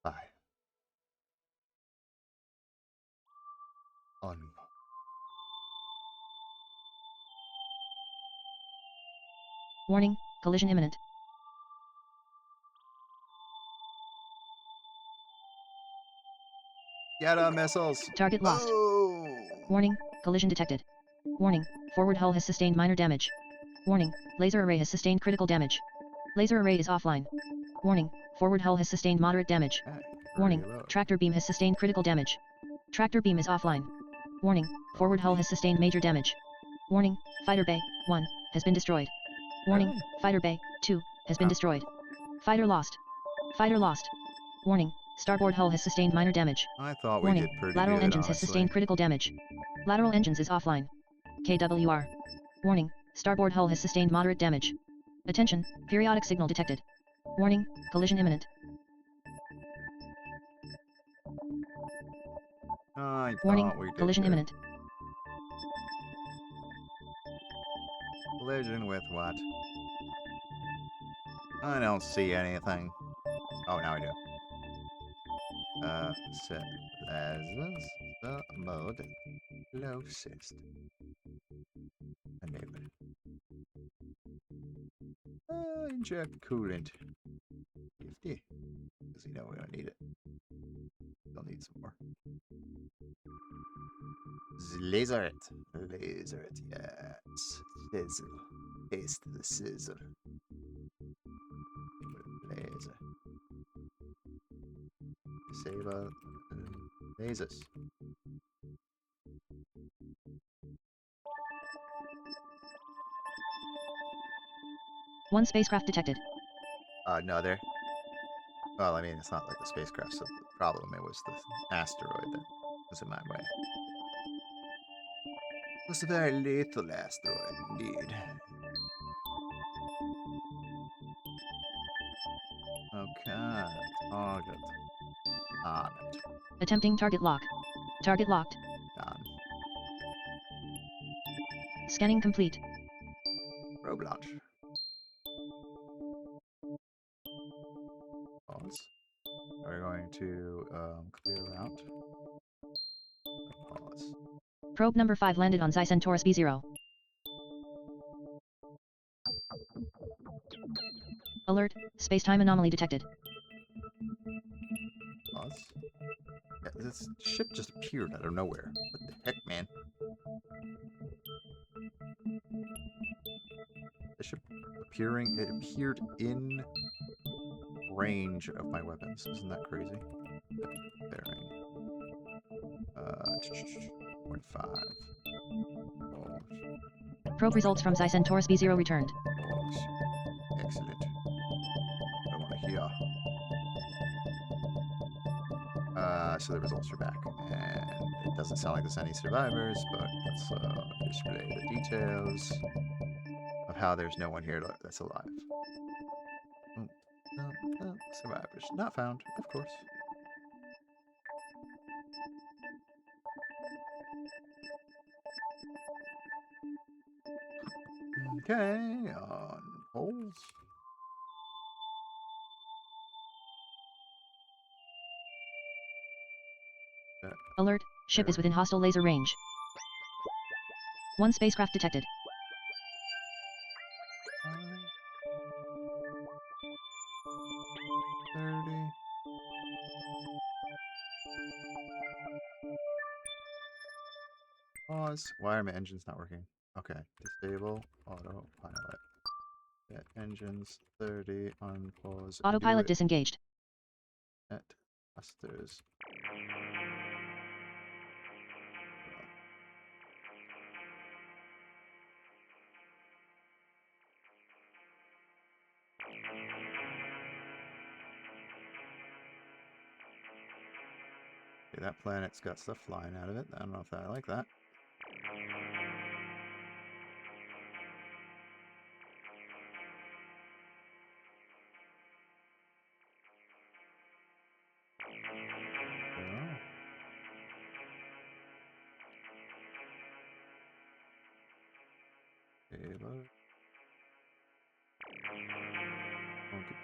Speaker 1: Bye. Unpause.
Speaker 2: Warning, collision imminent.
Speaker 1: Get missiles!
Speaker 2: Target lost.
Speaker 1: Oh!
Speaker 2: Warning, collision detected. Warning, forward hull has sustained minor damage. Warning, laser array has sustained critical damage. Laser array is offline. Warning, forward hull has sustained moderate damage.
Speaker 1: Okay,
Speaker 2: Warning,
Speaker 1: reload.
Speaker 2: tractor beam has sustained critical damage. Tractor beam is offline. Warning, forward hull has sustained major damage. Warning, fighter bay 1 has been destroyed. Warning,
Speaker 1: Really?
Speaker 2: fighter bay 2 has been
Speaker 1: Oh.
Speaker 2: destroyed. Fighter lost. Fighter lost. Warning, starboard hull has sustained minor damage.
Speaker 1: I thought we
Speaker 2: Warning,
Speaker 1: did pretty
Speaker 2: lateral
Speaker 1: good,
Speaker 2: engines has
Speaker 1: honestly.
Speaker 2: sustained critical damage. Lateral engines is offline. KWR. Warning, starboard hull has sustained moderate damage. Attention, periodic signal detected. Warning, collision imminent.
Speaker 1: I
Speaker 2: Warning,
Speaker 1: thought we did
Speaker 2: collision
Speaker 1: good.
Speaker 2: imminent.
Speaker 1: Collision with what? I don't see anything. Oh, now I do. Set lasers, the mode closest. Enable. Inject coolant. 50. Because you know we don't need it. We'll need some more. Laser it. Laser it, yes. Sizzle. Taste the sizzle. Laser. Disable lasers.
Speaker 2: One spacecraft detected.
Speaker 1: No, there. Well, I mean, it's not like the spacecraft's the problem. It was the asteroid that was in my way. It was a very lethal asteroid, indeed. Okay, target. On it.
Speaker 2: Attempting target lock. Target locked.
Speaker 1: Done.
Speaker 2: Scanning complete.
Speaker 1: Probe launch. Pause. We're going to clear out. Pause.
Speaker 2: Probe number 5 landed on Centaurus B0. Alert, space-time anomaly detected.
Speaker 1: Pause. Yeah, this ship just appeared out of nowhere. What the heck, man? The ship appearing, it appeared in range of my weapons. Isn't that crazy? Bearing. 0.5.
Speaker 2: Probe results from Centaurus B0 returned.
Speaker 1: Excellent. I want to hear. So the results are back, and it doesn't sound like there's any survivors, but let's display the details of how there's no one here that's alive. Survivors not found, of course. Okay, on poles.
Speaker 2: Alert, ship is within hostile laser range. One spacecraft detected.
Speaker 1: 30. Pause. Why are my engines not working? Okay. Disable autopilot. Set engines 30 on pause.
Speaker 2: Autopilot disengaged.
Speaker 1: Set thrusters. Okay, that planet's got stuff flying out of it. I don't know if I like that.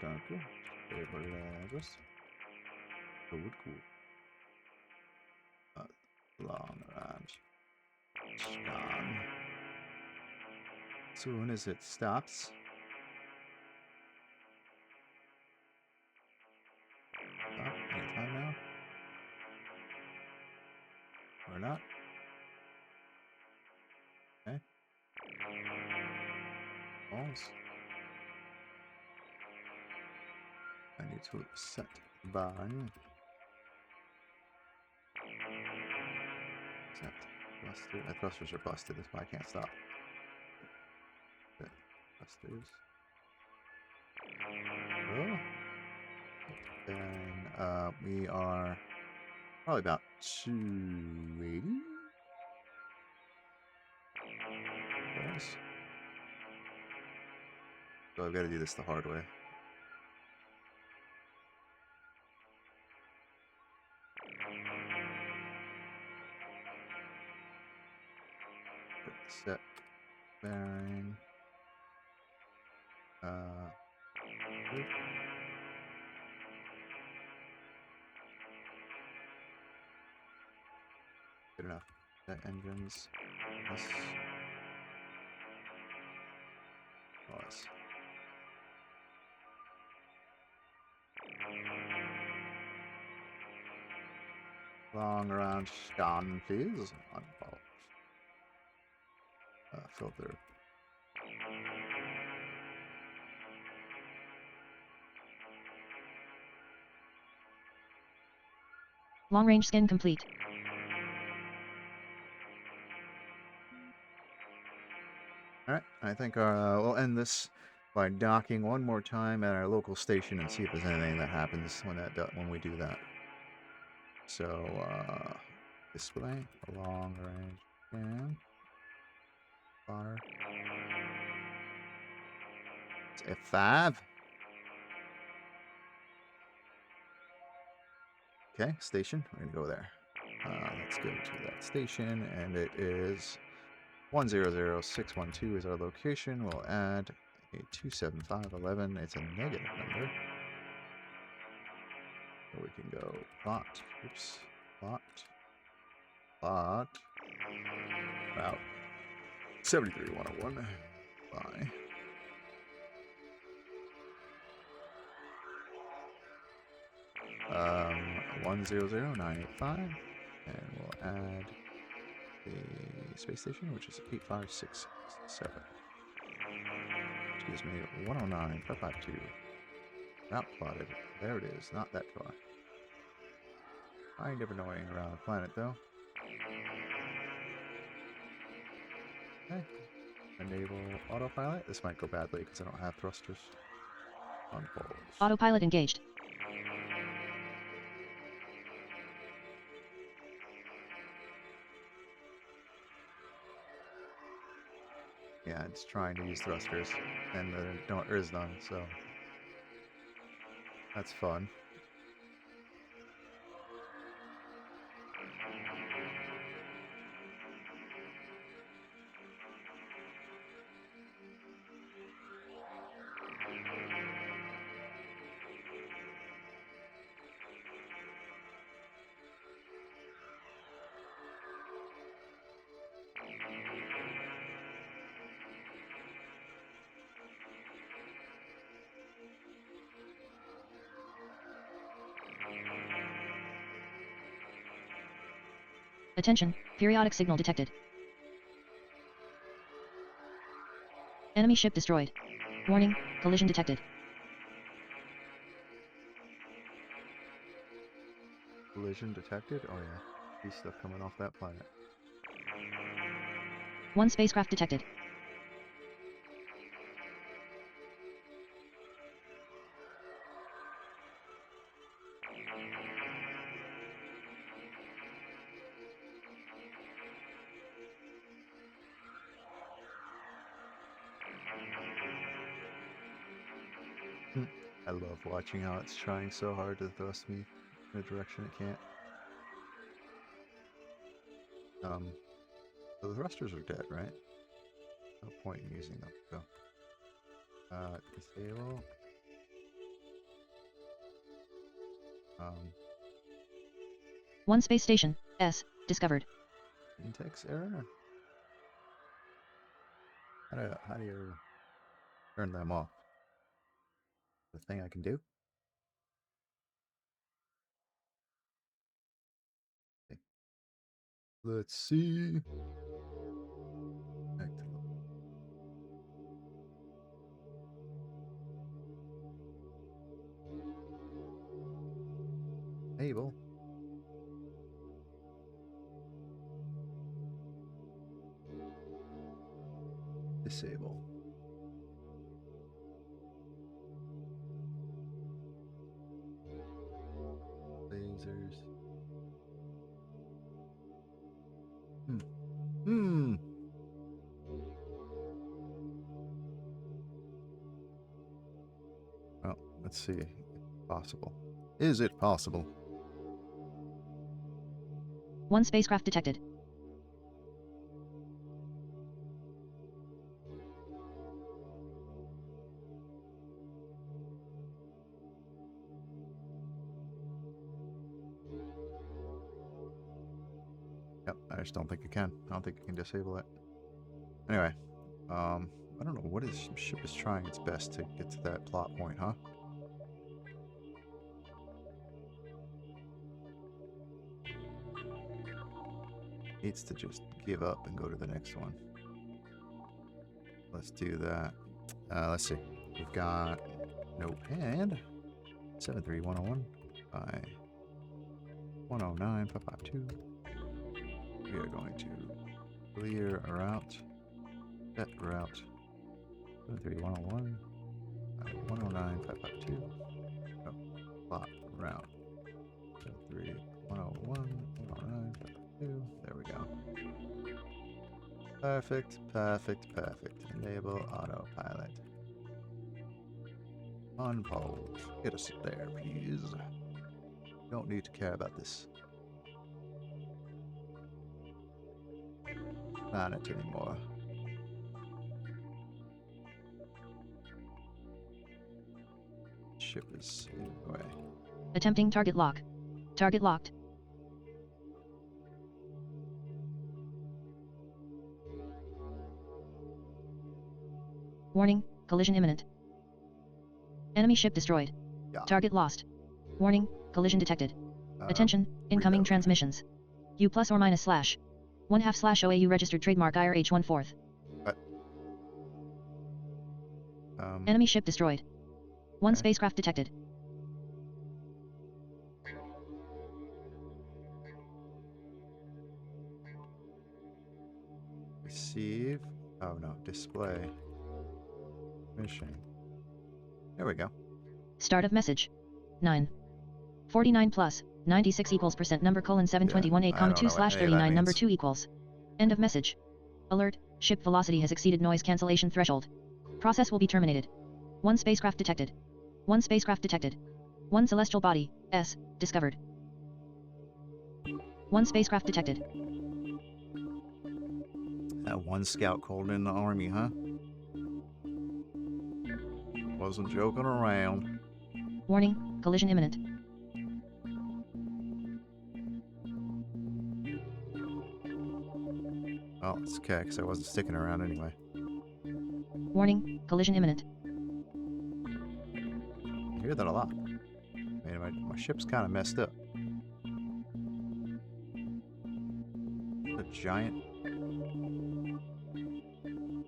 Speaker 1: danke. Temporäres. Gut. Long range. Scan. Soon as it stops. Stop anytime now. Or not. Okay. Balls. I need to set burn. Set. Busted. My thrusters are busted, that's why I can't stop. Set. Thrusters. Oh. Then we are probably about 280. Balls. So I've got to do this the hard way. Set bearing. Good. Good enough. Set engines. Yes. Pause. Long around scan, please. Unpause. Filter.
Speaker 2: Long range scan complete.
Speaker 1: Alright, I think we'll end this by docking one more time at our local station and see if there's anything that happens when we do that. So, display, long range scan, fire. It's F5. Okay, station, we're gonna go there. Let's go to that station, and it is 100612 is our location. We'll add a 27511. It's a negative number. So we can go plot. Oops. Plot. Route 73101. Bye. Um, 100985. And we'll add the space station, which is 85667. Excuse me, 109552. Route plotted. There it is, not that far. Kind of annoying around the planet, though. Okay. Enable autopilot. This might go badly because I don't have thrusters. Unpause.
Speaker 2: Autopilot engaged.
Speaker 1: Yeah, it's trying to use thrusters, and there is none, so that's fun.
Speaker 2: Attention, periodic signal detected. Enemy ship destroyed. Warning, collision detected.
Speaker 1: Collision detected? Oh yeah, see stuff coming off that planet.
Speaker 2: One spacecraft detected.
Speaker 1: I love watching how it's trying so hard to thrust me in a direction it can't. So the thrusters are dead, right? No point in using them. Go. Disable.
Speaker 2: One space station, S, discovered.
Speaker 1: Syntax error? How do you turn them off? The thing I can do? Okay. Let's see. Back to Able. Disable. Lasers. Well, let's see if it's possible. Is it possible?
Speaker 2: One spacecraft detected.
Speaker 1: Yep, I just don't think you can. I don't think you can disable it. Anyway, I don't know what his ship is trying its best to get to that plot point, huh? Needs to just give up and go to the next one. Let's do that. Let's see. We've got notepad 73101 by 109 552. We are going to clear a route. Set route 73101 by 109 552. Oh, plot route 73101 109 552. There we go. Perfect, perfect, perfect. Enable autopilot. Unpause. Get us there, please. Don't need to care about this planet anymore. Ship is away.
Speaker 2: Attempting target lock. Target locked. Warning, collision imminent. Enemy ship destroyed.
Speaker 1: Yeah.
Speaker 2: Target lost. Warning, collision detected. Attention, incoming
Speaker 1: reload.
Speaker 2: transmissions. U plus or minus slash. 1/2 slash OAU registered trademark IRH 1/4. Enemy ship destroyed. One
Speaker 1: Okay.
Speaker 2: spacecraft detected.
Speaker 1: Receive. Oh no, display. Mission. There we go.
Speaker 2: Start of message. 9. 49 plus, 96 equals percent number colon 721
Speaker 1: I don't know
Speaker 2: 8, 2
Speaker 1: what
Speaker 2: slash
Speaker 1: any of that
Speaker 2: 39 number
Speaker 1: means.
Speaker 2: 2 equals. End of message. Alert, ship velocity has exceeded noise cancellation threshold. Process will be terminated. One spacecraft detected. One spacecraft detected. One celestial body, S, discovered. One spacecraft detected.
Speaker 1: That one scout called in the army, huh? Wasn't joking around.
Speaker 2: Warning, collision imminent.
Speaker 1: Oh, it's okay, because I wasn't sticking around anyway.
Speaker 2: Warning, collision imminent.
Speaker 1: I hear that a lot. Man, my ship's kind of messed up. A giant.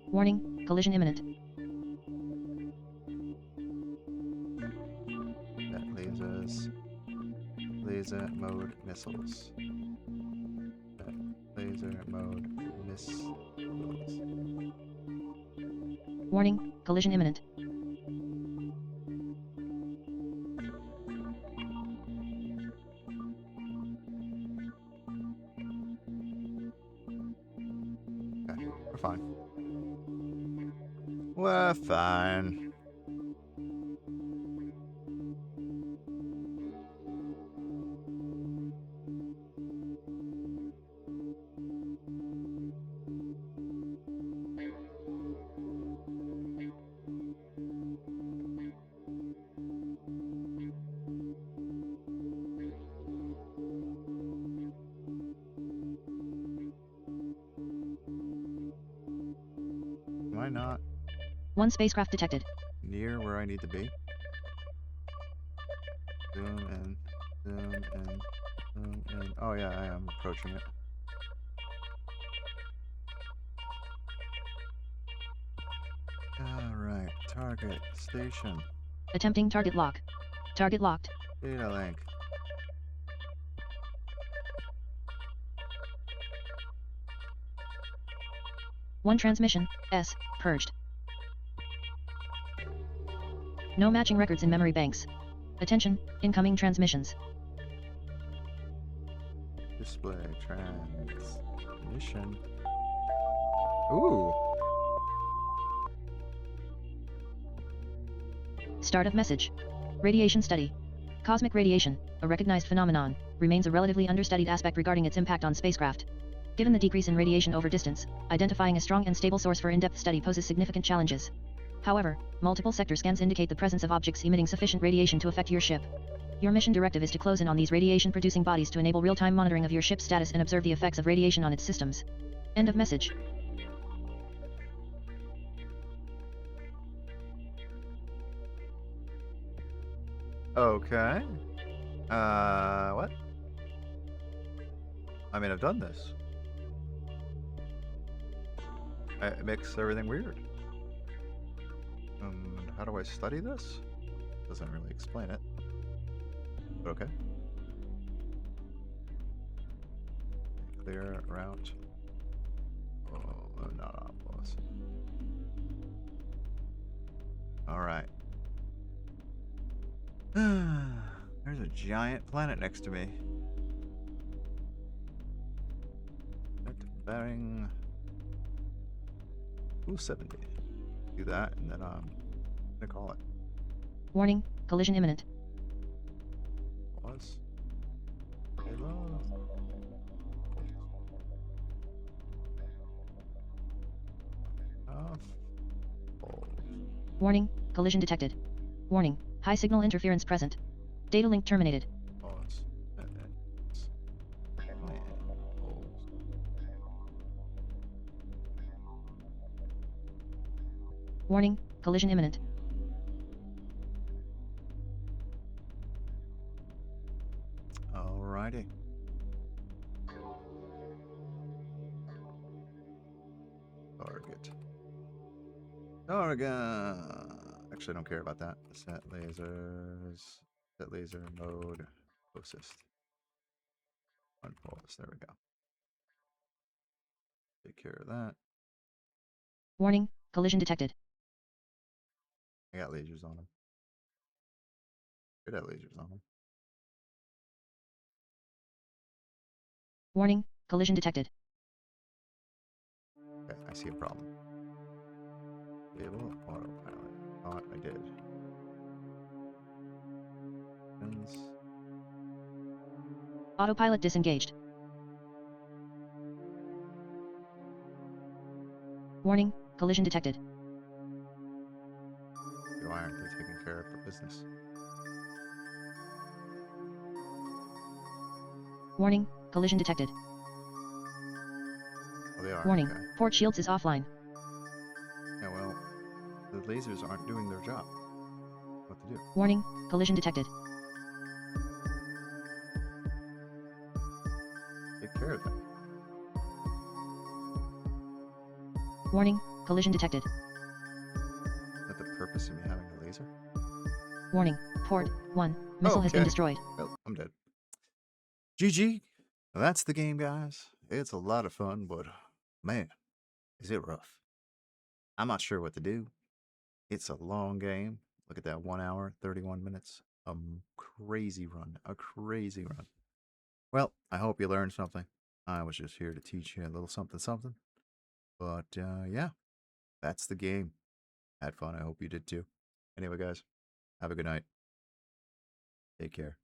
Speaker 2: Warning, collision imminent.
Speaker 1: That lasers. Laser mode missiles. That laser mode missiles.
Speaker 2: Warning, collision imminent.
Speaker 1: Okay, we're fine. We're fine. I not
Speaker 2: One spacecraft detected.
Speaker 1: near where I need to be? Zoom in, zoom in, zoom in. Oh yeah, I am approaching it. Alright, target, station,
Speaker 2: Attempting target lock. Target locked.
Speaker 1: data link.
Speaker 2: One transmission, S, purged. No matching records in memory banks. Attention, incoming transmissions.
Speaker 1: Display, transmission. Ooh,
Speaker 2: Start of message. Radiation study. Cosmic radiation, a recognized phenomenon, remains a relatively understudied aspect regarding its impact on spacecraft. Given the decrease in radiation over distance, identifying a strong and stable source for in-depth study poses significant challenges. However, multiple sector scans indicate the presence of objects emitting sufficient radiation to affect your ship. Your mission directive is to close in on these radiation-producing bodies to enable real-time monitoring of your ship's status and observe the effects of radiation on its systems. End of message.
Speaker 1: okay. What? I mean, I've done this. It makes everything weird. How do I study this? Doesn't really explain it. But okay. Clear route. Oh, not Oplos. Alright. There's a giant planet next to me. Bearing 270. Do that, and then I'm gonna call it.
Speaker 2: Warning, collision imminent.
Speaker 1: Pause. Hello.
Speaker 2: Warning, collision detected. Warning, high signal interference present. Data link terminated.
Speaker 1: Pause.
Speaker 2: Warning, collision imminent.
Speaker 1: Alrighty. Target. Actually, I don't care about that. Set lasers. Set laser mode. Closest. Unpause. There we go. Take care of that.
Speaker 2: Warning, collision detected.
Speaker 1: I got lasers on them. Should have lasers on them.
Speaker 2: Warning, collision detected.
Speaker 1: Okay, I see a problem. Stable autopilot. Thought I did.
Speaker 2: Autopilot disengaged. Warning, collision detected.
Speaker 1: Why aren't they taking care of the business?
Speaker 2: Warning, collision detected.
Speaker 1: Oh, they are.
Speaker 2: Warning,
Speaker 1: Okay.
Speaker 2: port shields is offline.
Speaker 1: Yeah, well, the lasers aren't doing their job. What to do?
Speaker 2: Warning, collision detected.
Speaker 1: Take care of them.
Speaker 2: Warning, collision detected.
Speaker 1: Is that the purpose of me having a laser?
Speaker 2: Warning, port 1, missile has been
Speaker 1: Okay.
Speaker 2: destroyed.
Speaker 1: Well, I'm dead. GG. Well, that's the game, guys. It's a lot of fun, but man, is it rough. I'm not sure what to do. It's a long game. Look at that, 1 hour, 31 minutes. Crazy run. A crazy run. Well, I hope you learned something. I was just here to teach you a little something, something. But yeah, that's the game. Had fun. I hope you did too. Anyway, guys, have a good night. Take care.